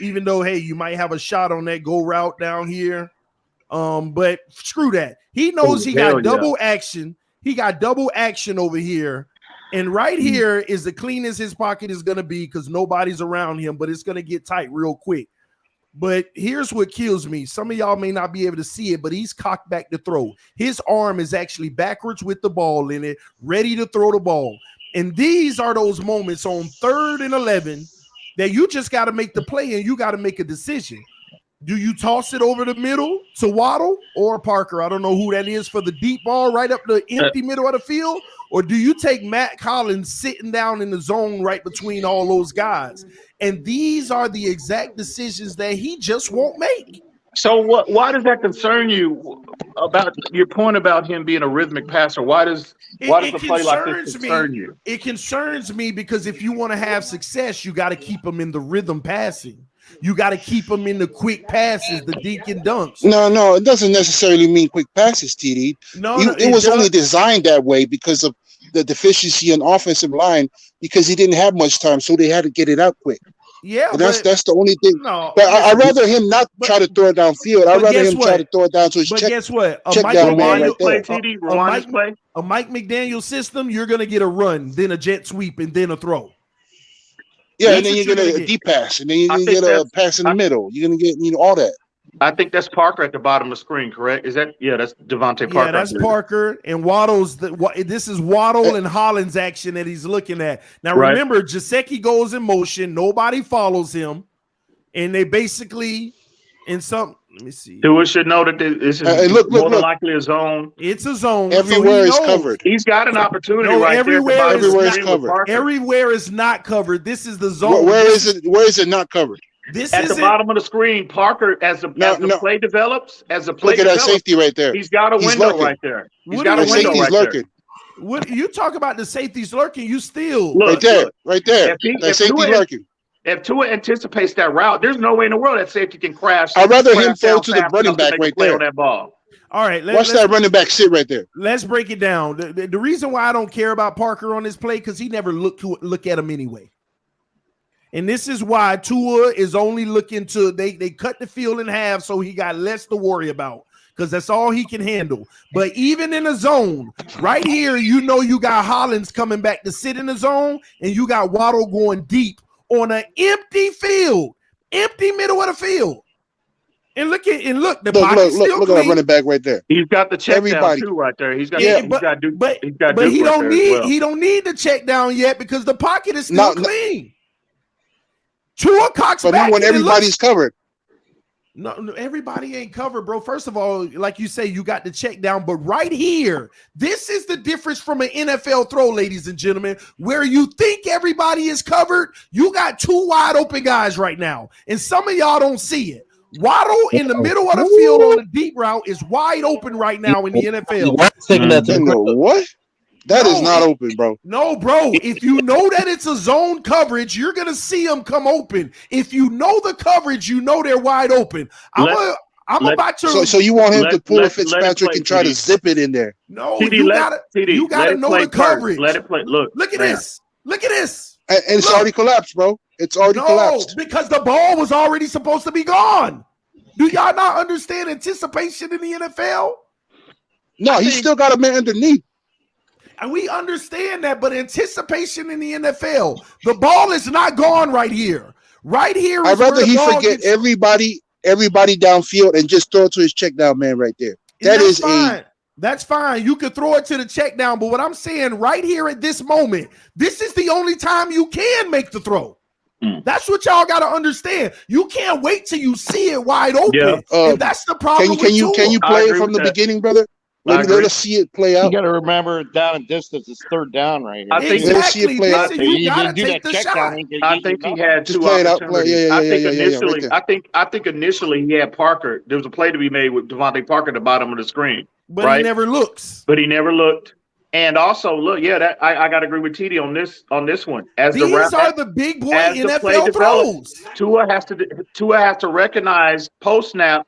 even though, hey, you might have a shot on that go route down here. But screw that. He knows he got double action. He got double action over here. And right here is the cleanest his pocket is going to be because nobody's around him, but it's going to get tight real quick. But here's what kills me. Some of y'all may not be able to see it, but he's cocked back to throw. His arm is actually backwards with the ball in it, ready to throw the ball. And these are those moments on 3rd and 11 that you just got to make the play and you got to make a decision. Do you toss it over the middle to Waddle or Parker? I don't know who that is for the deep ball right up the empty middle of the field. Or do you take Matt Collins sitting down in the zone right between all those guys? And these are the exact decisions that he just won't make. So why does that concern you about your point about him being a rhythmic passer? Why does the play like this concern you? It concerns me because if you want to have success, you got to keep him in the rhythm passing. You got to keep them in the quick passes, the dink and dunks. No, it doesn't necessarily mean quick passes, TD. It was only designed that way because of the deficiency in offensive line, because he didn't have much time, so they had to get it out quick. Yeah, that's the only thing. No, but I'd rather him not try to throw it downfield. I'd rather him try to throw it down to his check. But guess what? A Mike McDaniel system, you're going to get a run, then a jet sweep, and then a throw. Yeah, and then you get a deep pass, and then you get a pass in the middle. You're gonna get all that. I think that's Parker at the bottom of the screen, correct? Is that that's Devontae Parker? Yeah, that's Parker and Waddle's. This is Waddle and Hollins action that he's looking at. Now remember, Gesicki goes in motion, nobody follows him, and they basically in some. Let me see. Tua should know that this is more than likely a zone. It's a zone. Everywhere is covered. He's got an opportunity everywhere is covered. Everywhere is not covered. This is the zone. Where is it? Where is it not covered? This at the bottom of the screen, Parker. As the play develops, look at that safety right there. He's got a window right there. He's got a window right lurking. What you talk about the safeties lurking? You still right there. That safety lurking. If Tua anticipates that route, there's no way in the world that safety can crash. I'd rather him throw to the running back right there. On that ball. All right, watch that running back sit right there. Let's break it down. The reason why I don't care about Parker on this play because he never look at him anyway. And this is why Tua is only looking to they cut the field in half so he got less to worry about because that's all he can handle. But even in a zone, right here, you got Hollins coming back to sit in the zone, and you got Waddle going deep on an empty field, empty middle of the field. And look, the pocket's still look clean. at that running back right there. He's got the check Everybody. down too right there. He's got but he don't need he don't need the check down yet because the pocket is still clean. Tua cocks back. But not when everybody's covered. No, everybody ain't covered, bro. First of all, like you say, you got the check down, but right here, this is the difference from an NFL throw, ladies and gentlemen, where you think everybody is covered. You got two wide open guys right now, and some of y'all don't see it. Waddle in the middle of the field on the deep route is wide open right now in the NFL. What? That is not open, bro. No, bro. If you know that it's a zone coverage, you're going to see them come open. If you know the coverage, you know they're wide open. I'm about to. So you want him to pull a Fitzpatrick and try to zip it in there? No, you gotta know the coverage. Let it play. Look at this. Look at this. And it's already collapsed, bro. It's already collapsed. Because the ball was already supposed to be gone. Do y'all not understand anticipation in the NFL? No, he's still got a man underneath. And we understand that, but anticipation in the NFL, the ball is not gone right here. Right here. I'd rather he forget everybody downfield and just throw it to his check down man right there. That's fine. That's fine. You could throw it to the check down, but what I'm saying right here at this moment, this is the only time you can make the throw. That's what y'all got to understand. You can't wait till you see it wide open. Yeah. And that's the problem. Can you play it from the beginning, brother? Let us see it play out. You got to remember, down and distance is third down right here. I think let us see it play out. You got to take the shot. I think he had two opportunities. I think initially he had Parker. There was a play to be made with Devontae Parker at the bottom of the screen. But he never looks. But he never looked. And also, look, I got to agree with TD on this one. These are the big boy NFL throws. Tua has to recognize post snap,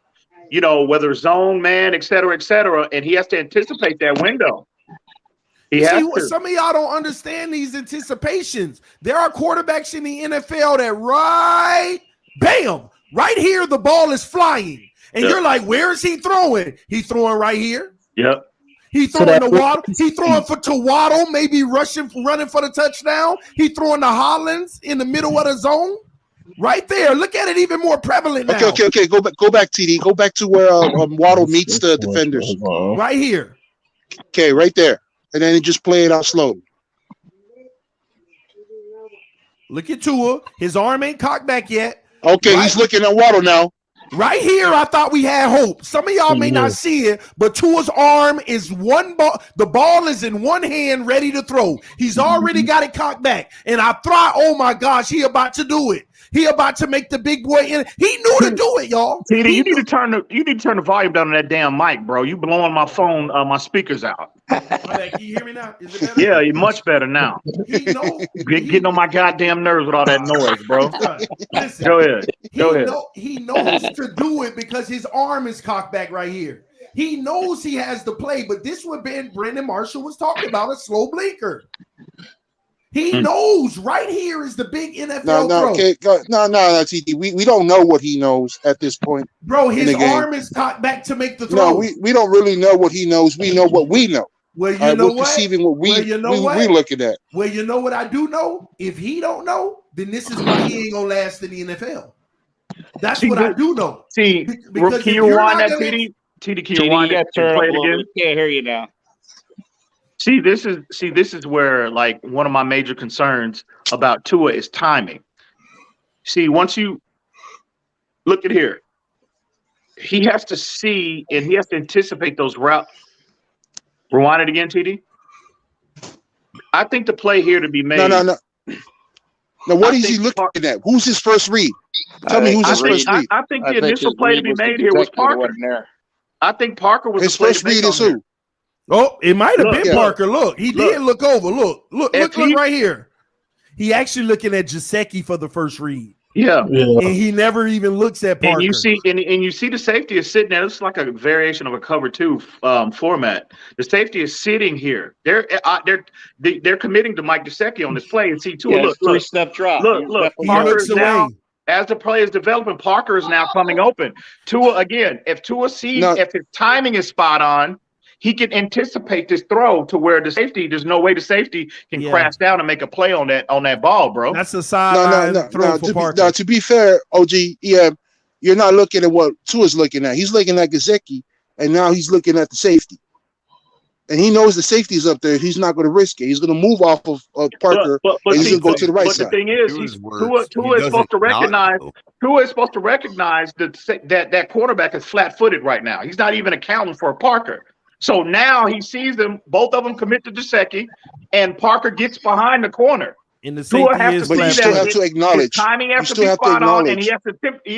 whether zone, man, et cetera, and he has to anticipate that window. Some of y'all don't understand these anticipations. There are quarterbacks in the NFL that right here, the ball is flying. And you're like, where is he throwing? He's throwing right here. Yep. He throwing to Waddle. He throwing to Waddle, maybe running for the touchdown. He throwing to Hollins in the middle of the zone. Right there. Look at it even more prevalent now. Okay. Go back, TD. Go back to where Waddle meets the defenders. Right here. Okay, right there. And then just play it out slowly. Look at Tua. His arm ain't cocked back yet. Okay, he's looking at Waddle now. Right here, I thought we had hope. Some of y'all may not see it, but Tua's arm is one ball. The ball is in one hand, ready to throw. He's already got it cocked back. And I thought, oh my gosh, he about to do it. He about to make the big boy in. He knew to do it, y'all. TD, you need to turn the volume down on that damn mic, bro. You blowing my phone, my speakers out. Can you hear me now? Is it better? Yeah, you're much better now. Getting on my goddamn nerves with all that noise, bro. Listen, Go ahead. He knows to do it because his arm is cocked back right here. He knows he has the play, but this would be Brandon Marshall was talking about a slow blinker. He knows right here is the big NFL throw. Okay, no, TD. We don't know what he knows at this point. Bro, his arm is cocked back to make the throw. No, we don't really know what he knows. We know what we know. Well, you know we're what? Perceiving what we're looking at. Well, you know what I do know? If he don't know, then this is why he ain't gonna last in the NFL. That's what I do know. See, because can you rewind that, TD? TD, can you rewind it? Play it again? Can't hear you now. See, this is where like one of my major concerns about Tua is timing. See, once you look at here, he has to see and he has to anticipate those routes. Rewind it again, TD. I think the play here to be made. No. Now, what is he looking at? Who's his first read? Tell me who's his first read. I think the initial play to be made here was Parker. I think Parker was his first read is who? Oh, it might have been Parker. Look, he did look over. Look right here. He actually looking at Gesicki for the first read. Yeah. And he never even looks at Parker. And you see the safety is sitting there. It's like a variation of a cover two format. The safety is sitting here. They're committing to Mike Gesicki on this play and see Tua. Look, 3-step drop. Look. Parker is now, as the play is developing, Parker is now coming open. Tua again. If Tua sees if his timing is spot on, he can anticipate this throw to where there's no way the safety can crash down and make a play on that ball, bro. That's a sideline throw for Parker. To be fair, OG, you're not looking at what Tua's looking at. He's looking at Gesicki, and now he's looking at the safety. And he knows the safety's up there. He's not going to risk it. He's going to move off of Parker, and he's going to go to the right side. But the thing is, Tua is supposed to recognize. Tua is supposed to recognize that quarterback is flat-footed right now. He's not even accounting for Parker. So now he sees them, both of them commit to Gesicki, and Parker gets behind the corner. In the Tua has to but you still have to acknowledge. His timing has to be spot on, and he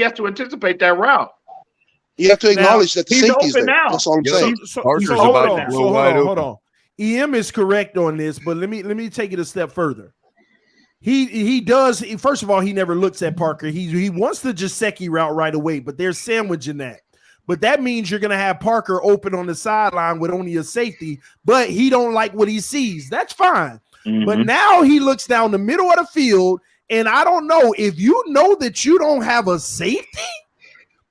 has to anticipate that route. You have to acknowledge that the safety's there. Now. That's all I'm saying. Hold on. EM is correct on this, but let me take it a step further. He does. First of all, he never looks at Parker. He wants the Gesicki route right away, but they're sandwiching that. But that means you're going to have Parker open on the sideline with only a safety, but he don't like what he sees. That's fine. Mm-hmm. But now he looks down the middle of the field, and I don't know if you know that you don't have a safety.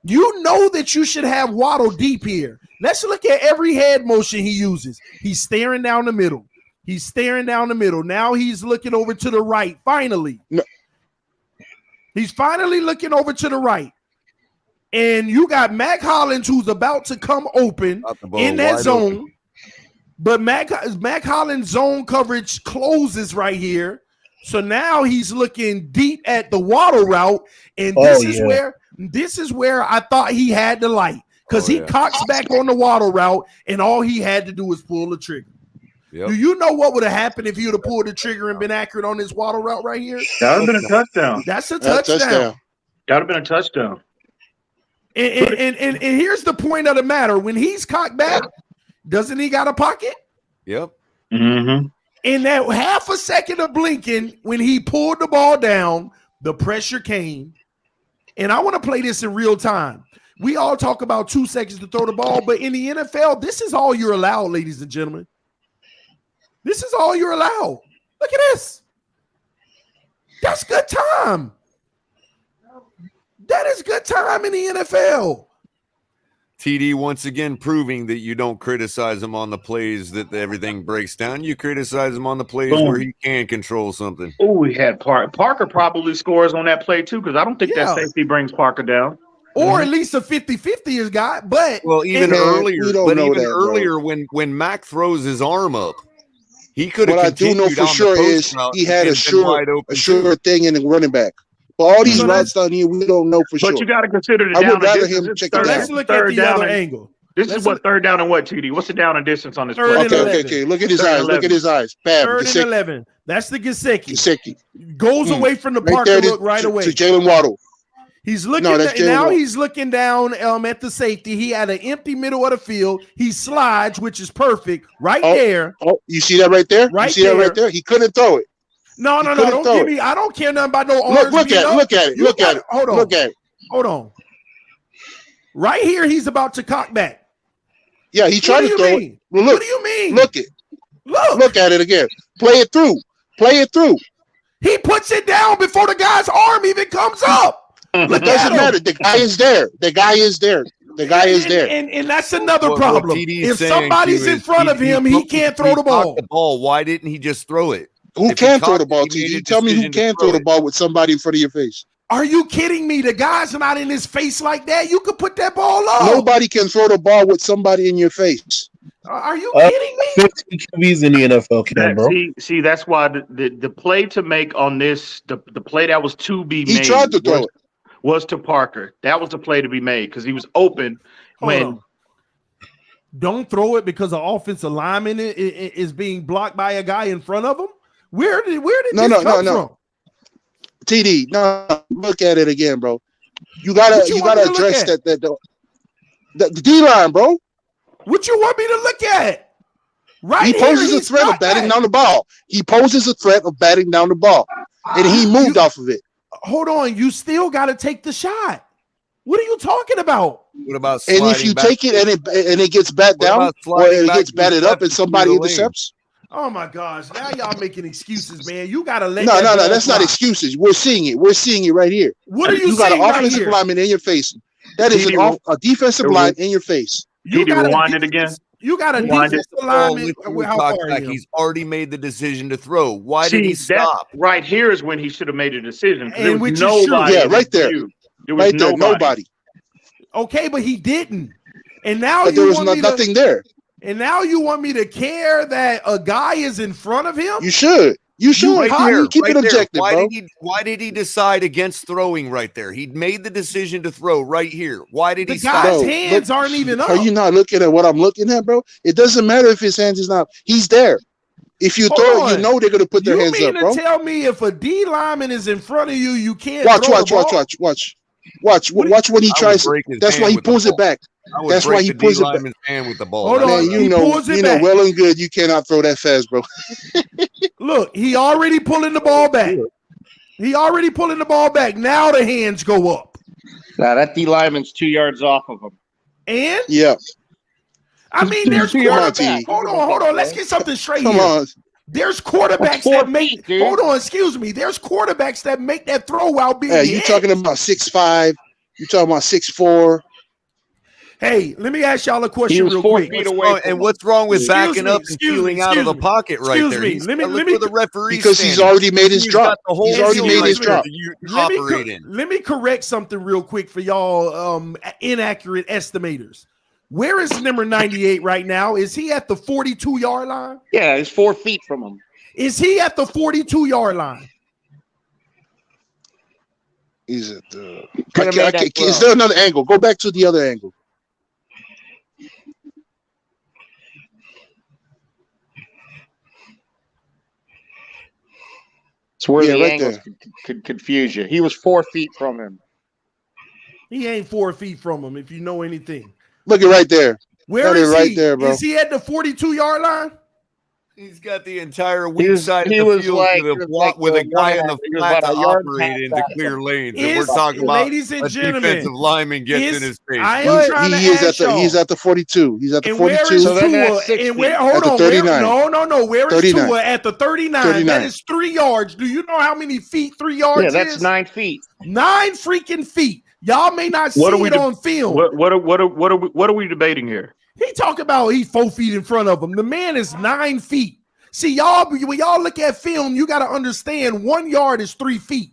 You know that you should have Waddle deep here. Let's look at every head motion he uses. He's staring down the middle. Now he's looking over to the right. Finally. No. He's finally looking over to the right. And you got Mac Hollins who's about to come open in that zone. Open. But Mac Hollins' zone coverage closes right here. So now he's looking deep at the Waddle route. And this is where I thought he had the light. Because he cocks back on the Waddle route, and all he had to do was pull the trigger. Yep. Do you know what would have happened if he would have pulled the trigger and been accurate on this Waddle route right here? That would have been a touchdown. That's a touchdown. That would have been a touchdown. And here's the point of the matter. When he's cocked back, doesn't he got a pocket? Yep. Mm-hmm. In that half a second of blinking, when he pulled the ball down, the pressure came. And I want to play this in real time. We all talk about 2 seconds to throw the ball, but in the NFL, this is all you're allowed, ladies and gentlemen. This is all you're allowed. Look at this. That's good time. That is good time in the NFL. TD once again proving that you don't criticize him on the plays that everything breaks down. You criticize him on the plays where he can control something. Oh, we had Parker probably scores on that play too, because I don't think that safety brings Parker down. Or at least a 50-50 has got, but even earlier when Mac throws his arm up, he could have. What I do know for sure is he had a sure thing in the running back. But all these routes down here, we don't know for sure. But you got to consider the I down would rather him distance. check it out. Let's look at the other angle. This is what third down and what, TD? What's the down and distance on this play? Okay. Look at his eyes. Look at his eyes. Bam. Third and 11. That's the Gesicki. Gesicki Goes away from the Parker look right away. To Jalen Waddle. He's looking now. He's looking down at the safety. He had an empty middle of the field. He slides, which is perfect, there. Oh, you see that right there? Right that right there? He couldn't throw it. No. Don't give me. I don't care nothing about no arms. Look at it. Hold on. Right here, he's about to cock back. Yeah, he tried to throw it. Well, look. What do you mean? Look at it again. Play it through. He puts it down before the guy's arm even comes up. It doesn't matter. The guy is there. And that's another problem. If somebody's in front of him, he can't throw the ball. Why didn't he just throw it? Who can throw the ball, TD? Tell me who can throw the ball with somebody in front of your face. Are you kidding me? The guy's not in his face like that. You could put that ball up. Nobody can throw the ball with somebody in your face. Are you kidding me? 50 QBs in the NFL can, bro. See, that's why the play to make on this, the play that was to be made. He tried to throw it. Was to Parker. That was the play to be made because he was open Don't throw it because the offensive lineman is being blocked by a guy in front of him. Where did this come from? TD, look at it again, bro. You gotta address the D line, bro. What you want me to look at? He poses a threat of batting down the ball. And he moved off of it. Hold on, you still got to take the shot. What are you talking about? What about and if you take it and it gets bat down or it gets batted up and somebody intercepts? Oh my gosh! Now y'all making excuses, man. You got to let. No. That's not excuses. We're seeing it. We're seeing it right here. What are you got an offensive lineman in your face. That is a defensive line in your face. You got to rewind it again. You got a He defensive gets the ball lineman. lifted with How far are cockback. you? He's already made the decision to throw. Why did he that stop? right here is when he should have made a decision because there And was which is true. nobody. Yeah, in right his there. view. There was Right there, nobody. Okay, but he didn't. And now But there you was want me nothing there. And now you want me to care that a guy is in front of him? You should. You should. Right How do there, you keep right it there. objective, bro? Why did he decide against throwing right there? He made the decision to throw right here. Why did he stop? Guy's hands aren't even up. Are you not looking at what I'm looking at, bro? It doesn't matter if his hands is not. He's there. If you throw it, you know they're gonna put their hands You up, mean bro. to tell me if a D lineman is in front of you, you can't Watch throw the ball? Watch when he tries. That's why he pulls it back. That's why he pulls it back. Hand with the ball. Hold on, Man, you know well and good you cannot throw that fast, bro. Look, he already pulling the ball back. Now the hands go up. Now that D lineman's 2 yards off of him. And yeah, I mean, there's quarterbacks. Hold on. Let's get something straight Come here. on. There's quarterbacks that make. Hold on, excuse me. There's quarterbacks that make that throw while being. Hey, you talking about 6'5"? You talking about 6'4"? Hey, let me ask y'all a question real quick. What's wrong with backing up and peeling out of the pocket right there? Let me the referee because he's already made his drop. He's already made his drop. Let me correct something real quick for y'all inaccurate estimators. Where is number 98 right now? Is he at the 42-yard line? Yeah, he's 4 feet from him. Is he at the 42-yard line? He's at the. Is there another angle? Go back to the other angle. It's where the angles could confuse you. He was 4 feet from him. He ain't 4 feet from him, if you know anything. Look at right there. Where is right he? there, bro. Is he at the 42-yard line? He's got the entire weak side of the field with a guy in the flat to operate in to clear lanes. And we're talking about ladies and a gentlemen, defensive lineman gets in his face. He's at the 42. He's at the 42. Where is Tua? And where? Hold on. 39. No. Where is 39. Tua at the 39? 39. That is 3 yards. Do you know how many feet 3 yards is? Yeah, that's 9 feet. 9 freaking feet. Y'all may not see it on film. What are we debating here? He talk about he's 4 feet in front of him. The man is 9 feet. See, y'all, when y'all look at film, you got to understand 1 yard is 3 feet.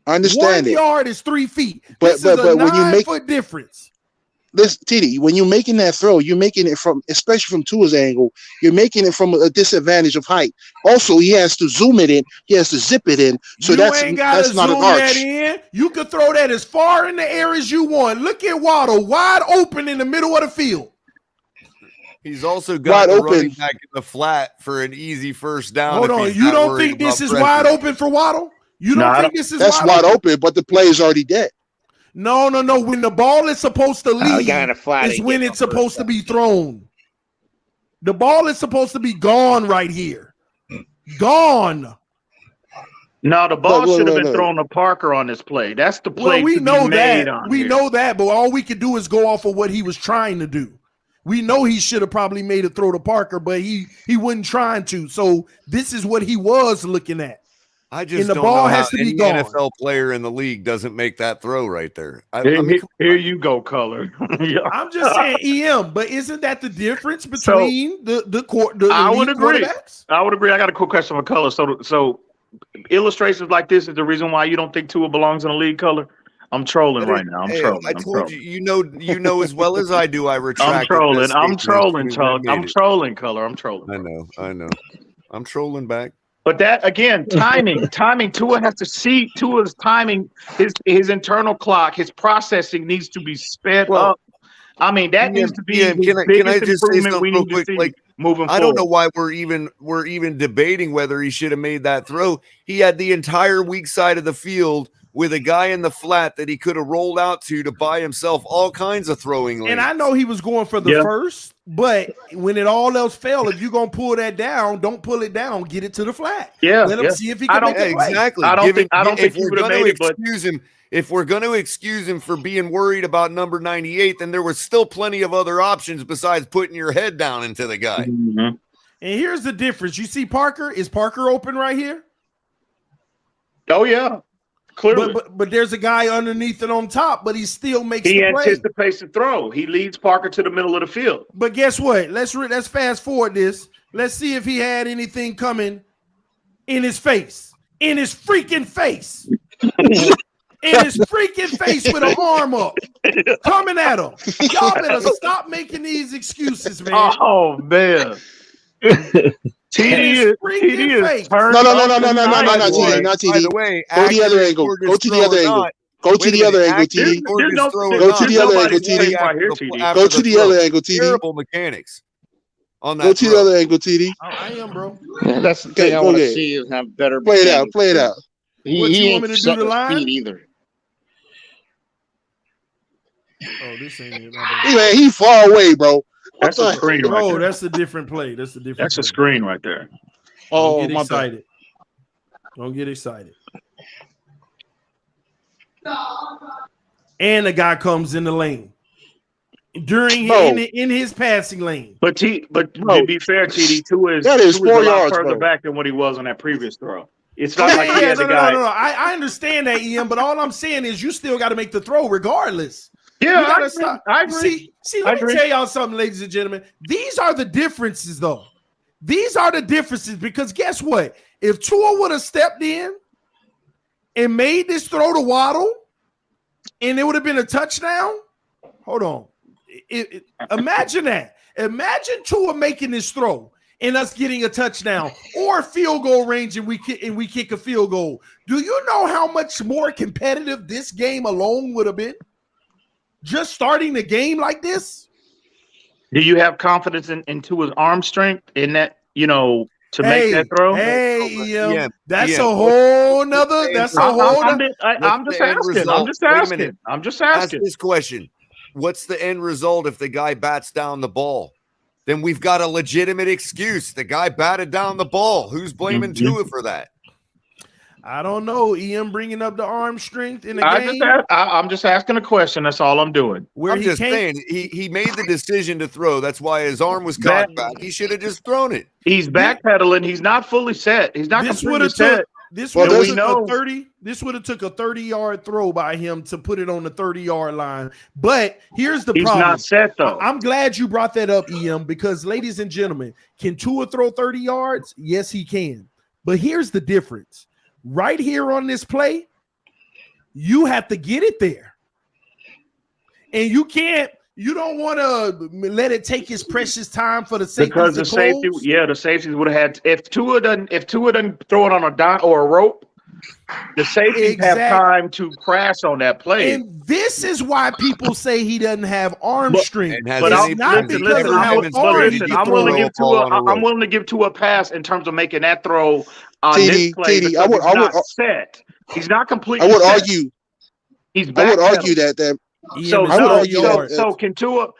I understand 1 yard is 3 feet. But when you make 9-foot difference. This TD, when you're making that throw, you're making it from, especially from Tua's angle, you're making it from a disadvantage of height. Also, he has to zoom it in, he has to zip it in. So that's not an arch. You could throw that as far in the air as you want. Look at Waddle, wide open in the middle of the field. He's also got the running back in the flat for an easy first down. Hold on, you don't think this is wide open for Waddle? You don't think this is wide open, but the play is already dead. No. When the ball is supposed to leave, is when it's supposed to be thrown. The ball is supposed to be gone right here. Gone. No, the ball should have been thrown to Parker on this play. That's the play. Well, we know that. We know that, but all we could do is go off of what he was trying to do. We know he should have probably made a throw to Parker, but he wasn't trying to. So this is what he was looking at. I just don't know how any NFL player in the league doesn't make that throw right there. Here you go, Color. I'm just saying EM, but isn't that the difference between the I would agree. quarterbacks? I would agree. I got a quick question for Color. So illustrations like this is the reason why you don't think Tua belongs in the league, Color? I'm trolling right now. I'm trolling. I told you, you know as well as I do. I retract. I'm trolling, Color. I'm trolling. I know. I'm trolling back. But that again, timing. Tua has to see Tua's timing. His internal clock, his processing needs to be sped up. I mean, that needs to be the biggest improvement we need to see moving forward. I don't know why we're even debating whether he should have made that throw. He had the entire weak side of the field with a guy in the flat that he could have rolled out to buy himself all kinds of throwing lanes. And I know he was going for the first, but when it all else failed, if you're going to pull that down, don't pull it down. Get it to the flat. Yeah. Let him see if he can make it. Exactly. I don't think he would have made it, if we're going to excuse him for being worried about number 98, then there was still plenty of other options besides putting your head down into the guy. Mm-hmm. And here's the difference. You see Parker? Is Parker open right here? Oh, yeah. Clearly. But there's a guy underneath and on top, but he still makes He the play. anticipates the throw. He leads Parker to the middle of the field. But guess what? Let's fast forward this. Let's see if he had anything coming in his face. In his freaking face. In his freaking face with an arm up. Coming at him. Y'all better stop making these excuses, man. Oh, man. TD is turned No, up TD, not TD. By the way, go to the other angle. Go to the other angle. Go to the other angle, TD. Go to the other angle, TD. Go to the other angle, TD. Terrible mechanics on that. Go to the other angle, TD. I am, bro. Yeah, that's the thing I want to see is have better. Play it out. Play it out. What, you want me to do the line? Either. Oh, this ain't it. Man, he far away, bro. That's a screen right there. That's a different play. That's a different That's play. a screen right there. Don't get excited. Don't get excited. And the guy comes in the lane during in his passing lane. But to be fair, TD, Tua is 4 yards further bro. back than what he was on that previous throw. It's not like he had the guy. No. I understand that, Ian, but all I'm saying is you still got to make the throw regardless. Yeah, you gotta stop. I agree. See, let me tell y'all something, ladies and gentlemen. These are the differences, though. These are the differences because guess what? If Tua would have stepped in and made this throw to Waddle, and it would have been a touchdown. Hold on. Imagine that. Imagine Tua making this throw and us getting a touchdown or field goal range, and we kick a field goal. Do you know how much more competitive this game alone would have been? Just starting the game like this? Do you have confidence in Tua's arm strength in that, to make that throw? Hey, that's a whole nother. That's a whole. I'm just asking. I'm just asking. Ask this question: what's the end result if the guy bats down the ball? Then we've got a legitimate excuse. The guy batted down the ball. Who's blaming Tua for that? I don't know. Ian bringing up the arm strength in the game. I'm just asking a question. That's all I'm doing. I'm just saying he made the decision to throw. That's why his arm was cocked back. He should have just thrown it. He's backpedaling. He's not fully set. He's not completely set. This would have took a 30. This would have took a 30-yard throw by him to put it on the 30-yard line. But here's the problem. He's not set though. I'm glad you brought that up, Ian, because ladies and gentlemen, can Tua throw 30 yards? Yes, he can. But here's the difference. Right here on this play, you have to get it there. And you don't want to let it take his precious time for the safety. Because the safeties would have had if Tua doesn't throw it on a dot or a rope, the safeties have time to crash on that play. And this is why people say he doesn't have arm strength. But I'm willing to give Tua a pass in terms of making that throw on this play. He's not completely. I would argue. He's back. I would argue that. So can Tua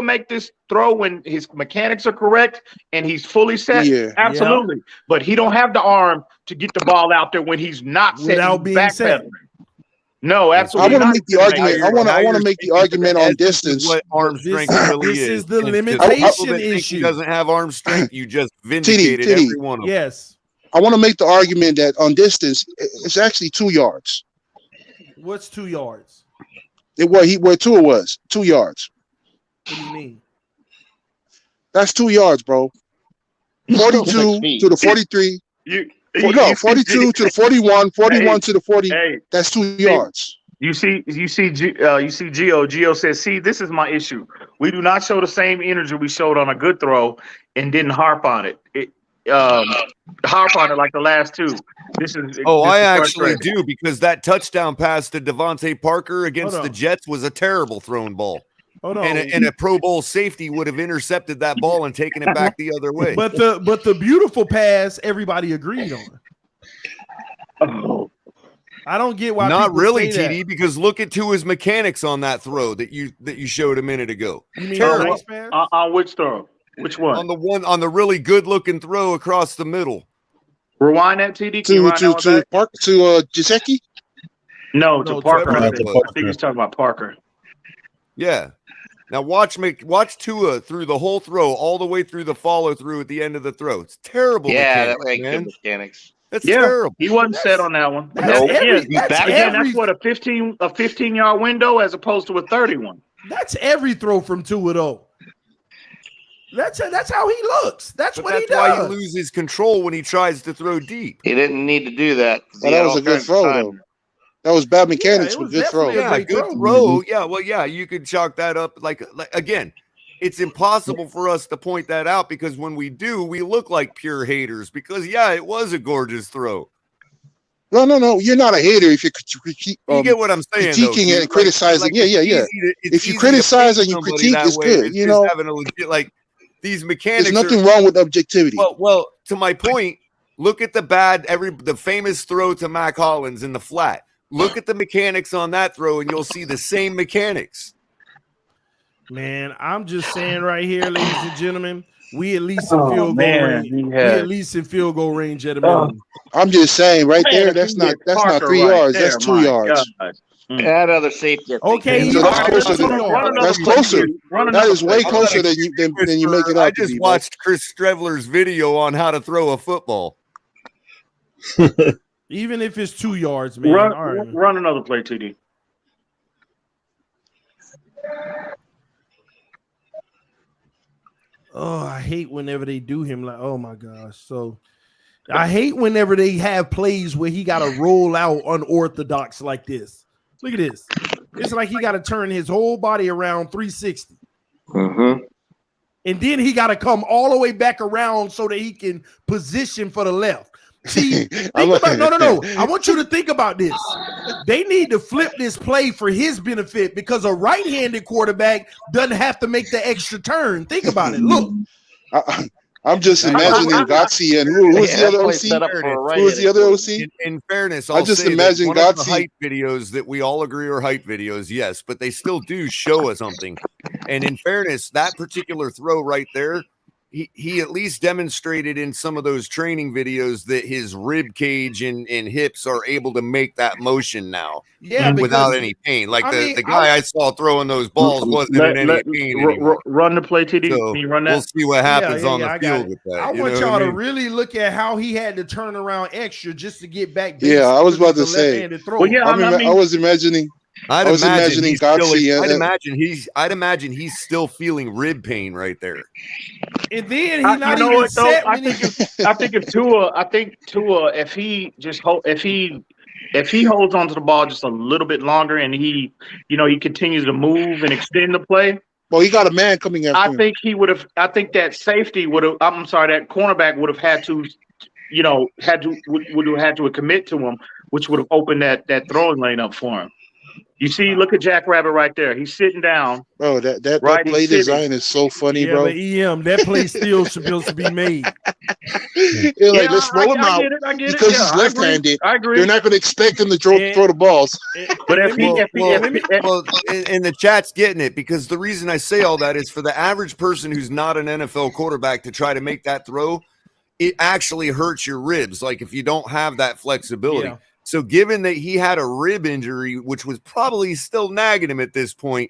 make this throw when his mechanics are correct and he's fully set? Yeah. Absolutely. Yeah. But he don't have the arm to get the ball out there when he's not set. Without being set. No, absolutely. I want to make the argument. I want to make the argument on distance. What arm strength really is. This is the limitation issue. He doesn't have arm strength. You just vindicated every one of them. Yes. I want to make the argument that on distance, it's actually 2 yards. What's 2 yards? Where Tua was 2 yards. What do you mean? That's 2 yards, bro. 42 to the 43. 42 to the 41, 41 to the 40. That's 2 yards. You see, Gio says, see, this is my issue. We do not show the same energy we showed on a good throw and didn't harp on it. Harp on it like the last two. I actually do, because that touchdown pass to Devontae Parker against the Jets was a terrible thrown ball. And a Pro Bowl safety would have intercepted that ball and taken it back the other way. But the beautiful pass, everybody agreed on. I don't get why. Not really, say TD, that. because look at his mechanics on that throw that you showed a minute ago. You mean on which throw? Which one? On the really good looking throw across the middle. Rewind that, TD. To Gesicki? No, to Parker. I think he's talking about Parker. Yeah. Now watch Tua through the whole throw, all the way through the follow through at the end of the throw. It's terrible. Yeah, that ain't good mechanics. That's Yeah, terrible. he wasn't set on that one. That's That's, every- again, that's again, every- that's what a 15-yard window as opposed to a 31. That's every throw from Tua though. That's how he looks. That's what he does. That's why he loses control when he tries to throw deep. He didn't need to do that. Well, that was a good throw, though. That was bad mechanics, but good throw. Yeah, good throw. Yeah, well, yeah, you could chalk that up. Like again, it's impossible for us to point that out because when we do, we look like pure haters because, yeah, it was a gorgeous throw. No. You're not a hater if you get what I'm saying, critiquing though, and criticizing. like yeah. If you criticize and you critique, it's good. It's just having a legit, like, these mechanics. There's nothing wrong with objectivity. Well, to my point, look at the famous throw to Mac Hollins in the flat. Look at the mechanics on that throw, and you'll see the same mechanics. Man, I'm just saying right here, ladies and gentlemen, we at least in field goal range. We at least in field goal range at a minimum. I'm just saying right there. That's not 3 yards. That's 2 yards. That other safety. Okay, so that's closer. That's closer. That is way closer than you make it out. I just watched Chris Strevler's video on how to throw a football. Even if it's 2 yards, man. Run another play, TD. Oh, I hate whenever they do him. Like, oh my gosh. So I hate whenever they have plays where he got to roll out unorthodox like this. Look at this. It's like he got to turn his whole body around 360. And then he got to come all the way back around so that he can position for the left. See, no. I want you to think about this. They need to flip this play for his benefit because a right-handed quarterback doesn't have to make the extra turn. Think about it. Look. I'm just imagining Gotsi and who was the other OC? Who was the other OC? In fairness, I just imagine one of the Gotsi hype videos that we all agree are hype videos, yes, but they still do show us something. And in fairness, that particular throw right there, he at least demonstrated in some of those training videos that his rib cage and hips are able to make that motion now, without any pain. Like the guy I saw throwing those balls wasn't in any pain anymore. Run the play, TD. So Can you run that? we'll see what happens on the field with that. I want y'all to really look at how he had to turn around extra just to get back. Yeah, I was about to say. Well, yeah, I was imagining. I'd imagine he's still feeling rib pain right there. And then he's not even set. I think Tua, if he holds onto the ball just a little bit longer and he continues to move and extend the play. Well, he got a man coming after him. I think that safety that cornerback would have had to, would have had to commit to him, which would have opened that throwing lane up for him. You see, look at Jack Rabbit right there. He's sitting down. Bro, that play design is so funny, bro. But that play still supposed to be made. Let's roll him out because he's left-handed. I agree. They're not going to expect him to throw the balls. But in the chat's getting it because the reason I say all that is for the average person who's not an NFL quarterback to try to make that throw, it actually hurts your ribs. Like if you don't have that flexibility. Yeah. So given that he had a rib injury, which was probably still nagging him at this point,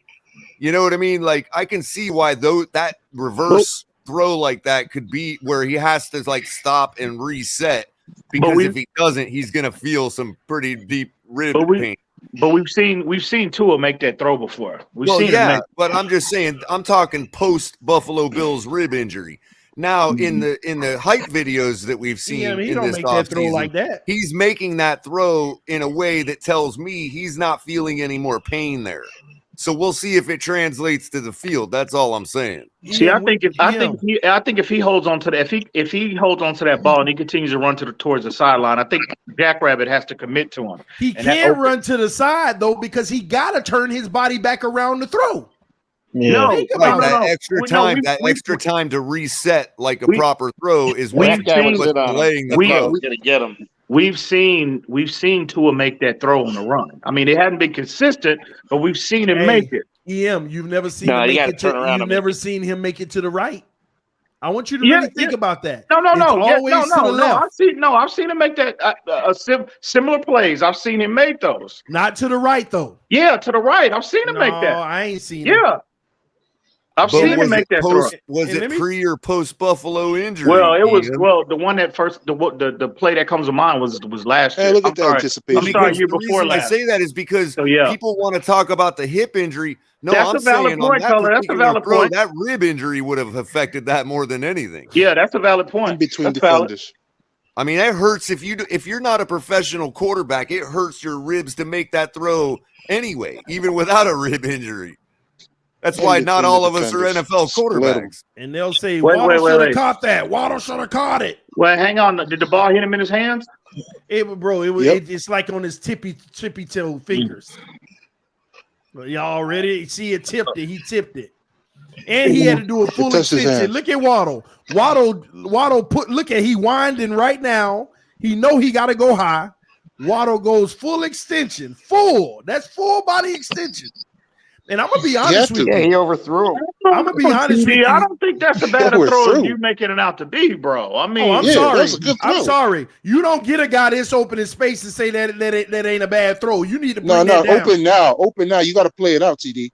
you know what I mean? Like I can see why that reverse throw like that could be where he has to like stop and reset because if he doesn't, he's going to feel some pretty deep rib pain. But we've seen Tua make that throw before. But I'm just saying, I'm talking post Buffalo Bills rib injury. Now in the hype videos that we've seen in this offseason, like that. He's making that throw in a way that tells me he's not feeling any more pain there. So we'll see if it translates to the field. That's all I'm saying. See, I think if he holds on to that, if he holds on to that ball and he continues to run towards the sideline, I think Jack Rabbit has to commit to him. He can't run to the side though because he got to turn his body back around to throw. Yeah. That extra time to reset like a proper throw is what's delaying the throw. We're gonna get him. We've seen Tua make that throw on the run. I mean, it hadn't been consistent, but we've seen him make it. You've never seen him make it you've never seen him make it to the right. I want you to really think about that. No. I've seen him make that similar plays. I've seen him make those. Not to the right though. Yeah, to the right. I've seen him make that. I ain't seen it. Yeah. I've But seen him was make it that throw. was And it let me- pre or post Buffalo injury? Well, it was Ian? the one that first the play that comes to mind was last year. Hey, look I'm at that sorry. anticipation. I'm sorry, Because year the before reason I last. say that is because So yeah, people want to talk about the hip injury. No, that's I'm a valid saying on point, that Color. That's a particular valid throw, point. that rib injury would have affected that more than anything. Yeah, that's a valid In point. between That's valid. defenders. I mean, that hurts if you're not a professional quarterback. It hurts your ribs to make that throw anyway, even without a rib injury. That's In why not between all the of us are defenders. NFL Split 'em. quarterbacks. And they'll say Wait, Waddle wait, wait, should have wait. caught that. Waddle should have caught it. Well, hang on. Did the ball hit him in his hands? It's like on his tippy toe fingers. Y'all ready? See, it tipped it. He tipped it. And he had to do a full touched his extension. hands. Look at Waddle. Waddle look at he winding right now. He know he got to go high. Waddle goes full extension. Full. That's full body extension. And I'm gonna be honest with Yeah, you. he overthrew him. I'm gonna be honest with you. I don't think that's a bad They were throw as through. you making it out to be, bro. I mean, Oh, I'm Yeah, that sorry. was a good I'm throw. sorry. You don't get a guy this open in space and say that ain't a bad throw. You need to bring No, that down. open now. Open now. You got to play it out, TD.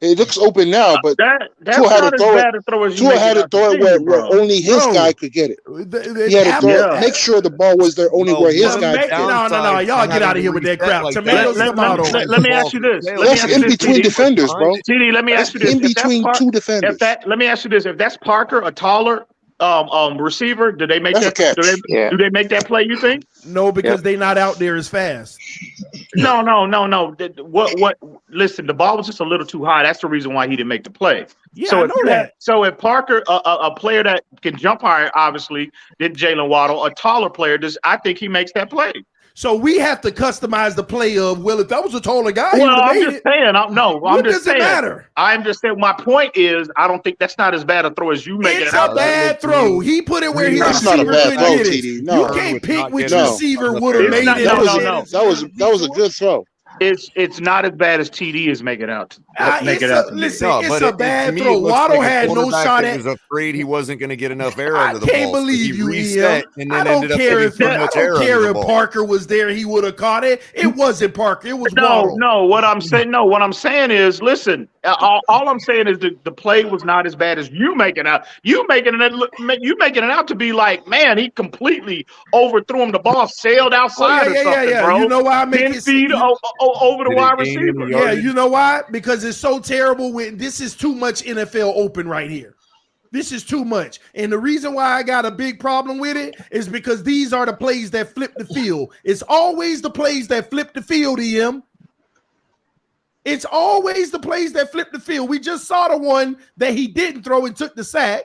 It looks open now, but that's Tua had not to as throw bad a throw as you Tua make had it to out to throw it be, where bro. only his Bro. guy could get it. He had to throw it. Make sure the ball was there only where his guy could get it. No. Y'all get out of here with that crap. Tomatoes, tomatoes. Let me ask you this. That's in between defenders, bro. TD, let me ask you this. In If that's between two defenders. let me ask you this. If that's Parker, a taller receiver, do they make That's a that? catch. Do they make that play? You think? No, because they not out there as fast. No. What? Listen, the ball was just a little too high. That's the reason why he didn't make the play. Yeah, So I if know you that. had- so if Parker, a player that can jump higher, obviously, than Jalen Waddle, a taller player, I think he makes that play. So we have to customize the play of, well, if that was a taller guy, he Well, would have I'm made just it. saying. What does it matter? I'm just saying. My point is, I don't think that's not as bad a throw as you making It's it out. a bad throw. He put it where his That's not a receiver bad couldn't throw, get it. TD. No. You can't pick which No. receiver would have It's made not- it. no. That was a good throw. It's not as bad as TD is making out. To be. Listen, No, it's but a to bad me, it throw. looks Waddle like a had no quarterback shot that at. was afraid he wasn't going to get enough air I under the can't ball. So believe he you, reset Ian. and then I don't ended up care getting if too much air under the if ball. Parker was there, he would have caught it. It wasn't Parker. It was Waddle. No. What I'm saying is, listen. All I'm saying is the play was not as bad as you making out. You making it out to be like, man, he completely overthrew him. The ball sailed outside or something, bro. You know why I make 10 it feet over the Did it wide gain any receiver. Yeah, yardage? you know why? Because it's so terrible. When this is too much NFL open right here. This is too much. And the reason why I got a big problem with it is because these are the plays that flip the field. It's always the plays that flip the field, EM. It's always the plays that flip the field. We just saw the one that he didn't throw and took the sack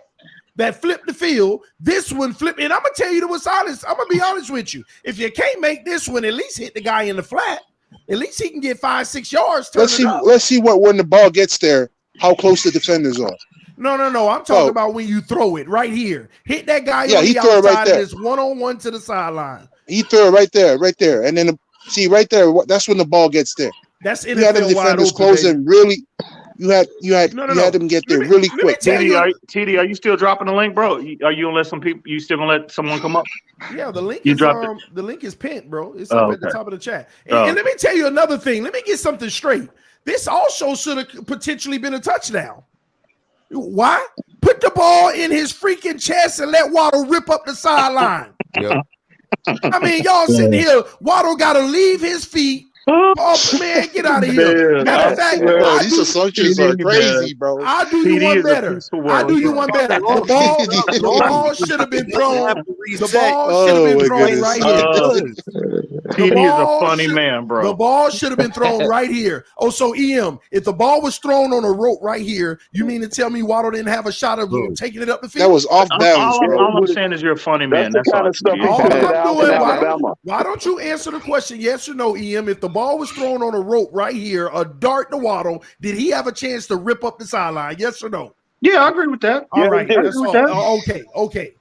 that flipped the field. This one flipped. And I'm going to tell you what's honest. I'm going to be honest with you. If you can't make this one, at least hit the guy in the flat. At least he can get 5-6 yards. Let's see what when the ball gets there, how close the defenders are. No. I'm talking about when you throw it right here. Hit that guy on he the threw it right outside there. and it's one-on-one to the sideline. He threw it right there. And then see right there, that's when the ball gets there. That's You had them NFL wide defenders open, closing baby. really. You had them get there really let me quick. tell you- TD, are you still dropping the link, bro? Are you gonna let some people? You still gonna let someone come up? Yeah, the link You is dropped it. the link is pinned, bro. It's up at the okay. top of the chat. Oh, And let me tell you another thing. Let me get something straight. This also should have potentially been a touchdown. Why? Put the ball in his freaking chest and let Waddle rip up the sideline. Yep. I mean, y'all sitting here. Waddle got to leave his feet. Oh man, get out of here! Man, Matter of fact, Bro, these assumptions are crazy, bro. I'll do you TD one is a better. piece of work, I'll do you bro. one better. The ball should have been thrown. The ball should have been thrown right here. TD is a funny man, bro. The ball should have been thrown right here. Oh, so EM, if the ball was thrown on a rope right here, you mean to tell me Waddle didn't have a shot of taking it up the field? That was off balance, bro. All I'm saying is you're a funny man. That's the kind of stuff he All pointed I'm out doing, in Alabama. why don't you answer the question, yes or no, EM? If the ball was thrown on a rope right here, a dart to Waddle, did he have a chance to rip up the sideline? Yes or no? Yeah, I agree with that. All right, I agree that's with all. that. Okay.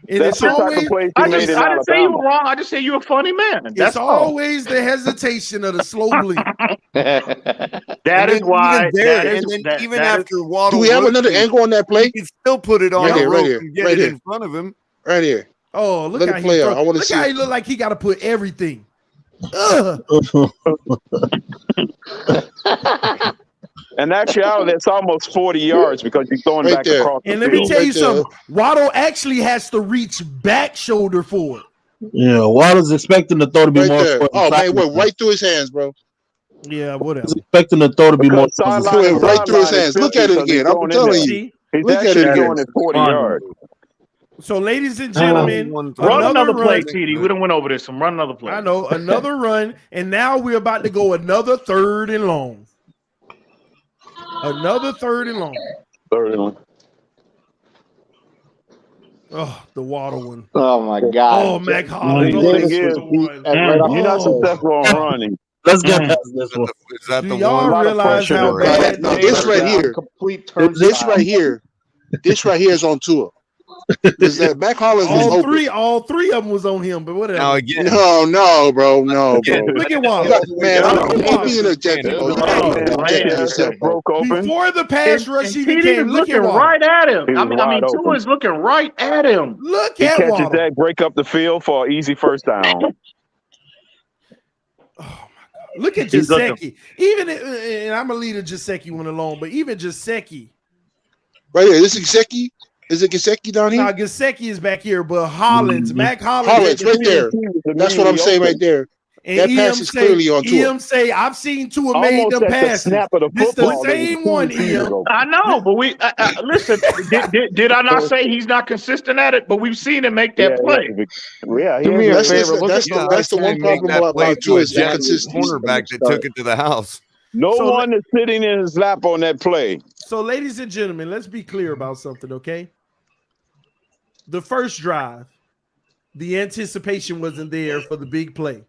And That's it's the type of always plays I he made in didn't say you Alabama. were wrong. I just say you're a funny man. it's That's all. always the hesitation of the slow bleed. That is why. Even after Waddle, Do we have another angle on that play? He can still put it on Right a here, rope right here, and get right it here. in front of him. Right here. Oh, look Let how it he play out. throw. I wanna Look see how it. he look like he got to put everything. Ugh. In actuality, it's almost 40 yards because you're throwing Right back there. across the And let me field. tell you Right there. something. Waddle actually has to reach back shoulder for it. Yeah, Waddle's expecting the throw to be Right more there. towards the Oh man, it went sideline. right through his hands, bro. Yeah, whatever. He's expecting the throw to be more Because towards the sideline It to went right through his sideline is hands. Look 50 at it because he's again. I'm going in telling there. you. See? He's Look at it actually again. going at 40 yards. So, ladies and Uh, gentlemen, Run another play, run. TD. We done went over this. Run another play. I know, another run, and now we're about to go another 3rd and long. Another 3rd and long. Third and long. Oh, the Waddle one. Oh my God. Oh, Mac The Hollins. thing Oh, is, this was the one. Right off you're not Oh, successful on running. Let's get past this one. Is that do the y'all one? lot of realize pressure how there. bad? No, this right here. Complete This right here. This right here is on Tua. Because that Mac Hollins was open. All three of them was on him, but whatever. Now again, No, bro. No, bro. Look at You Waddle. got, man, Look I'm at Waddle. being objective, bro. You can't be objective His yourself, hip bro. broke open. Before the pass rush even TD came, is look looking at Waddle. right at him. He was wide Tua open. is looking right at him. Look He at catches Waddle. that, break up the field for an easy first down. Oh my God. Look at He's Gesicki. Even and I'm gonna leave the Gesicki one alone, but even Gesicki. Right here. This is Gesicki. Is it Gesicki down here? Now Gesicki is back here, but Hollins, Mac Hollins, Hollins, right there. That's what I'm saying right there. and That pass is clearly on Tua. EM say, I've seen Tua made Almost them at the passes. snap of the This the football. there was same two one, receivers EM. open. I know, but we listen. Did I not say he's not consistent at it? But we've seen him make that play. Yeah, Do me a favor. Look That's at the one problem about Tua is inconsistency. cornerback that took it to the house. No So one is sitting in his lap on that play. So, ladies and gentlemen, let's be clear about something, okay? The first drive, the anticipation wasn't there for the big play.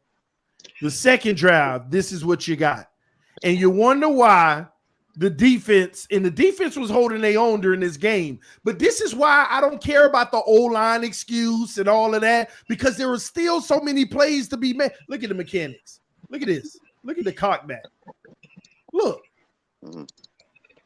The second drive, this is what you got. And you wonder why the defense was holding their own during this game. But this is why I don't care about the O-line excuse and all of that, because there were still so many plays to be made. Look at the mechanics. Look at this. Look at the cockback. Look.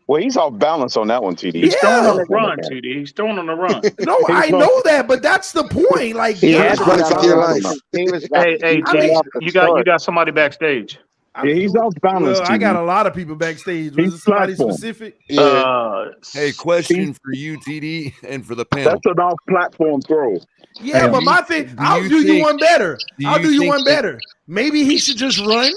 Well, he's off balance on that one, TD. He's throwing on the run, TD. He's throwing on the run. No, I know that, but that's the point. Like, He was running for dear life. Hey, TD, you got somebody backstage. Yeah, he's off balance. Well, I got a lot of people backstage. Was it somebody specific? Hey, question for you, TD, and for the panel. That's an off-platform throw. Yeah, but my thing, I'll do you one better. I'll do you one better. Maybe he should just run,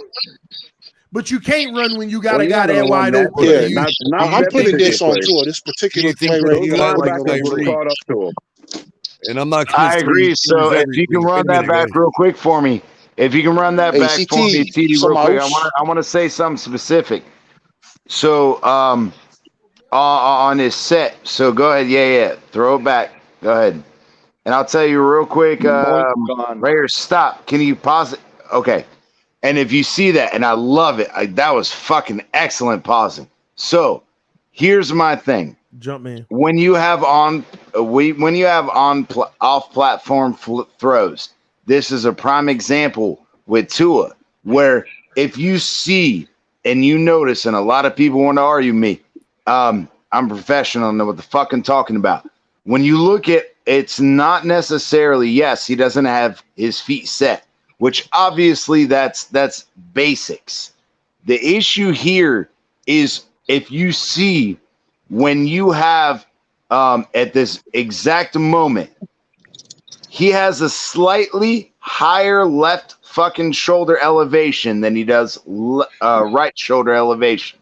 but you can't run when you got a guy that wide open. Yeah, I'm putting this on Tua. This particular play right here. And I'm not. I agree. So if you can run that back real quick for me, if you can run that back for me, TD, real quick. I want to say something specific. So on this set. So go ahead. Yeah. Throw it back. Go ahead. And I'll tell you real quick. Right here. Stop. Can you pause it? Okay. And if you see that, and I love it, that was fucking excellent pausing. So here's my thing. Jump man. When you have off platform throws, this is a prime example with Tua, where if you see and you notice, and a lot of people want to argue me, I'm professional, know what the fuck I'm talking about. When you look at, it's not necessarily, yes, he doesn't have his feet set, which obviously that's basics. The issue here is if you see when you have at this exact moment, he has a slightly higher left fucking shoulder elevation than he does right shoulder elevation.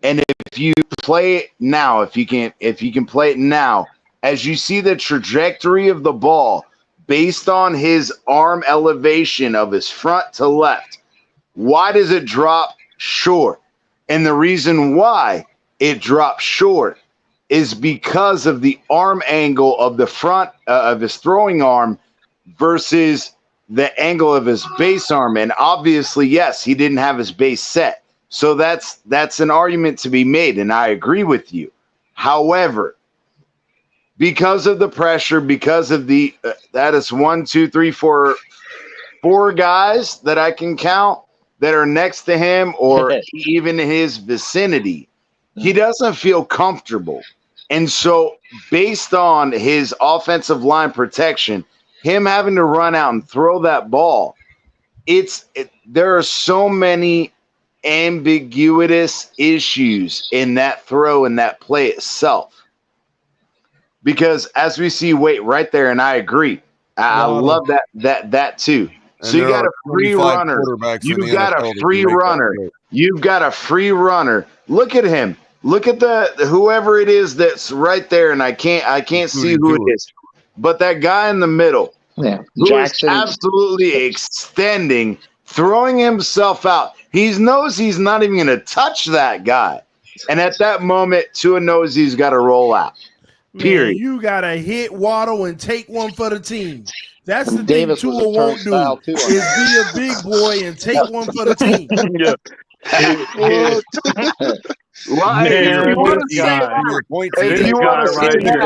And if you play it now, if you can play it now, as you see the trajectory of the ball based on his arm elevation of his front to left, why does it drop short? And the reason why it drops short is because of the arm angle of the front of his throwing arm versus the angle of his base arm. And obviously, yes, he didn't have his base set. So that's an argument to be made, and I agree with you. However, because of the pressure, because of the that is 4 guys that I can count that are next to him or even in his vicinity, he doesn't feel comfortable. And so based on his offensive line protection, him having to run out and throw that ball, there are so many ambiguous issues in that throw and that play itself. Because as we see, right there, and I agree. I love that too. So you got a free runner. You've got a free runner. You've got a free runner. Look at him. Look at the whoever it is that's right there, and I can't see who it is. But that guy in the middle, who is absolutely extending, throwing himself out. He knows he's not even going to touch that guy. And at that moment, Tua knows he's got to roll out. Period. Man, you got to hit Waddle and take one for the team. That's the Davis thing was Tua a won't do turnstile, too, on is be a big boy and take one for the team. Well, if you want to say that,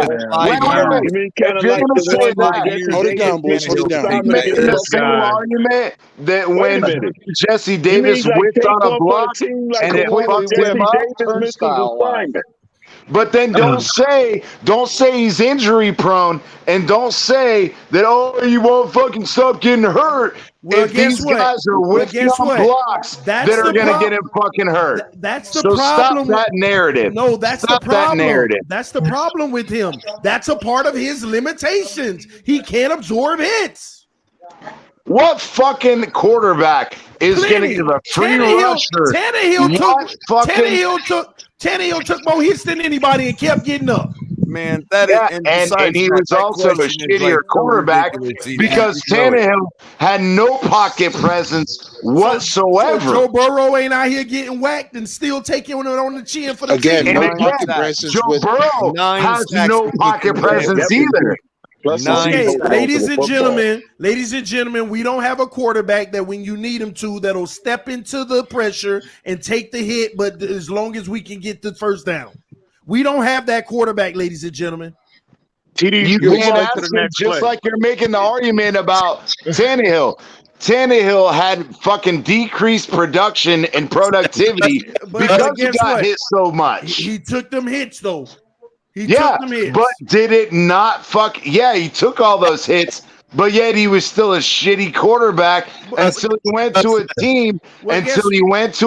hold it down, boys. Hold it down. Making the same argument that when Jesse Davis whipped on a block and it fucked him up. But then don't say he's injury prone, and don't say that you won't fucking stop getting hurt. Well, if these guys are whipping on blocks that are going to get him fucking hurt. That's the problem. Stop that narrative. No, that's stop the problem. That narrative. That's the problem with him. That's a part of his limitations. He can't absorb hits. What fucking quarterback is going to give a free rusher? Tannehill took more hits than anybody and kept getting up. Man, and he was also a shittier quarterback because Tannehill had no pocket presence whatsoever. So Joe Burrow ain't out here getting whacked and still taking it on the chin for the team. And pocket presence. Joe Burrow has no pocket presence either. Okay, ladies and gentlemen, we don't have a quarterback that when you need him to, that'll step into the pressure and take the hit, but as long as we can get the first down. We don't have that quarterback, ladies and gentlemen. TD, you can't ask him just like you're making the argument about Tannehill. Tannehill had fucking decreased production and productivity because he got hit so much. He took them hits, though. He took them hits. But did it not he took all those hits, but yet he was still a shitty quarterback until he went to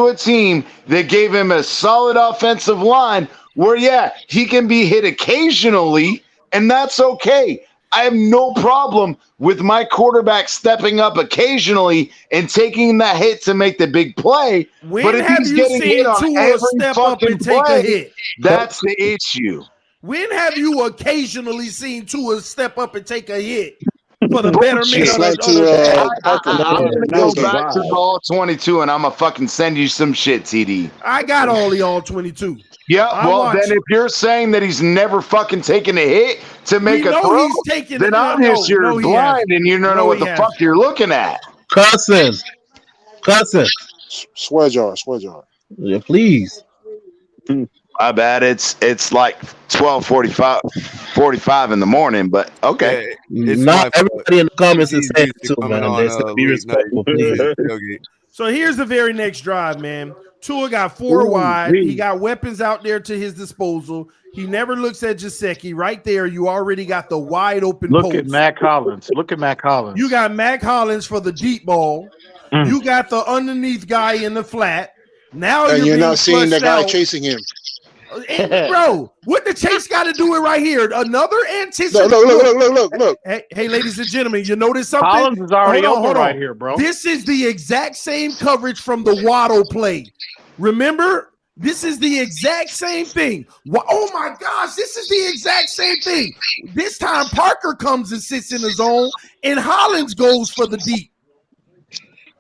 a team that gave him a solid offensive line where, he can be hit occasionally, and that's okay. I have no problem with my quarterback stepping up occasionally and taking that hit to make the big play. But if he's getting hit on every fucking play, that's the issue. When have you occasionally seen Tua step up and take a hit for the betterment I'm going to go back to the all 22, and I'm going to fucking send you some shit, TD. I got all the all 22. Yeah, then if you're saying that he's never fucking taken a hit to make a throw, then obviously you're blind and you don't know what the fuck you're looking at. Cousin. Swear jar. Yeah, please. My bad. It's like 12:45 in the morning, but okay. Not everybody in the comments is saying it too, man. They said be respectful, please. So here's the very next drive, man. Tua got four wide. He got weapons out there to his disposal. He never looks at Gesicki. Right there, you already got the wide open Look post. at Mac Hollins. You got Mac Hollins for the deep ball. You got the underneath guy in the flat. Now you're not seeing the guy chasing him. Bro, what the chase got to do it right here? Another anticipation. Look. Hey, ladies and gentlemen, you notice something? Collins is already open right here, bro. This is the exact same coverage from the Waddle play. Remember, this is the exact same thing. Oh my gosh, this is the exact same thing. This time Parker comes and sits in the zone, and Hollins goes for the deep.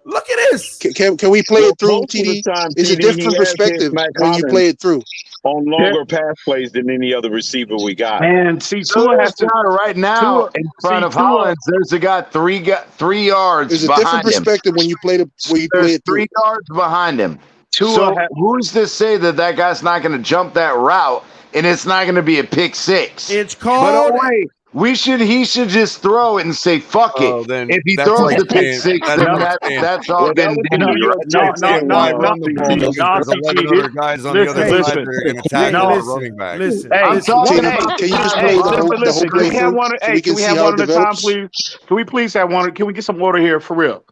Look at this. Can we play it through, TD? It's a different perspective when you play it through. On longer pass plays than any other receiver we got. And see, Tua has to right now in front of Hollins. There's a guy 3 yards. There's a different perspective when you play it through. 3 yards behind him. So who's to say that guy's not going to jump that route and it's not going to be a pick six? It's called. But wait. He should just throw it and say fuck it. If he throws the pick six, then that's all been Listen. I'm talking. Can you just play the whole play through so we can see how it develops? Please? Can we please have one? Can we get some order here for real?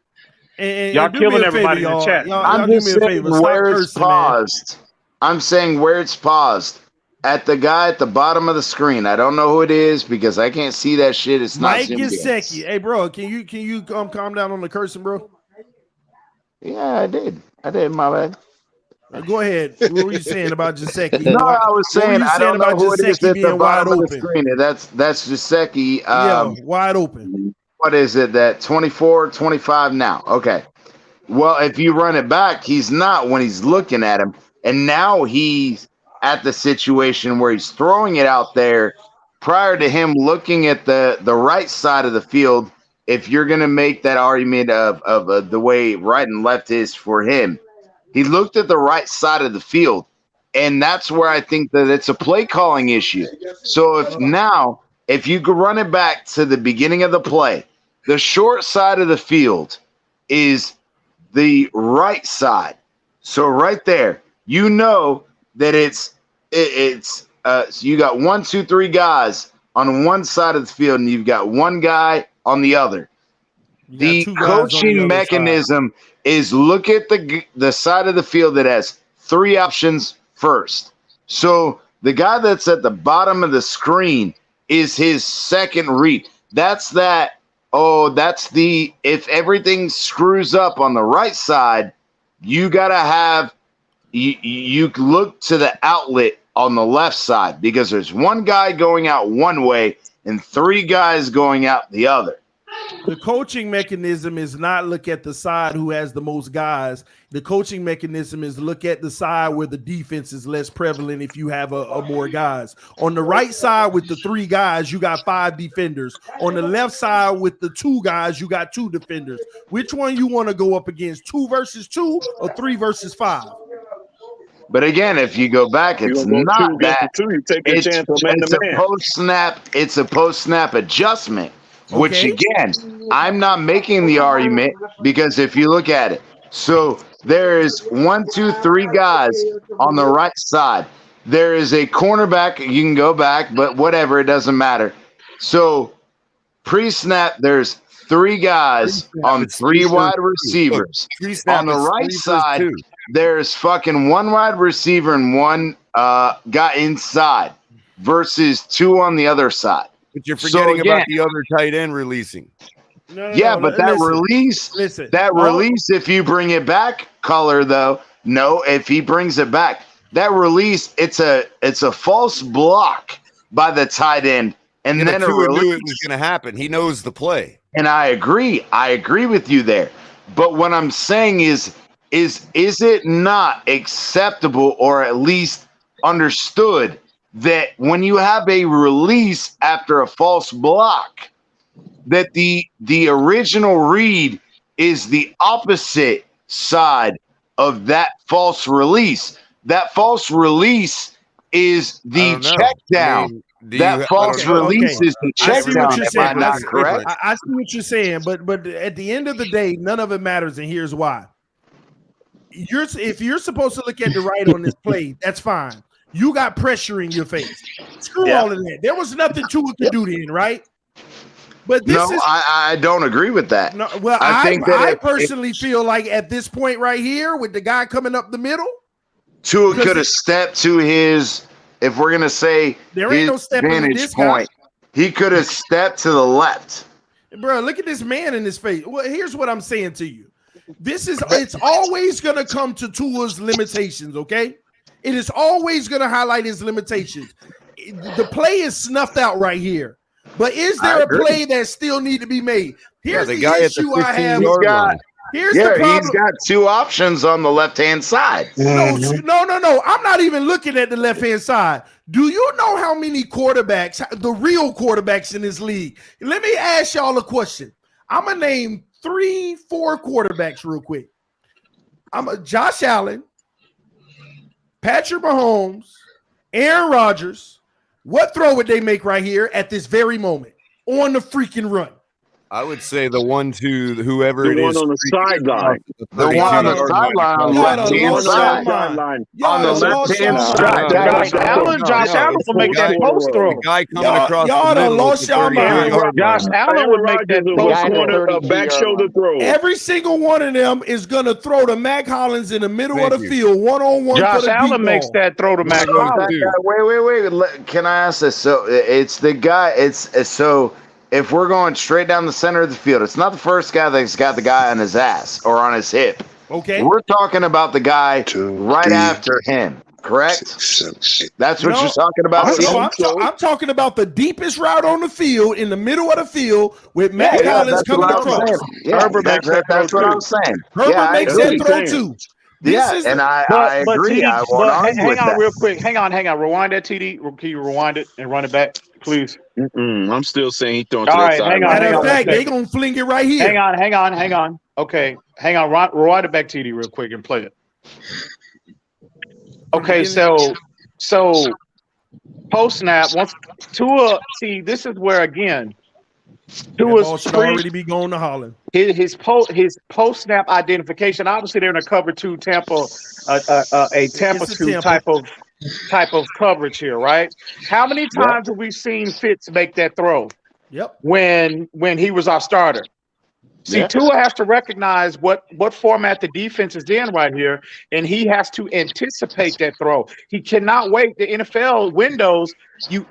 Y'all do me killing a favor, everybody in the chat. Y'all do me a favor. Stop where it's cursing, man. paused. I'm saying where it's paused. At the guy at the bottom of the screen. I don't know who it is because I can't see that shit. It's not Mike zoomed in. Gesicki. Hey, bro, can you calm down on the cursing, bro? Yeah, I did. My bad. Go ahead. What were you saying about Gesicki? No, I was saying I don't know who it is at the being wide bottom of the open? screen. That's Gesicki. Yeah, wide open. What is it? That 24, 25 now. Okay. Well, if you run it back, he's not when he's looking at him. And now he's at the situation where he's throwing it out there prior to him looking at the right side of the field. If you're going to make that argument of the way right and left is for him, he looked at the right side of the field. And that's where I think that it's a play calling issue. So if you could run it back to the beginning of the play, the short side of the field is the right side. So right there, you know that it's so you got 1, 2, 3 guys on one side of the field, and you've got one guy on the other. The coaching mechanism is look at the side of the field that has 3 options first. So the guy that's at the bottom of the screen is his second read. That's if everything screws up on the right side, you got to have you look to the outlet on the left side because there's one guy going out one way and 3 guys going out the other. The coaching mechanism is not look at the side who has the most guys. The coaching mechanism is look at the side where the defense is less prevalent if you have a more guys. On the right side with the 3 guys, you got 5 defenders. On the left side with the 2 guys, you got 2 defenders. Which one you want to go up against, 2 versus 2 or 3 versus 5? But again, if you go back, it's not that. It's a post-snap adjustment. Okay. Which again, I'm not making the argument because if you look at it, so there is 1, 2, 3 guys on the right side. There is a cornerback. You can go back, but whatever, it doesn't matter. So pre-snap, there's 3 guys on 3 wide receivers. On the right side, there's fucking 1 wide receiver and 1 guy inside versus 2 on the other side. But you're forgetting about the other tight end releasing. But that release, if you bring it back, color though, no, if he brings it back, that release, it's a false block by the tight end, and then Tua knew it was going to happen. He knows the play, and I agree with you there. But what I'm saying is it not acceptable or at least understood that when you have a release after a false block, that the original read is the opposite side of that false release. That false release is the check down. That false release is the check down. Am I not correct? I see what you're saying, but at the end of the day, none of it matters, and here's why. If you're supposed to look at the right on this play, that's fine. You got pressure in your face. Screw all of that. There was nothing Tua could do then, right? But I don't agree with that. No, well, I personally feel like at this point right here, with the guy coming up the middle, Tua could have stepped to his. If we're gonna say there ain't no stepping vantage this point, he could have stepped to the left. Bro, look at this man in his face. Well, here's what I'm saying to you. It's always gonna come to Tua's limitations, okay? It is always going to highlight his limitations. The play is snuffed out right here. But is there a play that still need to be made? Here's the guy issue I have. Here's the problem. He's got 2 options on the left-hand side. No. I'm not even looking at the left-hand side. Do you know how many quarterbacks, the real quarterbacks in this league? Let me ask y'all a question. I'm going to name 3, 4 quarterbacks real quick. Josh Allen, Patrick Mahomes, Aaron Rodgers. What throw would they make right here at this very moment on the freaking run? I would say the 1-2, whoever it The one is. on the sideline. The one on the 32-yard line sideline on the across left the hand field. side. On the left hand side. Josh Allen It's will the make that guy- post throw. The guy coming across y'all the done middle at lost the y'all mind. 38-yard Josh line. Allen would make that Rodgers post was throw. a back shoulder throw. Every single one of them is going to throw to Mac Hollins in the middle of the field, one-on-one for Josh the deep Allen makes ball. that throw to Mac That Hollins. guy- Wait. Can I ask this? So it's the guy. It's so if we're going straight down the center of the field, it's not the first guy that's got the guy on his ass or on his hip. Okay. We're talking about the guy right after him, correct? That's what you're talking about. I'm talking about the deepest route on the field, in the middle of the field, with Mac Hollins coming across. Herbert makes that's what I'm saying. Herbert makes that throw too. I agree. I won't argue with hang on that. real quick. Hang on. Rewind that TD. Can you rewind it and run it back, please? I'm still saying he's throwing All to right, the hang sideline. on. Matter of fact, they gonna fling it right here. Hang on. Okay, hang on. Rewind it back, TD, real quick and play it. Okay, so post snap. Once Tua, see, this is where again, Ball should already be going to Holland. His post snap identification. Obviously, they're in a cover two Tampa, a Tampa two type of coverage here, right? How many times have we seen Fitz make that throw? Yep. When he was our starter. See, Tua has to recognize what format the defense is in right here, and he has to anticipate that throw. He cannot wait. The NFL windows,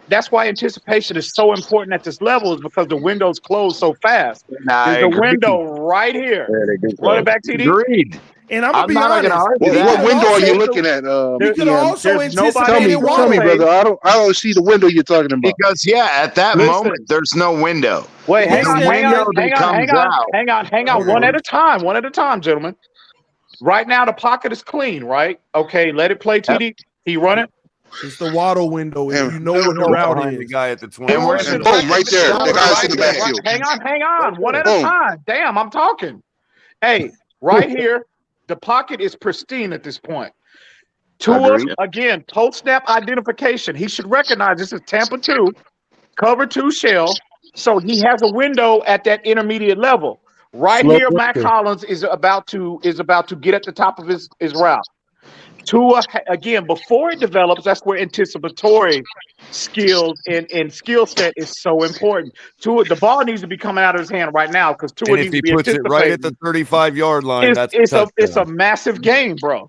that's why anticipation is so important at this level, is because the windows close so fast. There's a window right here. Run it back, TD. Agreed. And I'm gonna be honest. What window are you looking at? You could also anticipate it. Tell me, brother. I don't see the window you're talking about. Because at that moment there's no window. Wait, hang on. One at a time, gentlemen. Right now the pocket is clean, right? Okay, let it play, TD. He run it. It's the Waddle window, and you know what the route is. The guy at the 20. And boom, right there. The guy's in the backfield. Hang on. One at a time. Damn, I'm talking. Hey, right here. The pocket is pristine at this point. Tua, again, post-snap identification. He should recognize this is Tampa 2, cover 2 shell, so he has a window at that intermediate level. Right here, Mac Hollins is about to get at the top of his route. Tua, again, before it develops, that's where anticipatory skills and skill set is so important. Tua, the ball needs to be coming out of his hand right now because Tua needs to be anticipating. If he puts it right at the 35-yard line, it's a massive game, bro.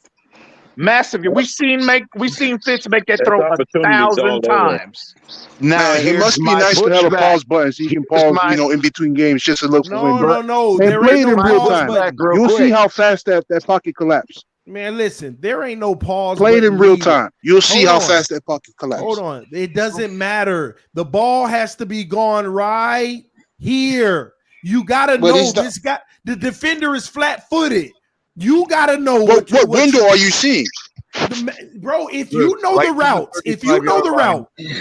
Massive. We've seen Fitz make that throw 1,000 times. Now it must be nice to have a pause button so you can pause, in between games just to look for win. No. And play it in real time. You'll see how fast that pocket collapsed. Man, listen, there ain't no pause. Play it in real time. You'll see how fast that pocket collapsed. Hold on. It doesn't matter. The ball has to be gone right here. You got to know this guy. The defender is flat-footed. You got to know what window are you seeing? Bro, if you know the routes,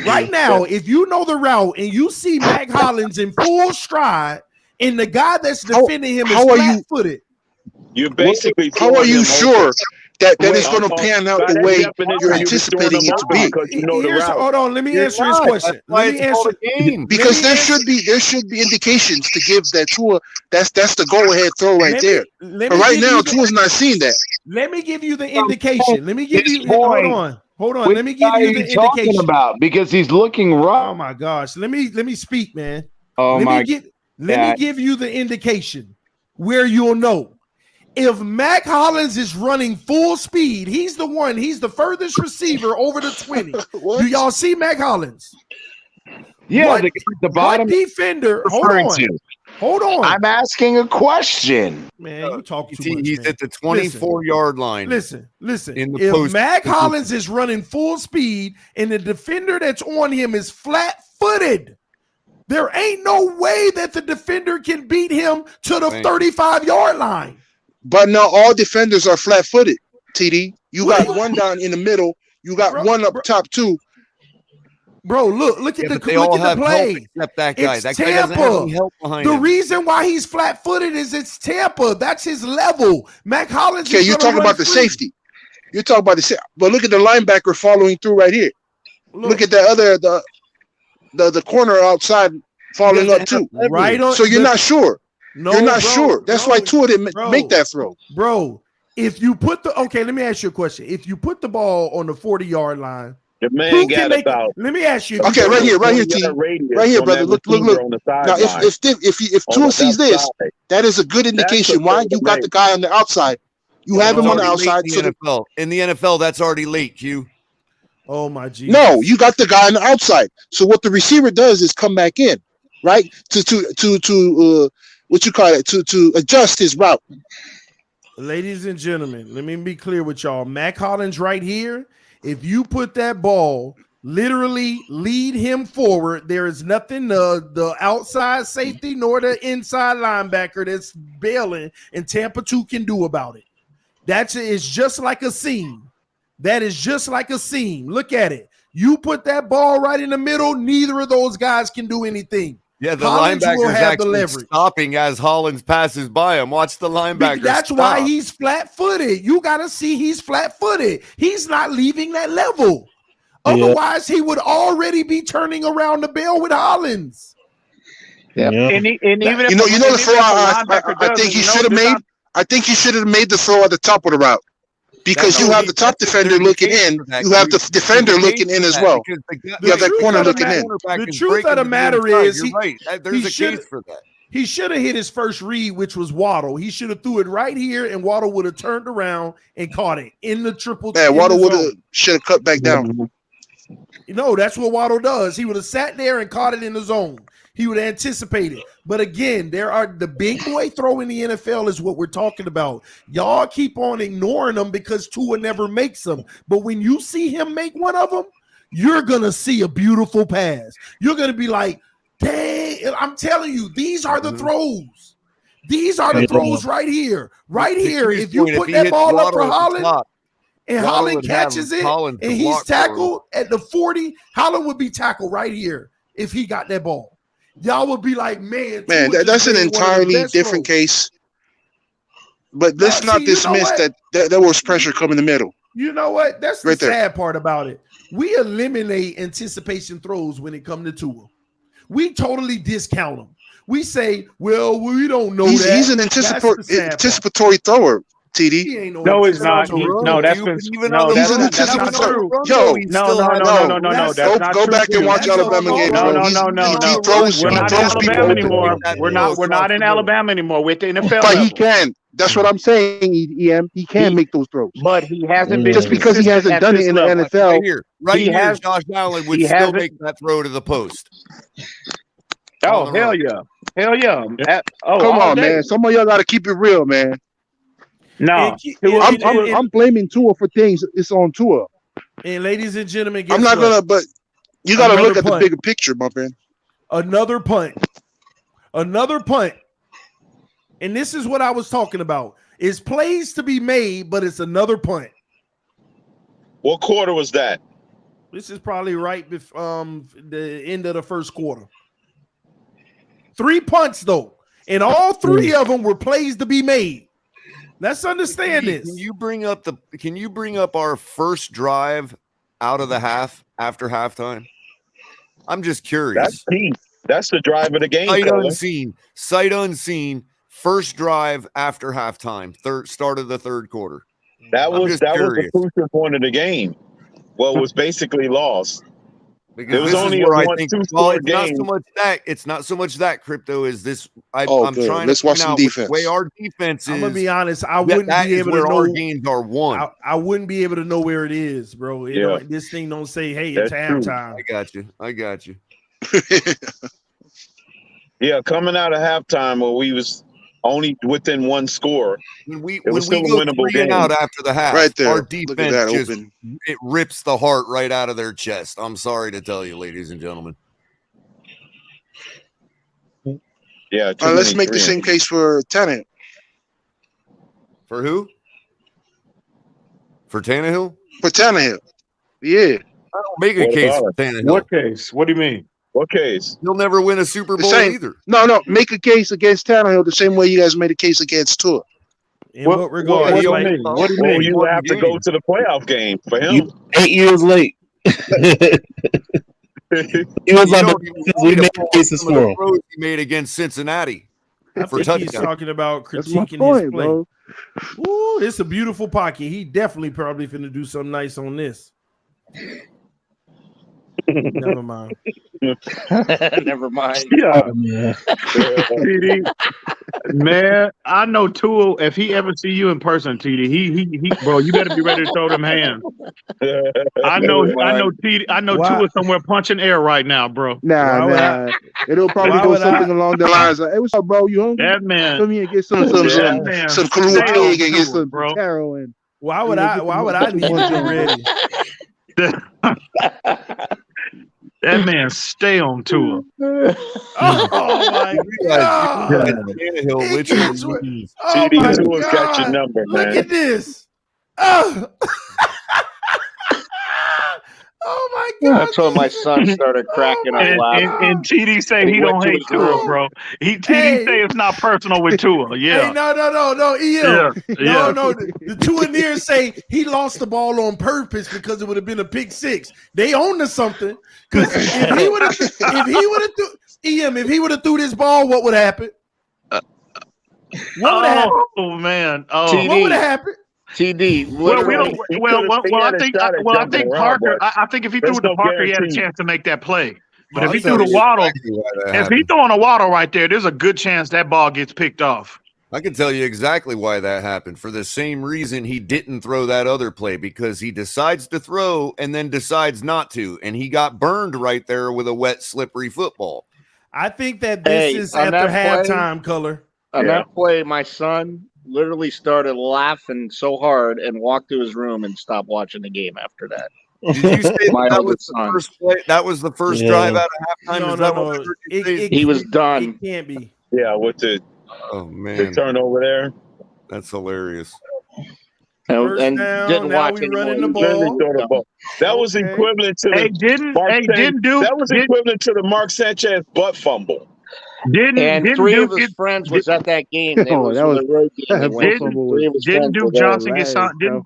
right now, if you know the route and you see Mac Hollins in full stride and the guy that's defending him is flat-footed, you're basically how are you sure that is going to pan out the way you're anticipating it to be? Hold on, let me answer his question. Because there should be indications to give that Tua. That's the go ahead throw right there. But right now, Tua's not seeing that. Let me give you the indication. Hold on. Let me give you the indication about because he's looking right. Oh my gosh. Let me speak, man. Oh let me give you the indication where you'll know. If Mac Hollins is running full speed, he's the furthest receiver over the 20. Do y'all see Mac Hollins? Yeah, the bottom defender. Hold on. I'm asking a question. Man, you talk too much. He's at the 24-yard line. Listen. If Mac Hollins is running full speed and the defender that's on him is flat-footed, there ain't no way that the defender can beat him to the 35-yard line. But now all defenders are flat-footed, TD. You got one down in the middle. You got one up top too. Bro, look at the play. Except that guy. It's that Tampa. guy doesn't have any help behind him. The reason why he's flat-footed is it's Tampa. That's his level. Mac Hollins. Okay, you're talking about the safety. You're talking about the safety. But look at the linebacker following through right here. Look at the other the corner outside falling up too. Right on. So you're not sure. No, you're not bro, sure. That's why Tua didn't make that throw. Bro, if you put the let me ask you a question. If you put the ball on the 40-yard line, the man got about. Let me ask you. Okay, right here, T. Right here, brother. Look. Now, if Tua sees this, that is a good indication why you got the guy on the outside. You have him on the outside. In the NFL, that's already late, Q. Oh my Jesus. No, you got the guy on the outside. So what the receiver does is come back in, right? To what you call it? To adjust his route. Ladies and gentlemen, let me be clear with y'all. Mac Hollins right here. If you put that ball, literally lead him forward, there is nothing the outside safety nor the inside linebacker that's bailing and Tampa 2 can do about it. It's just like a seam. That is just like a seam. Look at it. You put that ball right in the middle, neither of those guys can do anything. Yeah, the Hollins linebacker is actually leverage. stopping as Hollins passes by him. Watch the linebacker. That's why he's flat-footed. You got to see he's flat-footed. He's not leaving that level. Otherwise, he would already be turning around the bell with Hollins. Yeah. And even if you know the throw I think he should have made. I think he should have made the throw at the top of the route. Because you have the top defender looking in, you have the defender looking in as well. You have that corner looking in. The truth of the matter is, you're right. There's a case for that. He should have hit his first read, which was Waddle. He should have threw it right here, and Waddle would have turned around and caught it in the triple. Yeah, Waddle should have cut back down. No, that's what Waddle does. He would have sat there and caught it in the zone. He would anticipate it. But again, the big boy throw in the NFL is what we're talking about. Y'all keep on ignoring them because Tua never makes them. But when you see him make one of them, you're going to see a beautiful pass. You're going to be like, dang, I'm telling you, these are the throws. These are the throws right here. Right here. If you put that ball up for Holland, and Holland catches it, and he's tackled at the 40, Holland would be tackled right here if he got that ball. Y'all would be like, man, that's an entirely different case. But let's not dismiss that there was pressure coming in the middle. You know what? That's the right there. sad part about it. We eliminate anticipation throws when it comes to Tua. We totally discount them. We say, well, we don't know that. He's an anticipatory thrower. TD. No, he's not. No, that's been that's not true. Yo, no, that's not true. Go back and watch Alabama games. No. He throws. We're not in Alabama anymore. We're not in Alabama anymore. We're at the NFL. But he can. That's what I'm saying. EM. He can make those throws. But he hasn't been just because he hasn't done it in the NFL. Right here, Josh Allen would still make that throw to the post. Oh hell yeah! Come on, man. Some of y'all got to keep it real, man. No, I'm blaming Tua for things. It's on Tua. And ladies and gentlemen, I'm not gonna. But you got to look at the bigger picture, my friend. Another punt. And this is what I was talking about. It's plays to be made, but it's another punt. What quarter was that? This is probably right before the end of the first quarter. 3 punts though, and all 3 of them were plays to be made. Let's understand this. Can you bring up our first drive out of the half after halftime? I'm just curious. That's key. That's the drive of the game. Sight unseen. First drive after halftime. Start of the third quarter. That was the crucial point of the game. Well, it was basically lost. Because it was only where a I think it's not so much that crypto is this. I'm trying to watch some defense. The way our defense is. I'm gonna be honest. I wouldn't be able to know our games are won. I wouldn't be able to know where it is, bro. This thing don't say, "Hey, it's halftime." I got you. Yeah, coming out of halftime where we was only within one score. When we go 3 and out after the half, right there, our defense it rips the heart right out of their chest. I'm sorry to tell you, ladies and gentlemen. Yeah, let's make the same case for Tannehill. For who? For Tannehill? For Tannehill. Yeah. I don't make a case for Tannehill. What case? What do you mean? What case? He'll never win a Super Bowl either. No. Make a case against Tannehill the same way you guys made a case against Tua. In what regard? What do you mean? What do you mean? You have to go to the playoff game for him. 8 years late. He was You on the don't even Dolphins. want We me to made pull up cases some of for the him. throws he made against Cincinnati I for think he's touchdowns. talking about That's my critiquing his point, play. bro. Ooh, it's a beautiful pocket. He definitely probably finna do something nice on this. Never mind. Never mind. Yeah, Oh, man. TD. Man, I know Tua. If he ever see you in person, TD, he, bro, you better be ready to throw them hands. I know TD. I know Why? Tua somewhere punching air right now, bro. Nah, Why would I? nah. It'll probably Why go would something I? along the lines of, "Hey, what's up, bro? You hungry? That man, Come here and get that man, some Kahlua stay on pig and get Tua, some bro. taro and Why would I? get Why would the I need to be ready? That man, stay on Tua. Oh my God! Tannehill He literally gets what- used. Oh TD my Tua's got your God! number, Look man. at this! Oh, oh my God! That's when my son started cracking up And, laughing. and TD say And he he went don't to hate his Tua, room. bro. TD Hey. say it's not personal with Tua. Hey, Yeah, no, yeah, yeah. No. The two in there say he lost the ball on purpose because it would have been a pick six. They own to something. Because if he would have threw this ball, what would happen? What would have happened? Oh man. Oh. TD. What would have happened? TD, Well, we literally. don't. Well, I think Parker. I think if he threw it to Parker, he had a chance to make that play. But if he threw to Waddle, if he throwing a Waddle right there, there's a good chance that ball gets picked off. I can tell you exactly why that happened. For the same reason he didn't throw that other play, because he decides to throw and then decides not to, and he got burned right there with a wet, slippery football. I think that this is on after that play- halftime, Color. On that play, my son literally started laughing so hard and walked to his room and stopped watching the game after that. Did you say My that was oldest the son. first play? That was the first drive out of halftime? No, Is that what I no. heard you say? He was done. It can't be. Yeah, with the man, turnover there. That's hilarious. And down, didn't now watch we anymore. running the Literally ball. throw the ball. That was equivalent to Hey, the that was equivalent to the Mark Sanchez butt fumble. And three of his friends was at that game. It was that was the road game. They went to. Three of his Didn't friends were Duke there. Johnson get signed?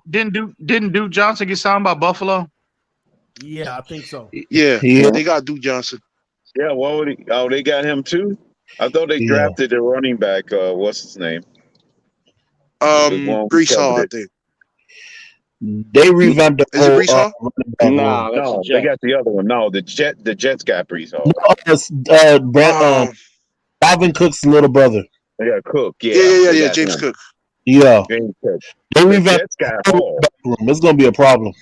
Didn't Duke Johnson get signed by Buffalo? Yeah, I think so. Yeah, they got Duke Johnson. Yeah, what would he? Oh, they got him too. I thought they drafted the running back. What's his name? Brees Hall, I think. They revamped the Is it Brees Hall? No, they got the other one. No, the Jets got Brees Hall. Dalvin Cook's little brother. They got Cook. Yeah. James Cook. Yeah. James Cook. They revamped the room. It's gonna be a problem.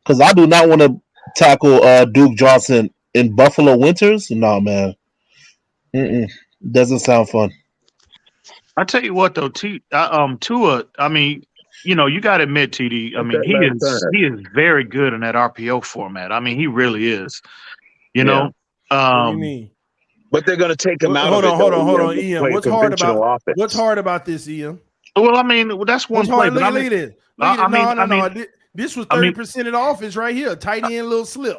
Because I do not want to tackle Duke Johnson in Buffalo winters. No, man. Doesn't sound fun. I tell you what, though, Tua. I mean, you got to admit, TD. I mean, he is very good in that RPO format. I mean, he really is. You know. What do you mean? But they're going to take him out. Hold on, Ian. What's hard about this, Ian? Well, I mean, that's one play. Look at it. No. This was 30% of the offense right here. Tight end, little slip.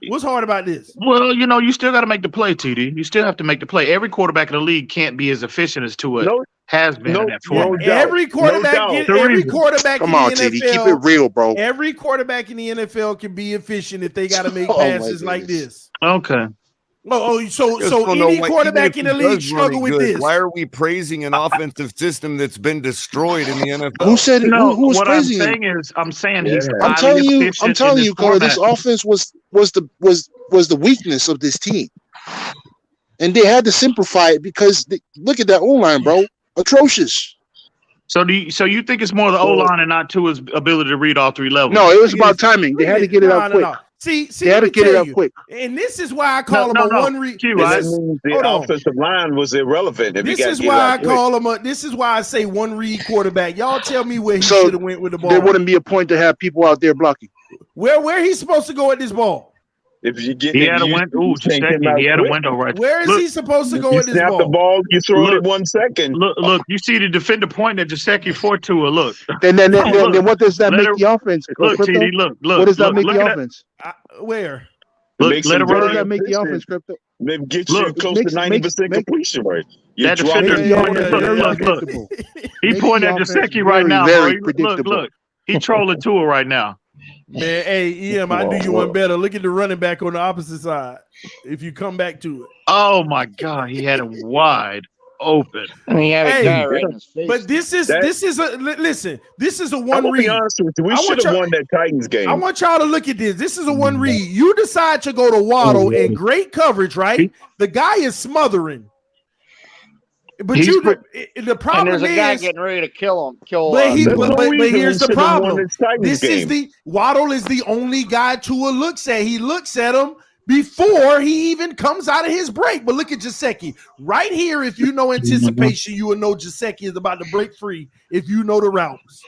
What's hard about this? Well, you still got to make the play, TD. You still have to make the play. Every quarterback in the league can't be as efficient as Tua has been in that format. Every quarterback in Come on, the NFL, TD, keep it real, bro. Every quarterback in the NFL can be efficient if they got to make passes like this. Okay. So any quarterback in the league struggle with this. Why are we praising an offensive system that's been destroyed in the NFL? Who said it? No, who was what praising I'm saying is, I'm saying he's. I'm telling you, Carter, this offense was the weakness of this team, and they had to simplify it because look at that O-line, bro, atrocious. So you think it's more the O-line and not Tua's ability to read all three levels? No, it was about timing. They had to get it out quick. See, they had to get it out quick. And this is why I call him a one read. The offensive line was irrelevant. This is why I call him a. This is why I say one read quarterback. Y'all tell me where he should have went with the ball. There wouldn't be a point to have people out there blocking. Where he's supposed to go at this ball? If you get, he had a window. Ooh, he had a window right. Where is he supposed to go with this ball? ball? The ball, you throw it 1 second. Look, you see the defender point at Gesicki for Tua. Look. Then what does that make the offense? Look, TD. Look. What does that make the offense? Where? Look, let it run. What does that make the offense, Crypto? Maybe get you close to 90% completion rate. That defender. Look. He pointing at Gesicki right now. Very predictable. Look. He trolling Tua right now. Man, hey, EM, I do you one better. Look at the running back on the opposite side. If you come back to it. Oh my God, he had him wide open. And he had a guy right in his face. But this is a one I'm gonna read. be honest with you. We should have won that Titans game. I want y'all to look at this. This is a one read. You decide to go to Waddle in great coverage, right? The guy is smothering. But the problem and there's a is, guy getting ready to kill him. but here's the problem. Waddle is the only guy Tua looks at. He looks at him before he even comes out of his break. But look at Gesicki. Right here, if you know anticipation, you will know Gesicki is about to break free if you know the routes.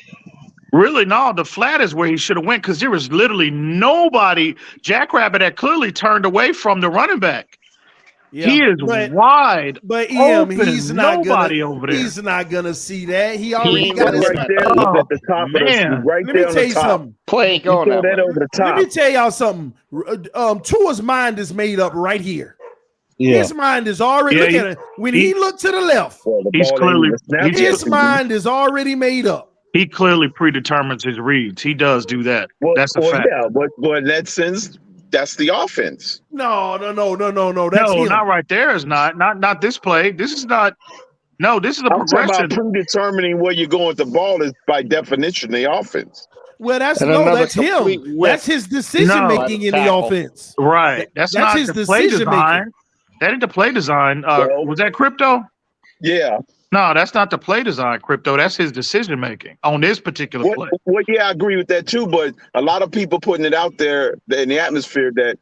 Really, no, the flat is where he should have went because there was literally nobody. Jackrabbit had clearly turned away from the running back. Yeah, he is wide. But EM, open. he's not nobody gonna, over there. He's not gonna see that. He already got right his there. At the top of the, right Let there me on tell the you top. something. Play going that over the top. Let me tell y'all something. Tua's mind is made up right here. Yeah. His mind is already. Yeah, look at it. When he looked to the left, He's clearly his mind is already made up. He clearly predetermines his reads. He does do that. That's a fact. Yeah, but in that sense, that's the offense. No. That's no, him. not right there. Is not this play. This is not. No, this is a I'm talking progression. about predetermining where you're going with the ball is by definition the offense. Well, that's And no, another that's him. complete whip. That's his decision making in the Tackle. offense. Right. That's not his the play decision design. making. That ain't the play design. Was that Crypto? Yeah. No, that's not the play design, Crypto. That's his decision making on this particular play. Well, yeah, I agree with that too. But a lot of people putting it out there in the atmosphere that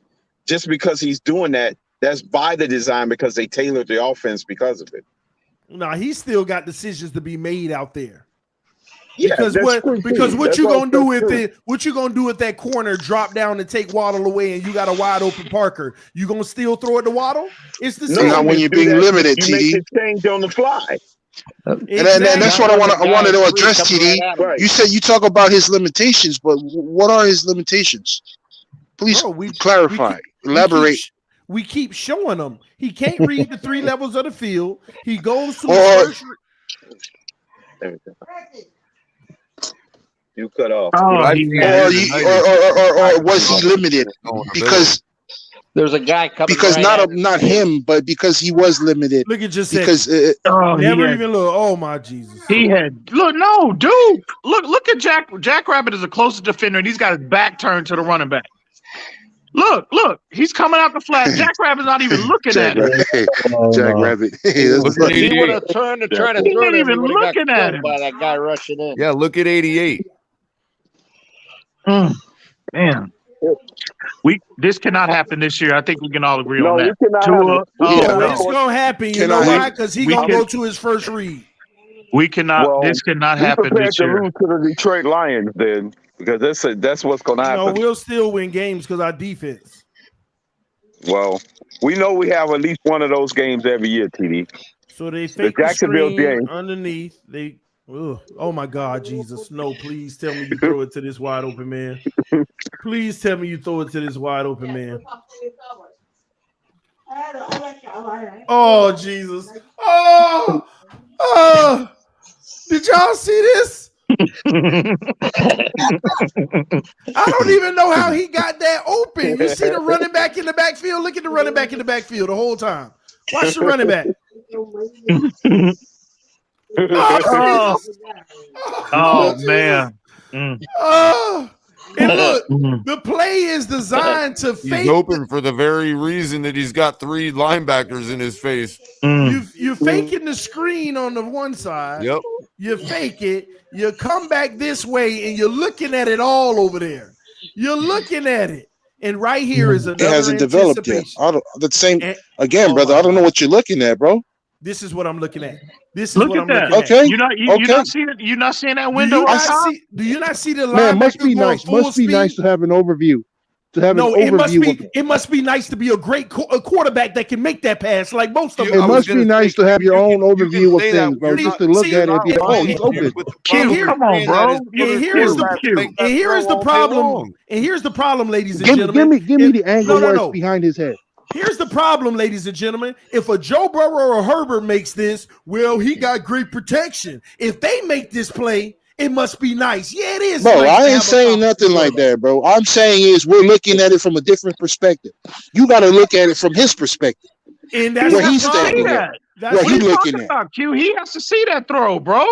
just because he's doing that, that's by the design because they tailored the offense because of it. No, he's still got decisions to be made out there. Yeah, Because that's what true, because too. what That's you gonna do also if true. what you gonna do if that corner drop down and take Waddle away and you got a wide open Parker? You gonna still throw it to Waddle? It's the same. Not when you're being limited, You make TD. the change on the fly. And that's what I wanted to address, TD. You said you talk about his limitations, but what are his limitations? Please clarify, elaborate. We keep showing him he can't read the three levels of the field. He goes to his first. You cut off. Or was he limited because there's a guy coming because right not him, but because he was limited. Look at just because never even look. Oh my Jesus! He had no, dude. Look at Jackrabbit is the closest defender, and he's got his back turned to the running back. Look, he's coming out the flat. Jackrabbit's not even looking at him. Jackrabbit. He would have turned to try to He throw ain't it. even He would've got looking at killed him. by that guy rushing in. Yeah, look at 88. Man, this cannot happen this year. I think we can all agree No, on that. it cannot Tua, happen. It's gonna happen. You know why? Because he's gonna go to his first read. We cannot. Well, this cannot be happen prepared this to year. lose to the Detroit Lions then, because that's what's going to No, happen. we'll still win games because our defense. Well, we know we have at least one of those games every year, TD. So they fake the Jacksonville screen game. underneath. They. Ugh. Oh my God, Jesus! No, please tell me you throw it to this wide open man. Please tell me you throw it to this wide open man. Oh Jesus! Oh! Did y'all see this? I don't even know how he got that open. You see the running back in the backfield? Look at the running back in the backfield the whole time. Watch the running back. Oh man. And look, the play is designed to He's fake. open for the very reason that he's got three linebackers in his face. You're faking the screen on the one side. Yep. You fake it. You come back this way, and you're looking at it all over there. You're looking at it, and right here is another it hasn't developed yet. Again, brother. I don't know what you're looking at, bro. This is what I'm looking at. This is Look what at I'm that. looking at. You're not seeing it. You're not seeing that window. Do you not see the line? Man, must be nice. Must be nice to have an overview. To have an overview. It must be nice to be a great quarterback that can make that pass, like most of them. It must be nice to have your own overview of things, bro. Just to look at it and be like, oh, he's open. Come on, bro. And here is the problem. And here's the problem, ladies and gentlemen. Give me the angle where it's behind his head. Here's the problem, ladies and gentlemen. If a Joe Burrow or Herbert makes this, well, he got great protection. If they make this play It must be nice. Yeah, it is. Bro, nice I to ain't have a saying nothing like that, bro. I'm saying is we're looking at it from a different perspective. You got to look at it from his perspective, and He that's where the has he's to see problem. standing at, that. That's where What he are you looking talking at. about, Q? He has to see that throw, bro.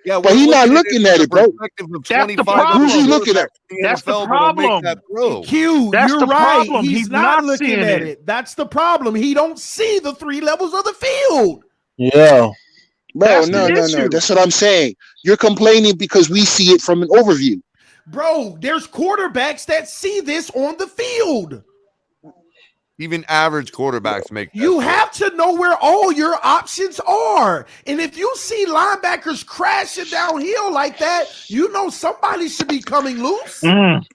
Yeah, But we're he's not looking looking at at it it, bro. from the perspective of That's the 25 Who's he problem. looking at? quarterbacks in the That's the NFL that'll make problem. that throw. Q, That's you're the right. problem. He's He's not not looking seeing at it. it. That's the problem. He don't see the 3 levels of the field. Yeah. Bro, That's no, the no, no. issue. That's what I'm saying. You're complaining because we see it from an overview. Bro, there's quarterbacks that see this on the field. Even average quarterbacks make that You throw. have to know where all your options are. And if you see linebackers crashing downhill like that, you know somebody should be coming loose. Look,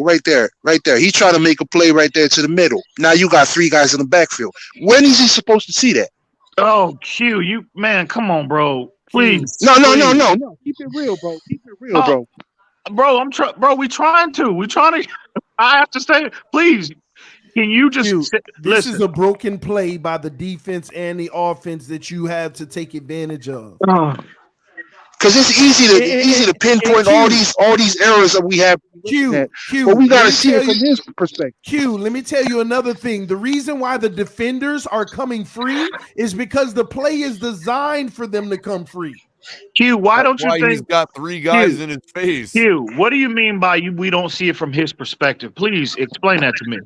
right there. He's trying to make a play right there to the middle. Now you got 3 guys in the backfield. When is he supposed to see that? Oh, Q, you man, come on, bro. Please. No. Keep it real, bro. Oh, bro, bro, we trying to. I have to say, please. Can you just This listen? is a broken play by the defense and the offense that you have to take advantage of. Because it's easy to pinpoint all these errors that we have. But we got to see it from his perspective. Q, let me tell you another thing. The reason why the defenders are coming free is because the play is designed for them to come free. Q, why don't you think he's got 3 guys in his face? Q, what do you mean by we don't see it from his perspective? Please explain that to me.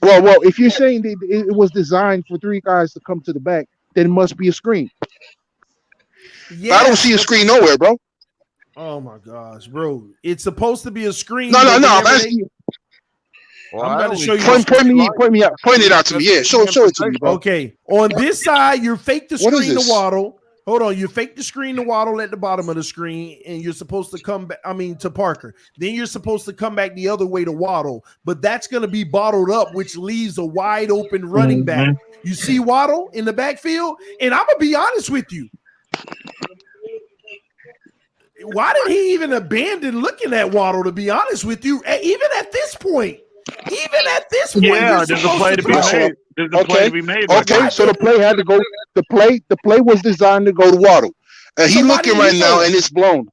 Well, if you're saying that it was designed for 3 guys to come to the back, then it must be a screen. Yes, I don't see a screen nowhere, bro. Oh my gosh, bro! It's supposed to be a screen. No. I'm asking you. I'm going to show you. Point it out to me. Yeah, show it to me, bro. Okay, on this side, you're fake the What is screen to this? Waddle. Hold on, you fake the screen to Waddle at the bottom of the screen, and you're supposed to come back. To Parker. Then you're supposed to come back the other way to Waddle, but that's going to be bottled up, which leaves a wide open running back. You see Waddle in the backfield, and I'm gonna be honest with you. Why did he even abandon looking at Waddle? To be honest with you, even at this point, yeah, there's a play to be made. There's a play to be made. Okay, so the play had to go. The play was designed to go to Waddle. He looking right now, and it's blown.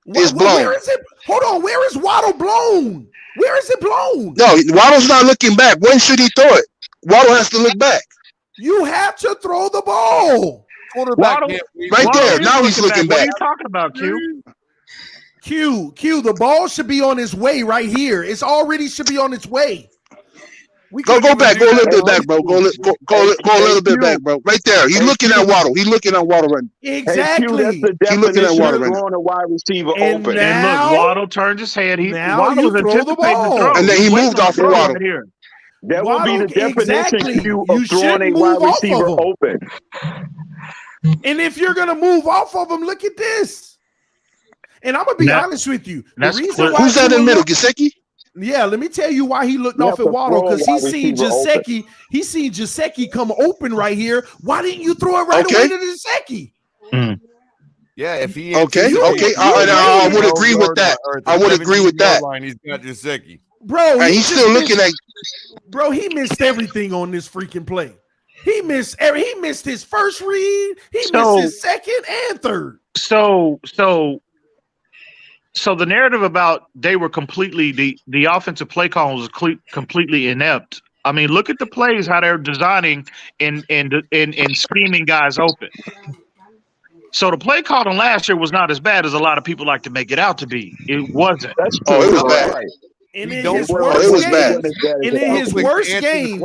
It's blown. Where is it? Hold on. Where is Waddle blown? Where is it blown? No, Waddle's not looking back. When should he throw it? Waddle has to look back. You have to throw the ball. Quarterback right there. Now he's looking back. What are you talking about, Q? Q, the ball should be on its way right here. It's already should be on its way. Go back. Go a little bit back, bro. Go a little bit back, bro. Right there. He's looking at Waddle. He's looking at Waddle right now. Exactly. That's the He's looking at definition Waddle of right now. throwing a wide receiver And open. And look, Waddle turns his head. Waddle you was throw the anticipating ball. throw. And then he moved off of Waddle. Right here. That would be the definition exactly. Q, You of throwing a shouldn't wide move off of receiver him. open. And if you're gonna move off of him, look at this. And I'm gonna be honest with you. The reason why who's that in the middle? Gesicki? Yeah, let me tell you why he looked You off have at to Waddle, throw a because he wide seen receiver Gesicki. He seen Gesicki come open right here. Why didn't you throw it right away to Gesicki? Yeah, if he Okay. I would agree with that. I would agree with that. Line, he's got Gesicki. Bro, And he's still looking at. Bro, he missed everything on this freaking play. He missed his first read. He missed his second and third. So the narrative about they were completely the offensive play call was completely inept. I mean, look at the plays, how they're designing and scheming guys open. So the play call on last year was not as bad as a lot of people like to make it out to be. It wasn't. That's true. It was bad. And in his worst game,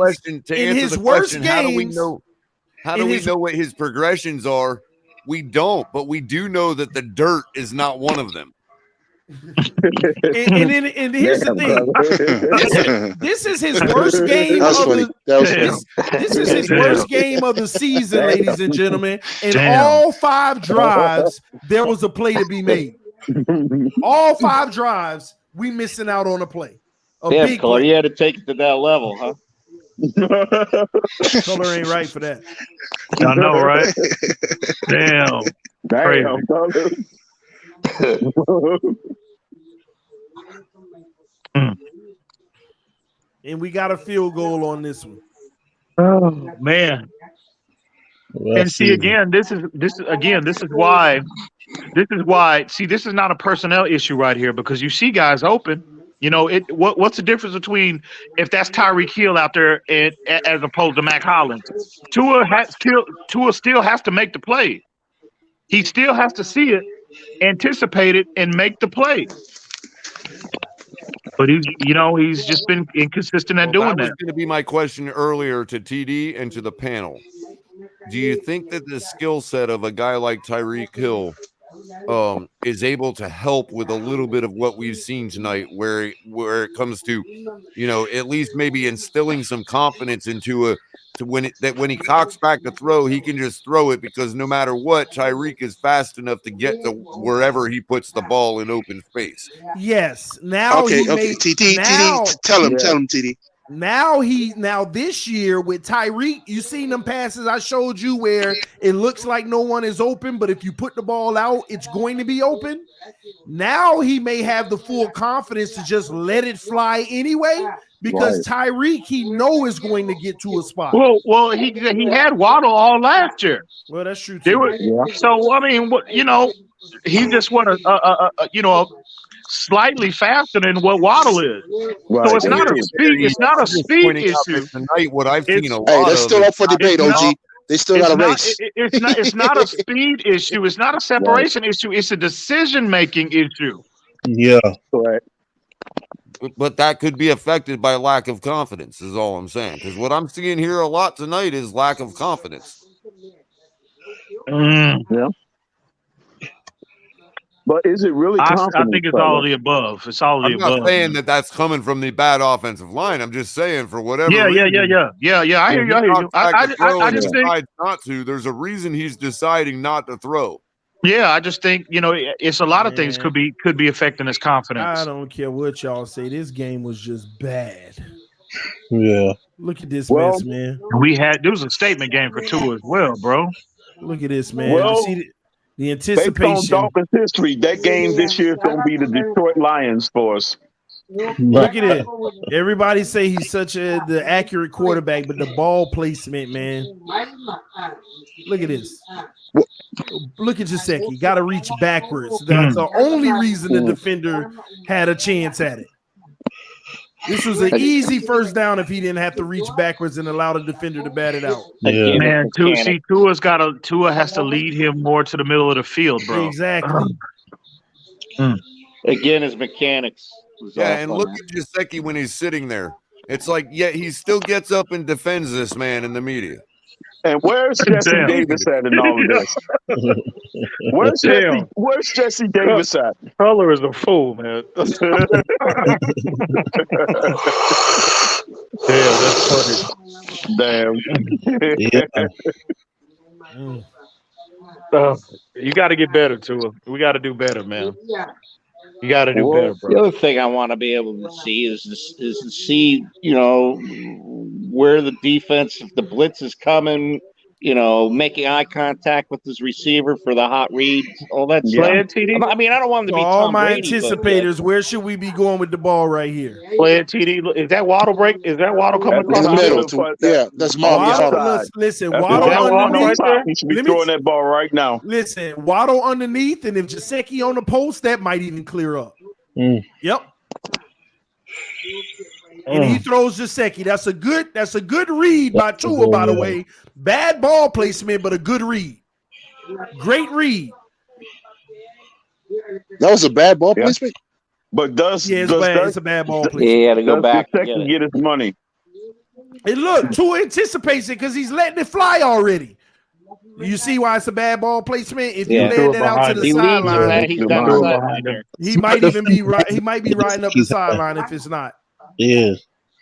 how do we know what his progressions are? We don't, but we do know that the dirt is not one of them. and here's the thing. This is his worst game. This is his worst game of the season, ladies and gentlemen. In all 5 drives, there was a play to be made. All 5 drives, we missing out on a play. Damn, Color, you had to take it to that level, huh? Color ain't right for that. I know, right? Damn. And we got a field goal on this one. Oh man. And see again, this is why This is why. See, this is not a personnel issue right here because you see guys open. You know, what's the difference between if that's Tyreek Hill out there as opposed to Mac Hollins? Tua still has to make the play. He still has to see it, anticipate it, and make the play. But he's just been inconsistent at doing that. Was that. going to be my question earlier to TD and to the panel. Do you think that the skill set of a guy like Tyreek Hill is able to help with a little bit of what we've seen tonight, where it comes to, at least maybe instilling some confidence into when he cocks back to throw, he can just throw it because no matter what, Tyreek is fast enough to get to wherever he puts the ball in open space. Yes. Now okay, TD, tell him, TD. Now this year with Tyreek, you seen them passes I showed you where it looks like no one is open, but if you put the ball out, it's going to be open. Now he may have the full confidence to just let it fly anyway, because Tyreek he know is going to get to a spot. Well, he had Waddle all last year. Well, that's true too. So I mean, he just slightly faster than what Waddle is. Right. So it's not a speed. It's not a speed issue. Tonight, what I've seen a lot Hey, that's still up for debate, OG. They still got a race. It's not a speed issue. It's not a separation issue. It's a decision-making issue. Yeah. Right. But that could be affected by lack of confidence, is all I'm saying. Because what I'm seeing here a lot tonight is lack of confidence. Yeah. But is it really confidence? I think it's all of the above. It's all of the above. I'm not saying that that's coming from the bad offensive line. I'm just saying for whatever reason. Yeah. I hear you. I just think not to. There's a reason he's deciding not to throw. Yeah, I just think it's a lot of things could be affecting his confidence. I don't care what y'all say. This game was just bad. Yeah. Look at this mess, man. There was a statement game for Tua as well, bro. Look at this, man. Well, you see the anticipation. Based on Dolphins history, that game this year is going to be the Detroit Lions for us. Look at it. Everybody say he's such the accurate quarterback, but the ball placement, man. Look at this. Look at Gesicki. Got to reach backwards. That's the only reason the defender had a chance at it. This was an easy first down if he didn't have to reach backwards and allow the defender to bat it out. Yeah. Man, Tua has to lead him more to the middle of the field, bro. Exactly. Again, his mechanics. Yeah, and look at Gesicki when he's sitting there. It's like, he still gets up and defends this man in the media. And where's Jesse Davis at in all of this? Where's Jesse Davis at? Color is a fool, man. Damn, that's funny. Damn. You got to get better, Tua. We got to do better, man. You got to do better, bro. The other thing I want to be able to see is to see, where the defense, if the blitz is coming, making eye contact with his receiver for the hot reads, all that stuff. TD. I mean, I don't want him to be all Tom my Brady, anticipators. Where should we be going with the ball right here? Play it, TD. Is that Waddle break? Is that Waddle coming across the middle? That's Waddle. Listen, Waddle underneath. He should be throwing that ball right now. Listen, Waddle underneath, and if Gesicki on the post, that might even clear up. Yep. And he throws Gesicki. That's a good read by Tua, by the way. Bad ball placement, but a good read. Great read. That was a bad ball placement. But it's a bad ball placement. He had to go back and get his money. And look, Tua anticipates it because he's letting it fly already. You see why it's a bad ball placement? If you lay that out to the sideline, he might even be right. He might be riding up the sideline if it's not. Yeah.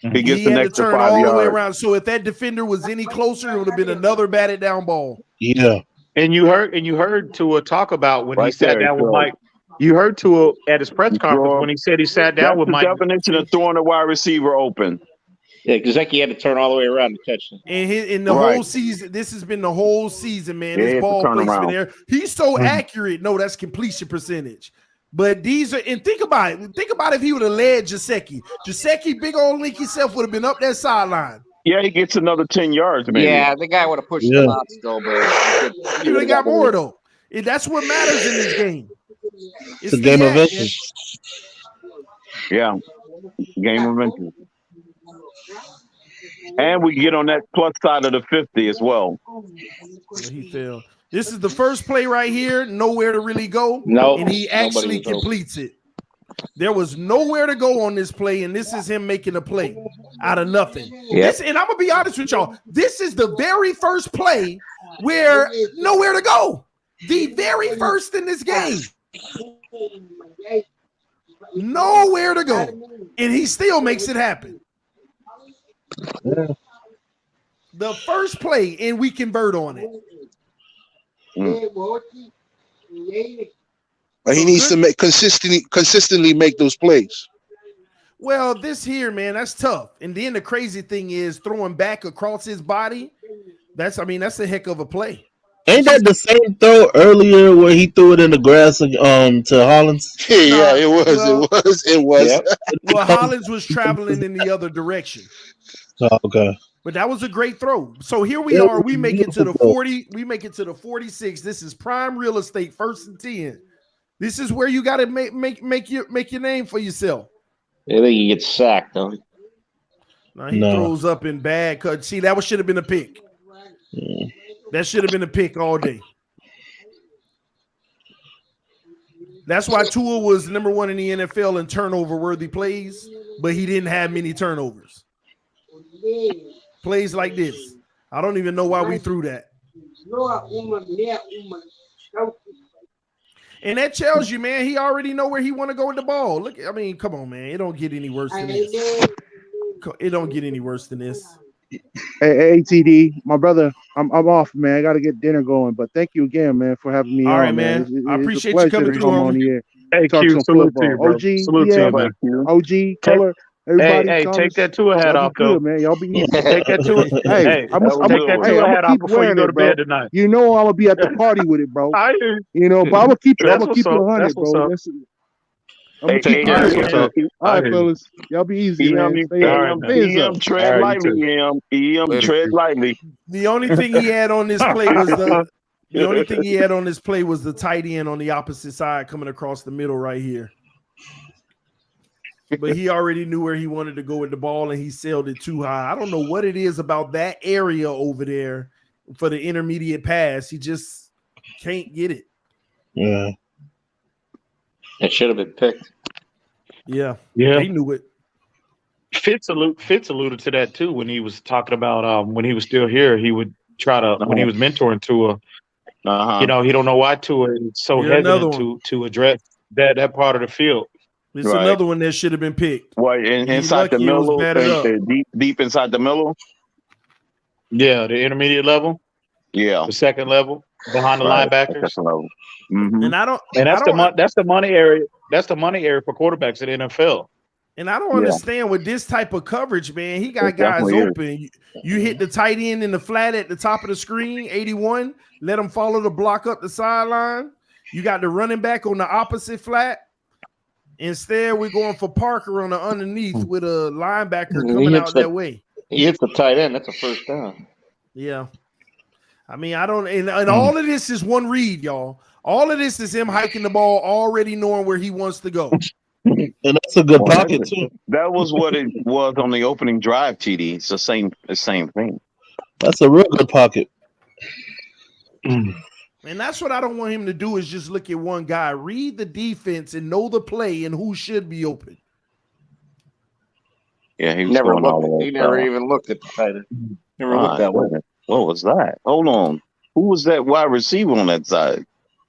He gets had to turn all the way around. So if that defender was any closer, it would have been another batted down ball. Yeah. And you heard Tua talk about when he sat down with Mike. You heard Tua at his press conference when he said he sat down with Mike. That's the definition of throwing a wide receiver open. Yeah, because Gesicki had to turn all the way around to catch him. And in the whole season, this has been the whole season, man. His ball placement there. He's so accurate. No, that's completion percentage. But these are, and think about it. Think about if he would have led Gesicki. Gesicki, big old link himself, would have been up that sideline. Yeah, he gets another 10 yards, maybe. Yeah, the guy would have pushed him out still, but he would have got more though. That's what matters in this game. It's a game of yak, inches. Yeah, game of inches. And we get on that plus side of the 50 as well. He fell. This is the first play right here. Nowhere to really go. No, and he actually completes it. There was nowhere to go on this play, and this is him making a play out of nothing. Yep. And I'm gonna be honest with y'all. This is the very first play where nowhere to go. The very first in this game. Nowhere to go. And he still makes it happen. Yeah. The first play, and we convert on it. But he needs to make consistently make those plays. Well, this here, man, that's tough. And then the crazy thing is throwing back across his body. That's a heck of a play. Ain't that the same throw earlier where he threw it in the grass to Hollins? Yeah, it was. Yep. Well, Hollins was traveling in the other direction. Oh, okay. But that was a great throw. So here we are. We make it to the 40. We make it to the 46. This is prime real estate, 1st and 10. This is where you got to make your name for yourself. I think he gets sacked, though. Now he throws up in bad cut. See, that should have been a pick. That should have been a pick all day. That's why Tua was number 1 in the NFL in turnover-worthy plays, but he didn't have many turnovers. Plays like this. I don't even know why we threw that. And that tells you, man, he already know where he want to go with the ball. Look, I mean, come on, man. It don't get any worse than this. It don't get any worse than this. Hey, TD, my brother, I'm off, man. I got to get dinner going, but thank you again, man, for having me on. All right, man. I appreciate you coming through on here. Hey, Talk Q, some salute football. to you, bro. OG, Salute to you, man. OG, Color, everybody. Hey, take that Tua hat off, though. Good, man. Y'all be easy. Take that Tua. Hey, I'm take that Tua hat off before you go to bed tonight. You know I'm gonna be at the party with it, bro. I do. You know, but I'm gonna keep it. I'm That's gonna keep it what's up. 100, That's what's bro. up. I'm gonna keep it 100. All right, fellas. Y'all be easy, man. EM tread lightly, EM tread lightly. The only thing he had on this play was the tight end on the opposite side coming across the middle right here. But he already knew where he wanted to go with the ball, and he sailed it too high. I don't know what it is about that area over there for the intermediate pass. He just can't get it. Yeah. It should have been picked. Yeah. Yeah. He knew it. Fitz alluded to that too when he was talking about when he was still here. He would try to when he was mentoring Tua. You know, he don't know why Tua is so hesitant to address that part of the field. It's another one that should have been picked. What inside the middle, deep inside the middle? Yeah, the intermediate level. Yeah, the second level behind the linebackers. Mm-hmm. And that's the money area. That's the money area for quarterbacks in the NFL. And I don't understand with this type of coverage, man. He got guys open. You hit the tight end in the flat at the top of the screen, 81. Let him follow the block up the sideline. You got the running back on the opposite flat. Instead, we're going for Parker on the underneath with a linebacker coming out that way. He hits the tight end. That's a first down. Yeah. I mean, I don't – and all of this is one read, y'all. All of this is him hiking the ball, already knowing where he wants to go. And that's a good pocket, too. That was what it was on the opening drive, TD. It's the same thing. That's a real good pocket. And that's what I don't want him to do is just look at one guy. Read the defense and know the play and who should be open. Yeah, he was never going all the way. He never even looked at the tight end. Never looked that way. What was that? Hold on. Who was that wide receiver on that side?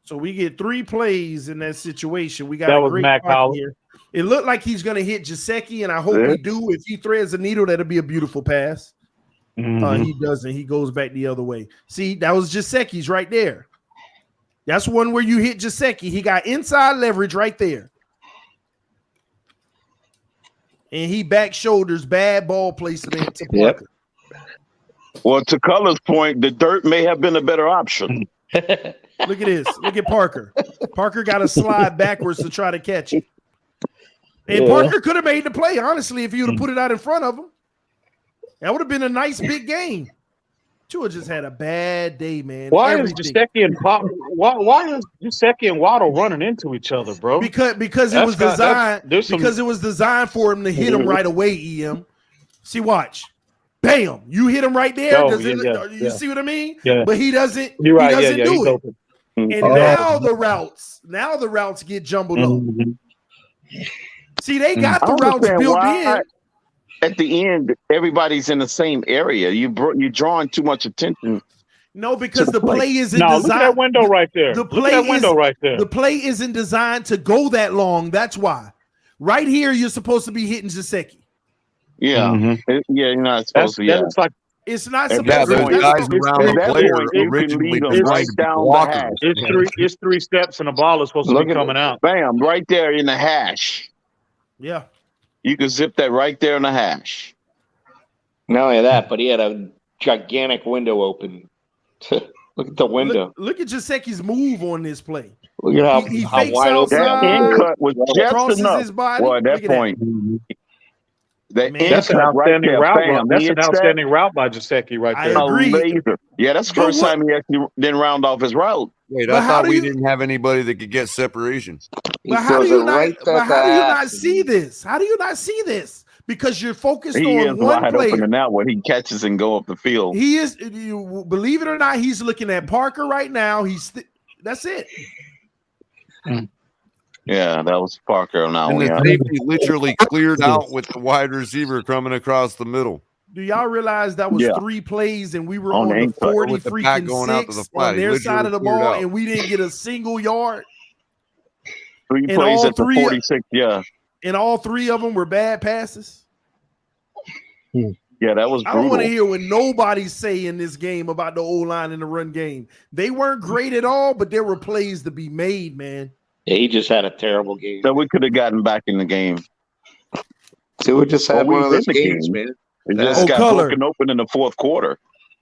So we get 3 plays in that situation. We got that a was great Mac Howell here. It looked like he's going to hit Gesicki, and I hope he do. If he threads a needle, that'll be a beautiful pass. He doesn't. He goes back the other way. See, that was Gesicki's right there. That's one where you hit Gesicki. He got inside leverage right there. And he back shoulders, bad ball placement to Parker. Well, to Color's point, the dirt may have been a better option. Look at this. Look at Parker. Parker got to slide backwards to try to catch it. And Parker could have made the play, honestly, if you would have put it out in front of him. That would have been a nice big game. Tua just had a bad day, man. Why Everything. is Gesicki and why is Gesicki and Waddle running into each other, bro? Because it was designed because it was designed for him to hit him right away. Em, see, watch, bam, you hit him right there. You see what I mean? Yeah. But he doesn't. You're right. He doesn't do he's it. open. And now the routes get jumbled up. See, they got the routes built in. At the end, everybody's in the same area. You're drawing too much attention. No, because the play isn't designed. Look at that window right there. The play The play isn't designed to go that long. That's why. Right here, you're supposed to be hitting Gesicki. Yeah, you're not supposed to. Yeah, it's not supposed to. Those guys around the player originally blockers. It's three steps, and the ball is supposed to be coming out. Bam, right there in the hash. Yeah. You can zip that right there in the hash. Not only that, but he had a gigantic window open. Look at the window. Look at Gesicki's move on this play. Look at how wide open that end cut was just enough. His body. Well, at that point, that's an outstanding route. That's an outstanding route by Gesicki right there. I agree. Yeah, that's the first time he actually didn't round off his route. Wait, I thought we didn't have anybody that could get separation. But how do you not see this? How do you not see this? Because you're focused on one wide player. Open now when he catches and go up the field. He is. You believe it or not, he's looking at Parker right now. That's it. Yeah, that was Parker on that and one. the safety literally cleared out with the wide receiver coming across the middle. Do y'all realize that was 3 plays and we were on the 40 freaking going out to the flat. on their side of the ball and we didn't get a single yard? 3 plays at the 46, yeah. And all 3 of them were bad passes? Yeah, that was brutal. I don't want to hear what nobody's saying in this game about the O-line in the run game. They weren't great at all, but there were plays to be made, man. Yeah, he just had a terrible game. So we could have gotten back in the game. So we just had one of those games, man. It just got broken open in the fourth quarter.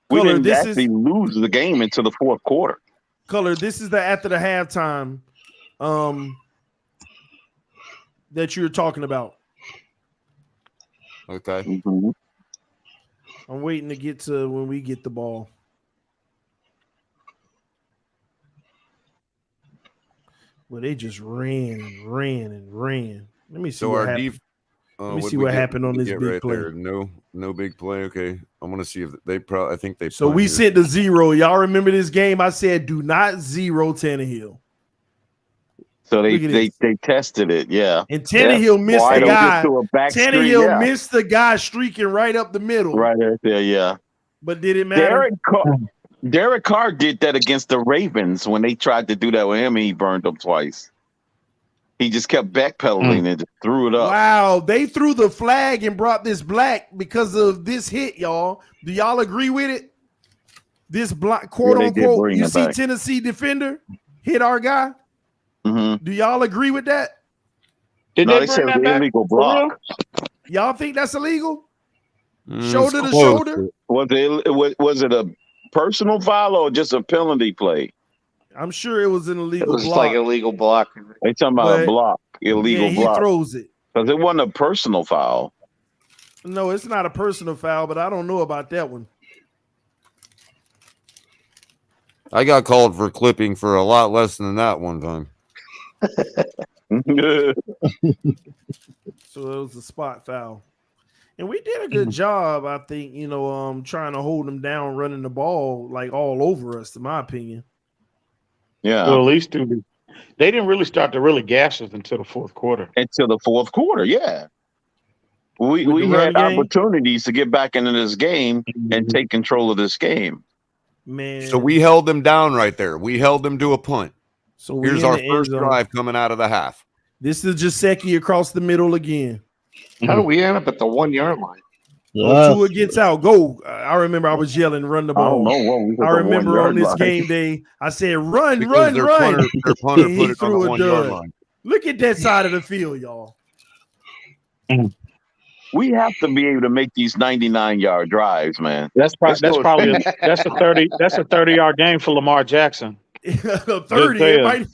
We didn't actually lose the game into the fourth quarter. Color, this is the after the halftime that you're talking about. Okay. Mm-hmm. I'm waiting to get to when we get the ball. Well, they just ran and ran and ran. Let me see what happened. Let me see what happened on this big play. There. No big play. Okay, I'm gonna see if they probably. I think they. So we sent the 0. Y'all remember this game? I said, do not 0 Tannehill. So they tested it, yeah. And Tannehill missed the guy. Tannehill missed the guy streaking right up the middle. Right there, yeah. But did it matter? Derek Carr did that against the Ravens when they tried to do that with him. He burned them twice. He just kept backpedaling and just threw it up. Wow, they threw the flag and brought this black because of this hit, y'all. Do y'all agree with it? This black, quote unquote, you see Tennessee defender hit our guy? Mm-hmm. Do y'all agree with that? Did they say it was illegal block? Y'all think that's illegal? Shoulder to shoulder? Was it a personal foul or just a penalty play? I'm sure it was an illegal block. It was like illegal block. They talking about a block, illegal block. He throws it. Because it wasn't a personal foul. No, it's not a personal foul, but I don't know about that one. I got called for clipping for a lot less than that one time. So it was a spot foul. And we did a good job, I think, trying to hold them down, running the ball like all over us, in my opinion. Yeah. Well, at least they didn't really start to really gas us until the fourth quarter. Until the fourth quarter, yeah. We had opportunities to get back into this game and take control of this game. Man. So we held them down right there. We held them to a punt. So here's our first drive coming out of the half. This is Gesicki across the middle again. How do we end up at the 1 yard line? Tua gets out. Go. I remember I was yelling, run the ball. I remember on this game day, I said, run. Their punter and he put it threw on the a 1 yard dud. line. Look at that side of the field, y'all. We have to be able to make these 99-yard drives, man. That's probably a 30-yard game for Lamar Jackson. 30.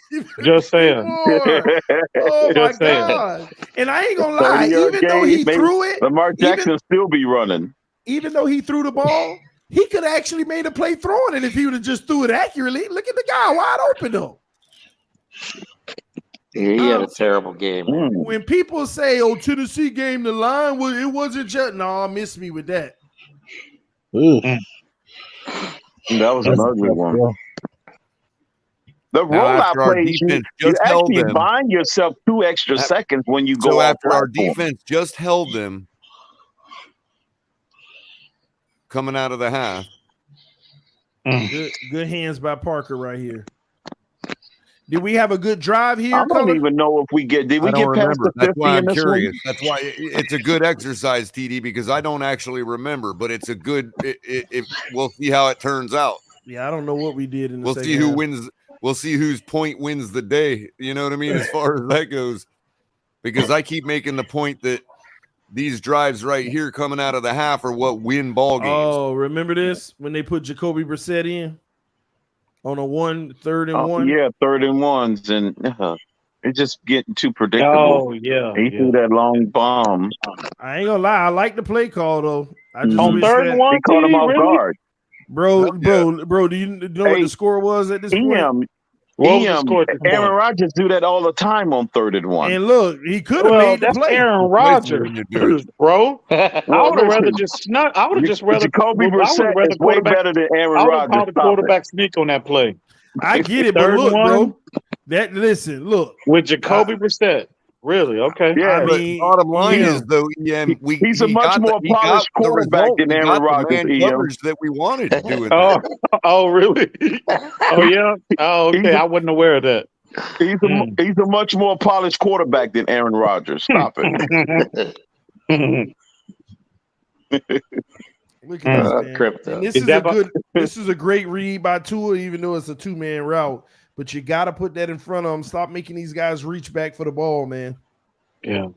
Just saying. Oh my God! And I ain't gonna lie, even though he threw it, Lamar Jackson still be running. Even though he threw the ball, He could have actually made a play throwing it if he would have just threw it accurately. Look at the guy wide open though. He had a terrible game. When people say, "Oh, Tennessee game the line," well, it wasn't just no. Miss me with that. That was an ugly one. The rollout plays, you actually buying yourself 2 extra seconds when you go so off after our platform. defense just held them coming out of the half. Good hands by Parker right here. Did we have a good drive here? I don't even know if we get. Did we get past the 50? That's why I'm in this curious. one? That's why it's a good exercise, TD, because I don't actually remember. But it's a good. We'll see how it turns out. Yeah, I don't know what we did in the We'll second see who half. wins. We'll see whose point wins the day. You know what I mean? As far as that goes, because I keep making the point that these drives right here coming out of the half are what win ball games. Oh, remember this when they put Jacoby Brissett in on a 3rd and 1? Yeah, 3rd and 1s, and it's just getting too predictable. Oh yeah, he threw that long bomb. I ain't gonna lie, I like the play call though. I just On wish 3rd and 1, he caught him off guard. Bro, do you know what the score was at this point? Aaron Rodgers do that all the time on 3rd and 1. And look, he could have made the that's play. Aaron Rodgers, bro. I would have rather just snuck. I would have just rather. Jacoby Brissett is way better than Aaron I would have Rodgers. called the quarterback sneak on that play. I get it, but 3rd look, and 1, bro. Look. With Jacoby Brissett. Really? Okay. Yeah, I mean, bottom line is though, he's a much more polished quarterback than Aaron Rodgers. Coverage that we wanted to do it. Oh, really? Oh, yeah. Oh, okay. I wasn't aware of that. He's a much more polished quarterback than Aaron Rodgers. Stop it. Look at this, man. Crypto. And this is a great read by Tua, even though it's a 2-man route. But you got to put that in front of them. Stop making these guys reach back for the ball, man. Yeah.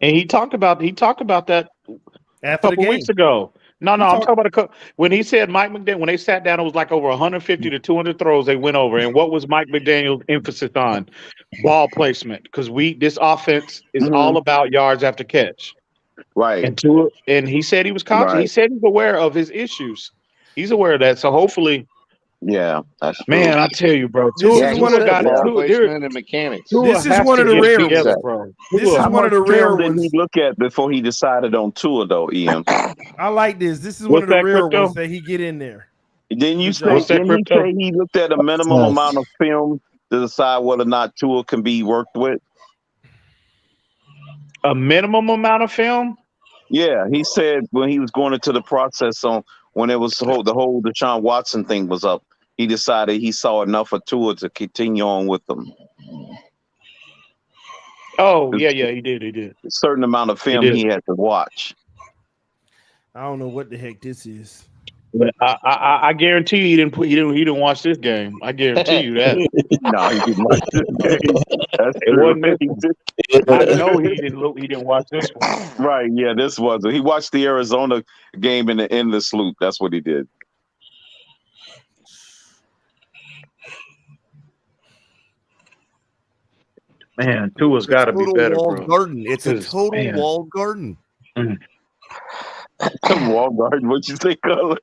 And he talked about that a couple weeks ago. No, I'm talking about when he said Mike McDaniel, when they sat down, it was like over 150 to 200 throws they went over. And what was Mike McDaniel's emphasis on? Ball placement. Because this offense is all about yards after catch. Right. And he said he was conscious. Right. He said he's aware of his issues. He's aware of that. So hopefully. Yeah, that's true. Man, I tell you, bro. This is one of the and mechanics. This is one of the rare ones, bro. This is one of the rare ones. Did he look at before he decided on Tua, though, Ian? I like this. This is one of the rare ones that he get in there. Didn't you say he looked at a minimum amount of film to decide whether or not Tua can be worked with? A minimum amount of film? Yeah, he said when he was going into the process when it was the whole Deshaun Watson thing was up, he decided he saw enough of Tua to continue on with them. Oh, yeah, he did. A certain amount of film he had to watch. I don't know what the heck this is. But I guarantee you he didn't watch this game. I guarantee you that. No, he didn't watch this game. That's it wasn't. I know he didn't watch this one. Right? Yeah, this was. He watched the Arizona game in the endless loop. That's what he did. Man, Tua's got to be better, bro. Garden. It's a total walled garden. Walled garden. What'd you say, Color?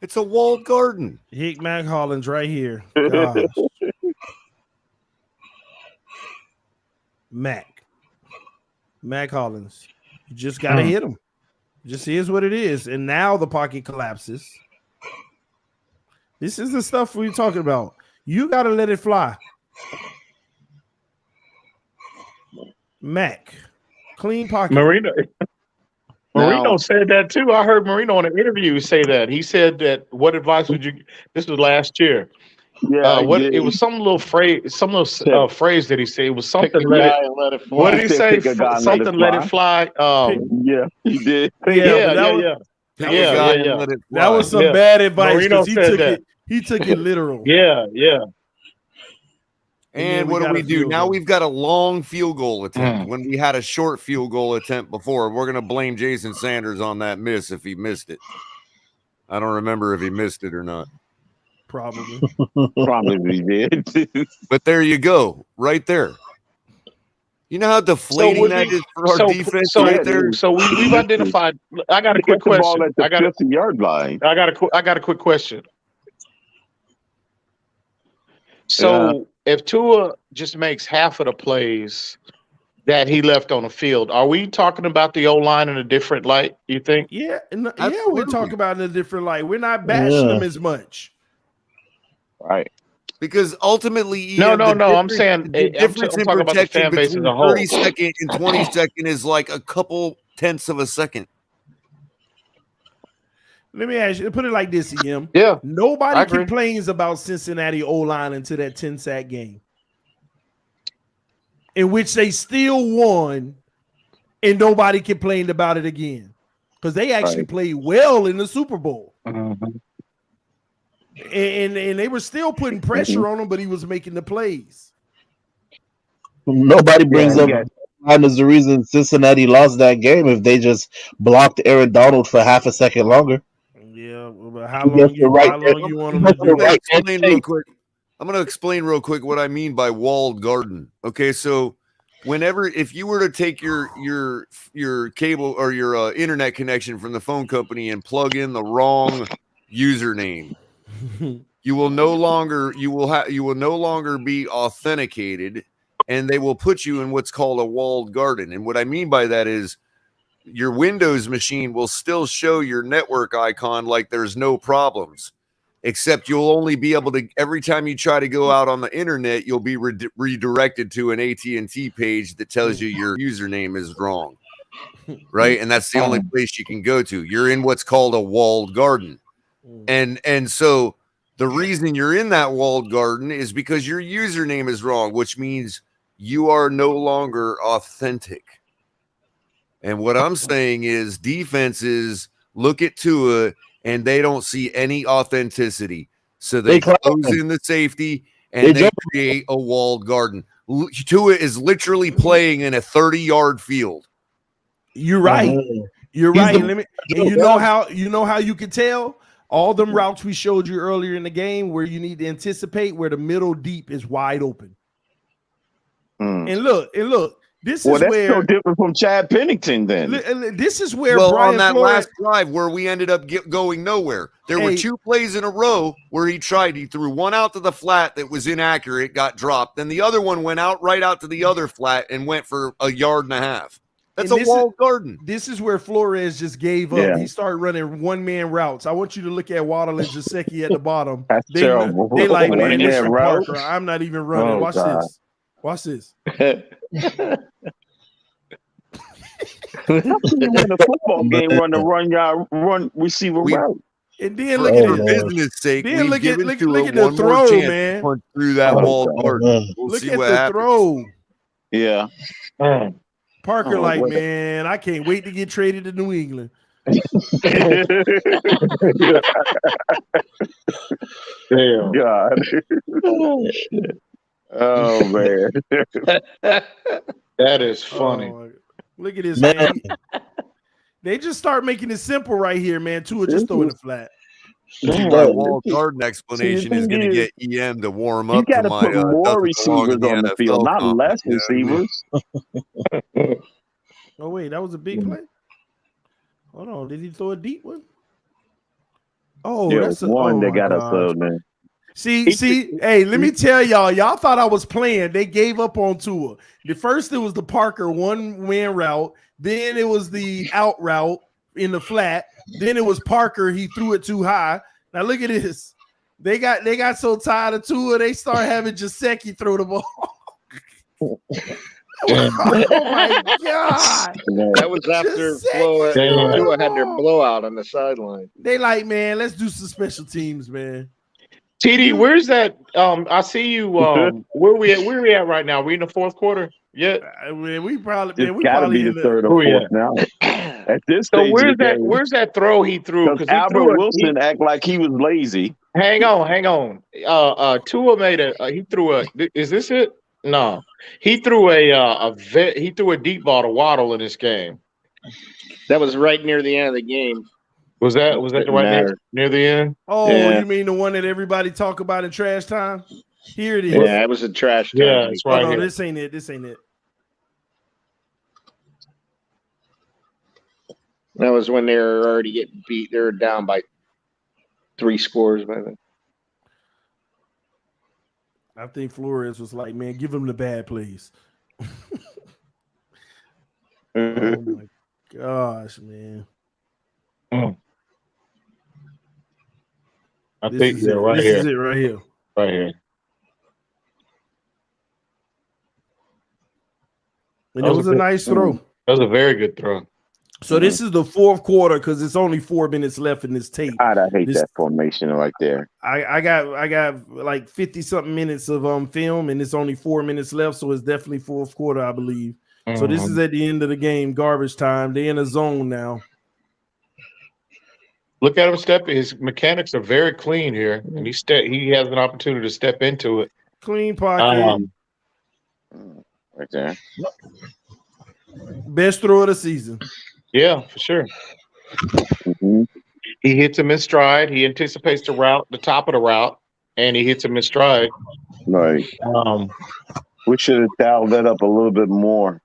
It's a walled garden. Hick Mac Hollins right here. Gosh. Mac Hollins. You just got to hit him. Just is what it is. And now the pocket collapses. This is the stuff we're talking about. You got to let it fly. Mac. Clean pocket. Marino said that too. I heard Marino in an interview say that. He said that what advice would you this was last year. Yeah, it was some little phrase that he said. It was something let it fly. What did he say? Something let it fly. Yeah, he did. Yeah. That was some bad advice because he took it literal. Yeah. And what do we do? Now we've got a long field goal attempt when we had a short field goal attempt before. We're going to blame Jason Sanders on that miss if he missed it. I don't remember if he missed it or not. Probably he did. But there you go, right there. You know how deflating that is for our defense right there. So we've identified. I got a quick Get the ball question. at the 50-yard line. I got a quick question. So if Tua just makes half of the plays that he left on the field, are we talking about the O-line in a different light, you think? Yeah, we talk about it in a different light. We're not bashing them as much. Right. Because ultimately, No. I'm saying the difference I'm in talking about the protection fan base as between a whole. 30-second and 20-second is like a couple tenths of a second. Let me ask you, put it like this, EM. Yeah. Nobody complains about Cincinnati O-line until that 10-sack game, in which they still won, and nobody complained about it again because they actually played well in the Super Bowl. And they were still putting pressure on him, but he was making the plays. Nobody brings up line as the reason Cincinnati lost that game if they just blocked Aaron Donald for half a second longer. Yeah, but how long you want him to do that? I'm going to explain real quick what I mean by walled garden. Okay, so if you were to take your cable or your internet connection from the phone company and plug in the wrong username, you will no longer be authenticated, and they will put you in what's called a walled garden. And what I mean by that is your Windows machine will still show your network icon like there's no problems, except you'll only be able to, every time you try to go out on the internet, you'll be redirected to an AT&T page that tells you your username is wrong, right? And that's the only place you can go to. You're in what's called a walled garden. And so the reason you're in that walled garden is because your username is wrong, which means you are no longer authentic. And what I'm saying is defenses look at Tua and they don't see any authenticity. So they close in the safety and they create a walled garden. Tua is literally playing in a 30-yard field. You're right. You're right. And you know how you can tell? All them routes we showed you earlier in the game where you need to anticipate where the middle deep is wide open. And look, this is that's where so different from Chad Pennington. Then this is where Brian on that Flores, last drive where we ended up going nowhere. There were 2 plays in a row where he threw one out to the flat that was inaccurate, got dropped. Then the other one went right out to the other flat and went for a yard and a half. That's a walled garden. This is where Flores just gave up. He started running one-man routes. I want you to look at Waddle and Gesicki at the bottom. That's terrible. They like, man, this is route. Parker. I'm not even running. Watch this. Watch this. You win a football game, run receiver route. And then look at business sake. Then look at the throw, man. Punch through that walled garden. Look at the throw. Yeah. Parker, man, I can't wait to get traded to New England. Damn. God. Oh man. That is funny. Look at this, man. They just start making it simple right here, man. Tua just throwing the flat. My walled garden explanation is going to get EM to warm up. You got to put more receivers on the field, not less receivers. Oh wait, that was a big play. Hold on, did he throw a deep one? Oh, yeah, that's one that got us though, man. See, hey, let me tell y'all. Y'all thought I was playing. They gave up on Tua. The first it was the Parker one-man route. Then it was the out route in the flat. Then it was Parker. He threw it too high. Now look at this. They got so tired of Tua, they start having Gesicki throw the ball. Oh my God! That was after Tua had their blowout on the sideline. They like, man, let's do some special teams, man. TD, where's that? I see you. Where we at right now? We in the fourth quarter? Yeah, we probably be the third or fourth now. At this stage, where's that throw he threw? Because Albert Wilson act like he was lazy. Hang on. Tua made he threw a. Is this it? No, he threw a deep ball to Waddle in this game. That was right near the end of the game. Was that right near the end? Oh, yeah. You mean the one that everybody talk about in trash time? Here it is. Yeah, it was a trash time. Yeah, it's right here. This ain't it. That was when they were already getting beat. They were down by 3 scores by then. I think Flores was like, man, give him the bad plays. Oh my gosh, man. I think you're right this here. This is it right here. Right here. And it was a nice throw. That was a very good throw. So this is the fourth quarter because it's only 4 minutes left in this tape. God, I hate that formation right there. I got like 50 something minutes of film, and it's only 4 minutes left, so it's definitely fourth quarter, I believe. So this is at the end of the game, garbage time. They're in a zone now. Look at him stepping. His mechanics are very clean here, and he has an opportunity to step into it. Clean pocket. Right there. Best throw of the season. Yeah, for sure. He hits him in stride. He anticipates the route, the top of the route, and he hits him in stride. Right. We should have dialed that up a little bit more.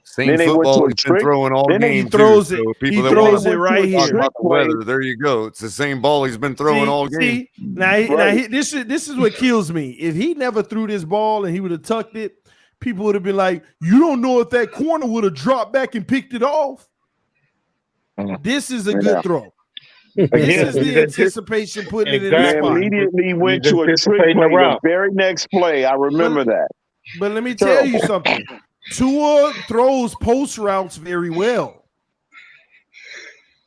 Same football he's been throwing all game. He throws it. So people He that throws want it right to talk here. about the weather, there you go. It's the same ball he's been throwing all game. This is what kills me. If he never threw this ball and he would have tucked it, people would have been like, you don't know if that corner would have dropped back and picked it off. This is a good throw. This is the anticipation putting it in the spot. Immediately went to a trick play the very next play. I remember that. But let me tell you something. Tua throws post routes very well.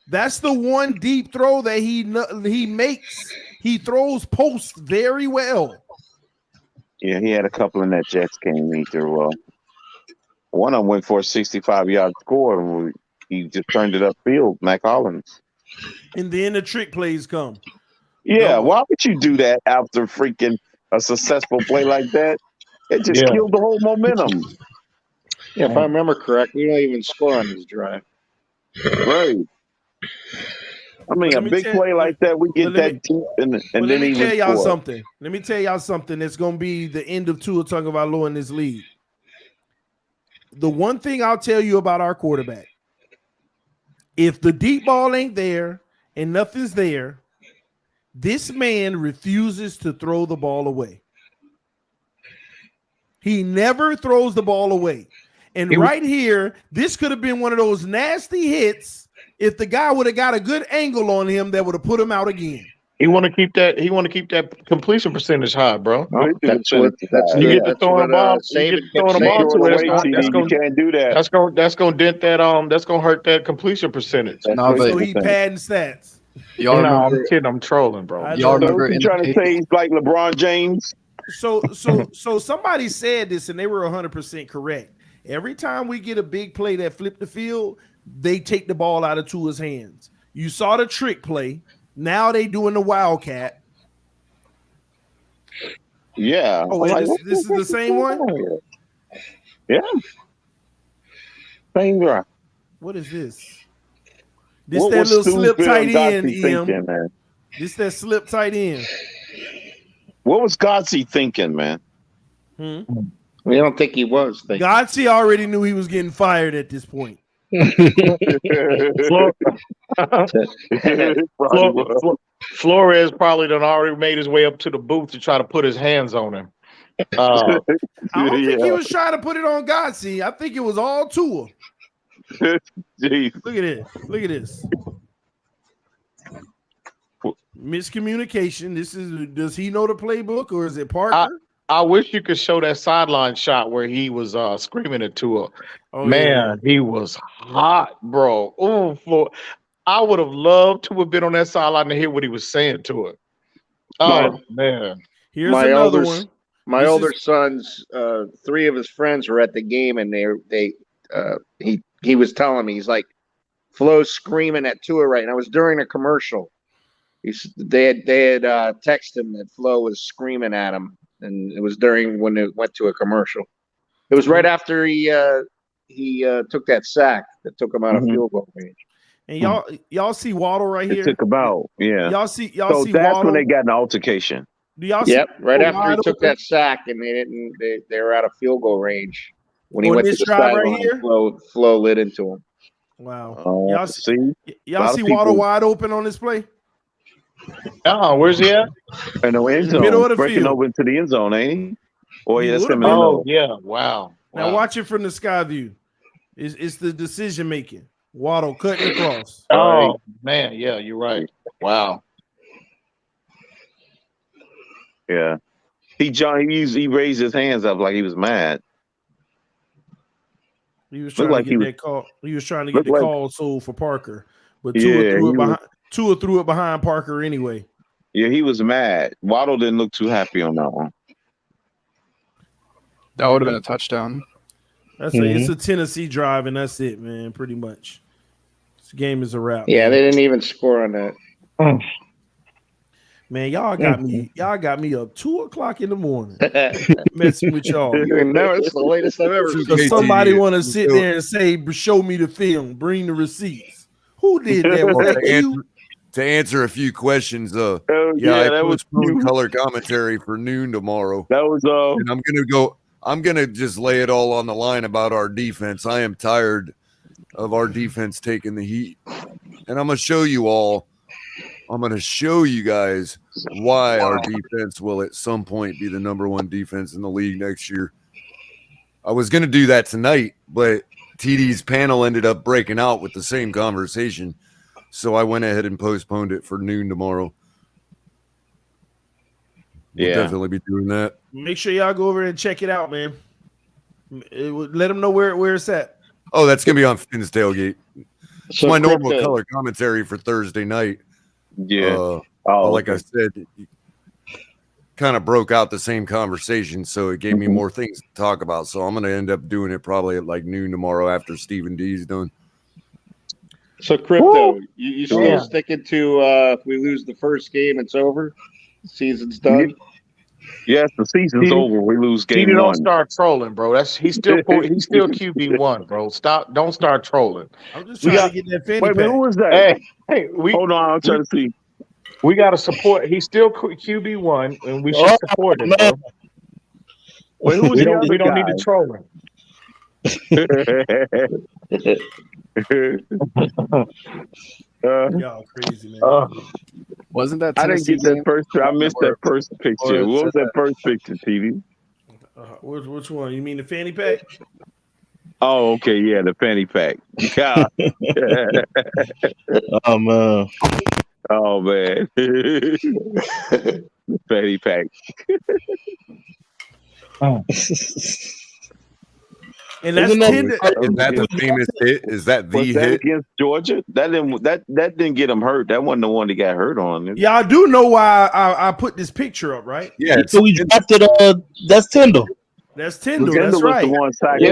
That's the one deep throw that he makes. He throws post very well. Yeah, he had a couple in that Jets game he threw well. One of them went for a 65-yard score, and he just turned it upfield, Mac Hollins. And then the trick plays come. Yeah, why would you do that after freaking a successful play like that? It just killed the whole momentum. Yeah, if I remember correctly, we don't even score on this drive. Right. I mean, a big play like that, we get that deep, and then let me even tell y'all score. something. Let me tell y'all something that's going to be the end of Tua Tagovailoa in this league. The one thing I'll tell you about our quarterback, if the deep ball ain't there and nothing's there, this man refuses to throw the ball away. He never throws the ball away. And right here, this could have been one of those nasty hits if the guy would have got a good angle on him that would have put him out again. He want to keep that. He want to keep that completion percentage high, bro. Oh, That's you get to throwing the ball. You get to throwing the ball to it. You can't do that. That's going to dent that. That's going to hurt that completion percentage. So he padding stats. No, I'm kidding. I'm trolling, bro. Y'all remember you trying to say he's like LeBron James? So somebody said this, and they were 100% correct. Every time we get a big play that flipped the field, they take the ball out of Tua's hands. You saw the trick play. Now they doing the wildcat. Yeah. Oh, wait, this is the same one? Yeah. Same drive. What is this? This that little slip tight end, EM. This that slip tight end. What was Godsey thinking, man? We don't think he was. Godsey already knew he was getting fired at this point. Flores probably done already made his way up to the booth to try to put his hands on him. I don't think he was trying to put it on Godsey. I think it was all Tua. Look at it. Look at this. Miscommunication. Does he know the playbook or is it Parker? I wish you could show that sideline shot where he was screaming at Tua. Man, he was hot, bro. Oh, I would have loved to have been on that sideline to hear what he was saying to it. Oh, man. Here's another one. My older son's 3 of his friends were at the game, and he was telling me, he's like, Flo's screaming at Tua right now. It was during a commercial. They had texted him that Flo was screaming at him. And it was during when it went to a commercial. It was right after he took that sack that took him out of field goal range. And y'all see Waddle right here. It took him out, yeah. Y'all see that's Waddle? when they got an altercation. Do y'all see? Yep, right after he took that sack, and they were out of field goal range when he went to the sideline. Right here? Flo lit into him. Wow. Y'all see Waddle wide open on this play? Oh, where's he at? In the end the middle zone, of the breaking field. over into the end zone, ain't he? Or He that's would've him in the been. middle. Yeah. Wow. Now watch it from the sky view. It's the decision making. Waddle cutting across. Oh man, yeah, you're right. Wow. Yeah. He raised his hands up like he was mad. He was trying to get that call. He was trying to get the call sold for Parker, but Tua threw it behind Parker anyway. Yeah, he was mad. Waddle didn't look too happy on that one. That would have been a touchdown. It's a Tennessee drive, and that's it, man. Pretty much, this game is a wrap. Yeah, man. they didn't even score on that. Man, y'all got me up 2:00 in the morning, messing with y'all. It's the latest I've ever seen. Because somebody want to sit there and say, "Show me the film, bring the receipts." Who did that? Was that you? To answer a few questions, I postponed color commentary for noon tomorrow. That was and I'm gonna just lay it all on the line about our defense. I am tired of our defense taking the heat, and I'm gonna show you guys why our defense will at some point be the number one defense in the league next year. I was gonna do that tonight, but TD's panel ended up breaking out with the same conversation. So I went ahead and postponed it for noon tomorrow. We'll definitely be doing that. Make sure y'all go over and check it out, man. Let them know where it's at. Oh, that's going to be on Finn's Tailgate. It's So my normal Crypto- color commentary for Thursday night. Yeah. But like I said, it kind of broke out the same conversation, so it gave me more things to talk about. So I'm going to end up doing it probably at like noon tomorrow after Stephen D's done. So Crypto, you still sticking to if we lose the first game, it's over? The season's done? Yes, the season's over. We lose game TD one. don't start trolling, bro. He's still QB1, bro. Don't start trolling. I'm just trying to get that fanny Wait, pack. who was that? Hey, Hold on, I'm trying to see. We got to support. He's still QB1, and we should support him, bro. Wait, who was the other We don't guy? need to troll him. Y'all crazy, man. Wasn't that I didn't Tennessee get that game? first. I missed that first picture. What was that first picture, TV? Which one? You mean the fanny pack? Oh, okay, yeah, the fanny pack. God. Oh man, fanny pack. And that's Is that the famous hit? Is that the Was that hit? against Georgia? That didn't get him hurt. That wasn't the one that got hurt on. Yeah, I do know why I put this picture up, right? Yeah, So we drafted that's Tyndall. That's Tyndall. Tyndall That's was right. the one sacking.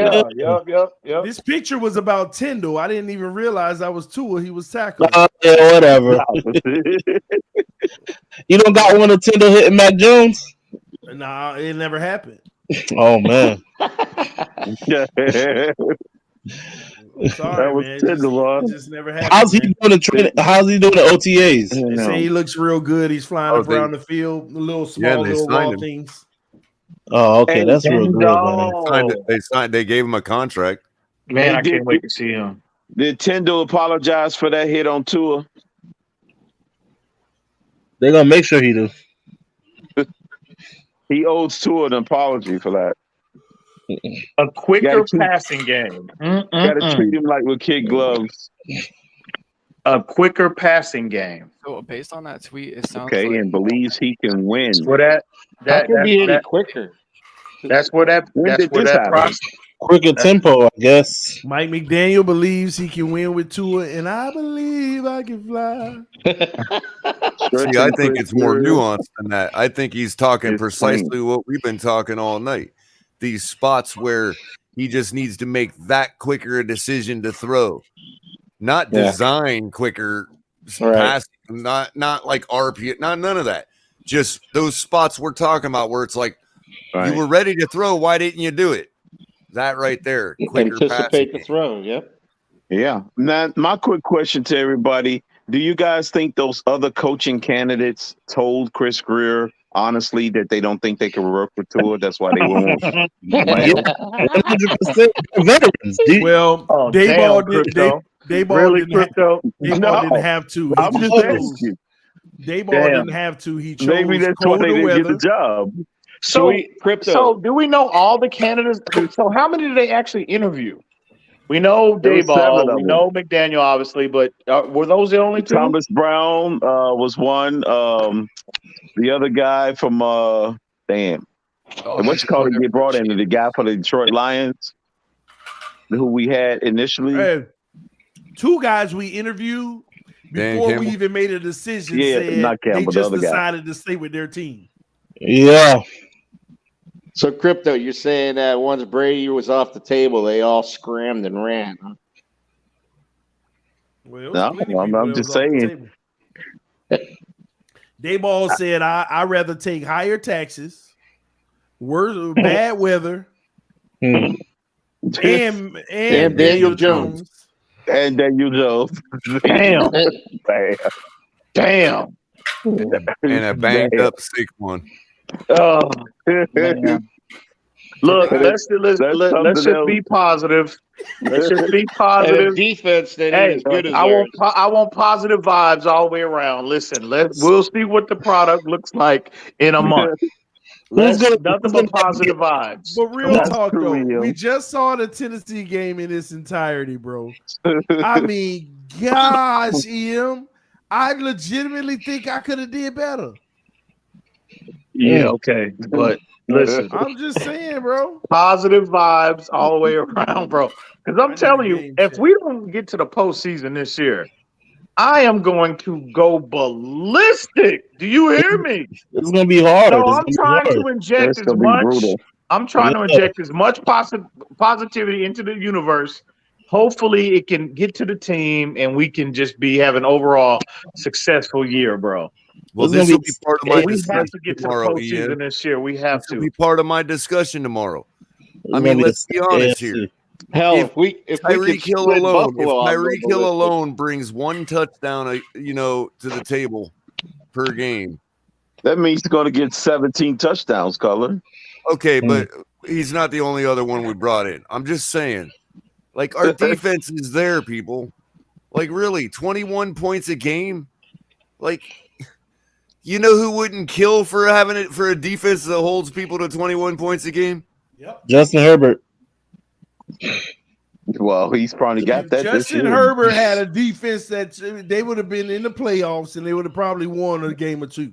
Yep. This picture was about Tyndall. I didn't even realize that was Tua. He was tackling. Yeah, whatever. You don't got one of Tyndall hitting Mac Jones? Nah, it never happened. Oh man. I'm sorry, man. It just never happened. How's he doing the training? How's he doing the OTAs? They say he looks real good. He's flying up around the field, the little small they little signed raw him. things. Oh, okay, that's real good, man. They gave him a contract. Man, I can't wait to see him. Did Tyndall apologize for that hit on Tua? They're gonna make sure he do. He owes Tua an apology for that. A quicker passing game. Gotta treat him like with kid gloves. A quicker passing game. So based on that tweet, it sounds Okay, like and believes he can win. For that Can be any that quicker? that's where that process. Quicker tempo, I guess. Mike McDaniel believes he can win with Tua, and I believe I can fly. See, I think it's more nuanced than that. I think he's talking precisely what we've been talking all night. These spots where he just needs to make that quicker a decision to throw, not design quicker pass, not like RP, none of that. Just those spots we're talking about where it's like you were ready to throw. Why didn't you do it? That right there, quicker Anticipate the passing. throw. Yep. Yeah. Now, my quick question to everybody: do you guys think those other coaching candidates told Chris Greer honestly that they don't think they can work with Tua? That's why they won't. 100% veterans. Well, Dayball Dayball Really, didn't Crypto? Dayball didn't have to. He I'm just just chose. asking. Dayball didn't have to. He chose Maybe that's why they colder didn't get the weather. job. So, Crypto. so do we know all the candidates? So how many did they actually interview? We know There was 7 Dayball. of We them. know McDaniel, obviously, but were those the only 2? Thomas Brown was one. The other guy from and what's it called? Get brought in, the guy for the Detroit Lions, who we had initially. Hey, 2 guys we interviewed before we even made a decision said not Campbell, they the just other guy. decided to stay with their team. Yeah. So, Crypto, you're saying that once Brady was off the table, they all scrammed and ran, huh? Well, No, I'm just saying. Dayball said, "I rather take higher taxes, worse bad weather, and Daniel Jones. And Daniel Jones. Damn. And a banged up sick one. Oh, man. Look, let's just be positive. Let's just be positive. And defense that ain't as good as I want positive vibes all the way around. Listen, we'll see what the product looks like in a month. Nothing but positive vibes. But real talk though, we just saw the Tennessee game in its entirety, bro. I mean, gosh, Em, I legitimately think I could have did better. Yeah, okay, but listen, I'm just saying, bro. Positive vibes all the way around, bro. Because I'm telling you, if we don't get to the postseason this year, I am going to go ballistic. Do you hear me? It's gonna be hard. So I'm trying to inject as much. I'm trying to inject as much positivity into the universe. Hopefully, it can get to the team, and we can just have an overall successful year, bro. Well, this will be part of my We discussion have to get tomorrow, to the postseason Ian. this year. We have to be part of my discussion tomorrow. I mean, let's be honest here. Hell, if Tyreek Hill alone, if Buffalo, Tyreek Hill alone brings 1 touchdown, to the table per game, that means he's going to get 17 touchdowns, Color. Okay, but he's not the only other one we brought in. I'm just saying, like, our defense is there, people. Like, really, 21 points a game. Like, you know who wouldn't kill for having it for a defense that holds people to 21 points a game? Yep. Justin Herbert. Well, he's probably got that. Justin Herbert had a defense that they would have been in the playoffs and they would have probably won a game or 2.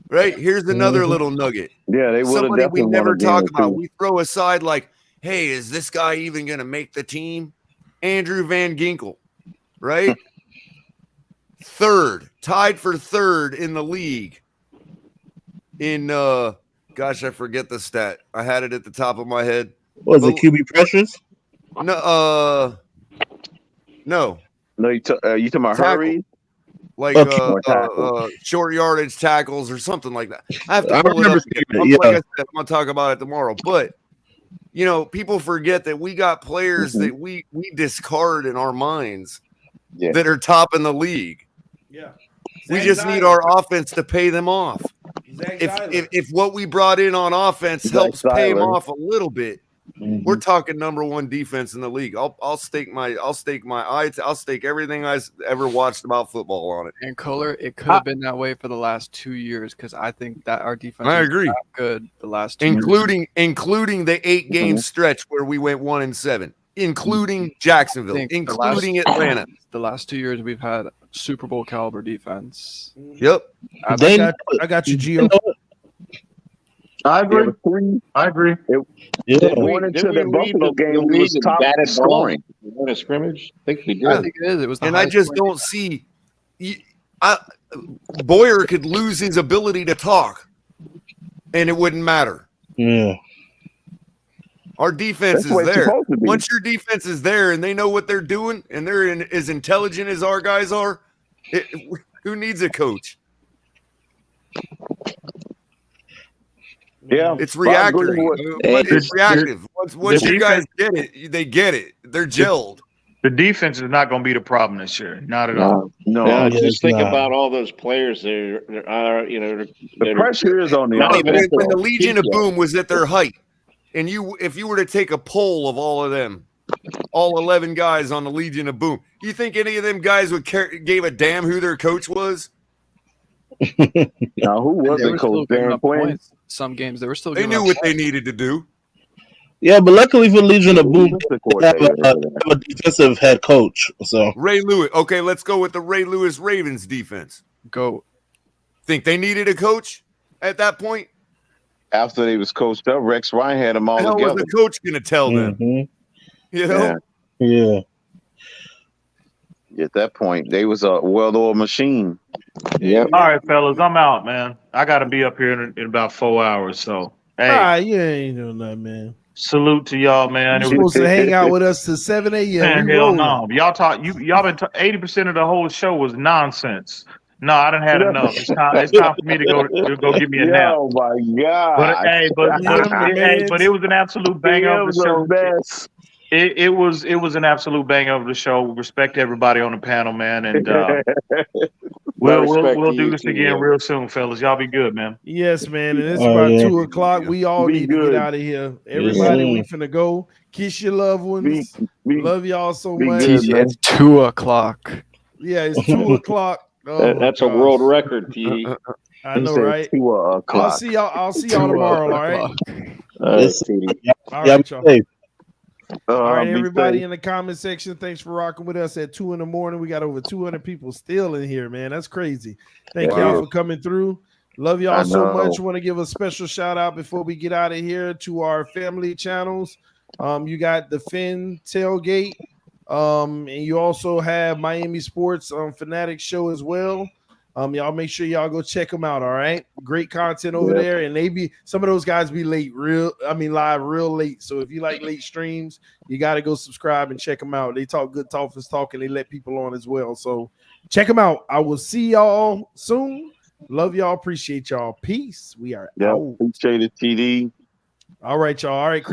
Right? Here's another little nugget. Yeah, they would have Somebody we definitely never won a game talk or about. 2. We throw aside like, hey, is this guy even going to make the team? Andrew Van Ginkel, right? Tied for third in the league. In gosh, I forget the stat. I had it at the top of my head. Was it QB pressures? No, no. No, you talking about hurry? Like short yardage tackles or something like that. I have to pull it up again. Like I said, I'm gonna talk about it tomorrow. But people forget that we got players that we discard in our minds that are top in the league. Yeah. We just need our offense to pay them off. If what we brought in on offense helps pay them off a little bit, we're talking number 1 defense in the league. I'll stake everything I ever watched about football on it. And Kohler, it could have been that way for the last 2 years because I think that our defense I agree. was that good the last 2 years. Including the 8-game stretch where we went 1-7, including Jacksonville, including Atlanta. The last 2 years we've had Super Bowl caliber defense. Yep. I got you, Gio. I agree. Going into the Buffalo game, we was top scoring. In a scrimmage? I think we did. I think it is. It was, and I just don't see. Boyer could lose his ability to talk, and it wouldn't matter. Yeah. Our defense is there. Once your defense is there, and they know what they're doing, and they're as intelligent as our guys are, who needs a coach? Yeah, it's reactive. It's reactive. Once you guys get it, they get it. They're gelled. The defense is not going to be the problem this year. Not at all. No, just think about all those players there. The pressure is on the offense. When the Legion of Boom was at their height, and if you were to take a poll of all of them, All 11 guys on the Legion of Boom. You think any of them guys gave a damn who their coach was? Now, who was They the were coach? still giving Darren up Quinn? points. Some games they were still They giving knew up what they points. needed to do. Yeah, but luckily for Legion of Who Boom, was the they have coordinator over there? a defensive head coach. So Ray Lewis. Okay, let's go with the Ray Lewis Ravens defense. Go. Think they needed a coach at that point? After they was coached up, Rex Ryan had them all How was together. the coach going to tell them? You know? Yeah. Yeah. At that point, they was a well-oiled machine. All right, fellas, I'm out, man. I got to be up here in about 4 hours. So, hey, You ain't doing nothing, man. salute to y'all, man. You're supposed to hang out with us till 7 a.m. Man, We hell rolling. no. Y'all talk. Y'all been 80% of the whole show was nonsense. No, I done had enough. It's time for me to go give me a nap. Oh my God! But hey, but it was an absolute banger of the show. Best. It was an absolute banger of the show. Respect everybody on the panel, man, and we'll do this again real soon, fellas. Y'all be good, man. Yes, man. And it's about 2 o'clock. We all Be need to get good. out of here. Everybody, we finna go. Kiss your loved ones. Love y'all so much. It's 2 o'clock. Yeah, it's 2 o'clock. Oh, That's a world record, TD. I know, right? I'll see y'all tomorrow. All right. All right, y'all. All right, everybody in the comment section, thanks for rocking with us at 2 a.m. We got over 200 people still in here, man. That's crazy. Thank y'all for coming through. Love y'all so much. Want to give a special shout out before we get out of here to our family channels. You got the Finn Tailgate, and you also have Miami Sports Fanatic Show as well. Y'all make sure y'all go check them out. All right, great content over there, and some of those guys be live real late. So if you like late streams, you got to go subscribe and check them out. They talk good Dolphins talk, and they let people on as well. So check them out. I will see y'all soon. Love y'all. Appreciate y'all. Peace. We are out. Appreciate it, TD. All right, y'all. All right, Chris.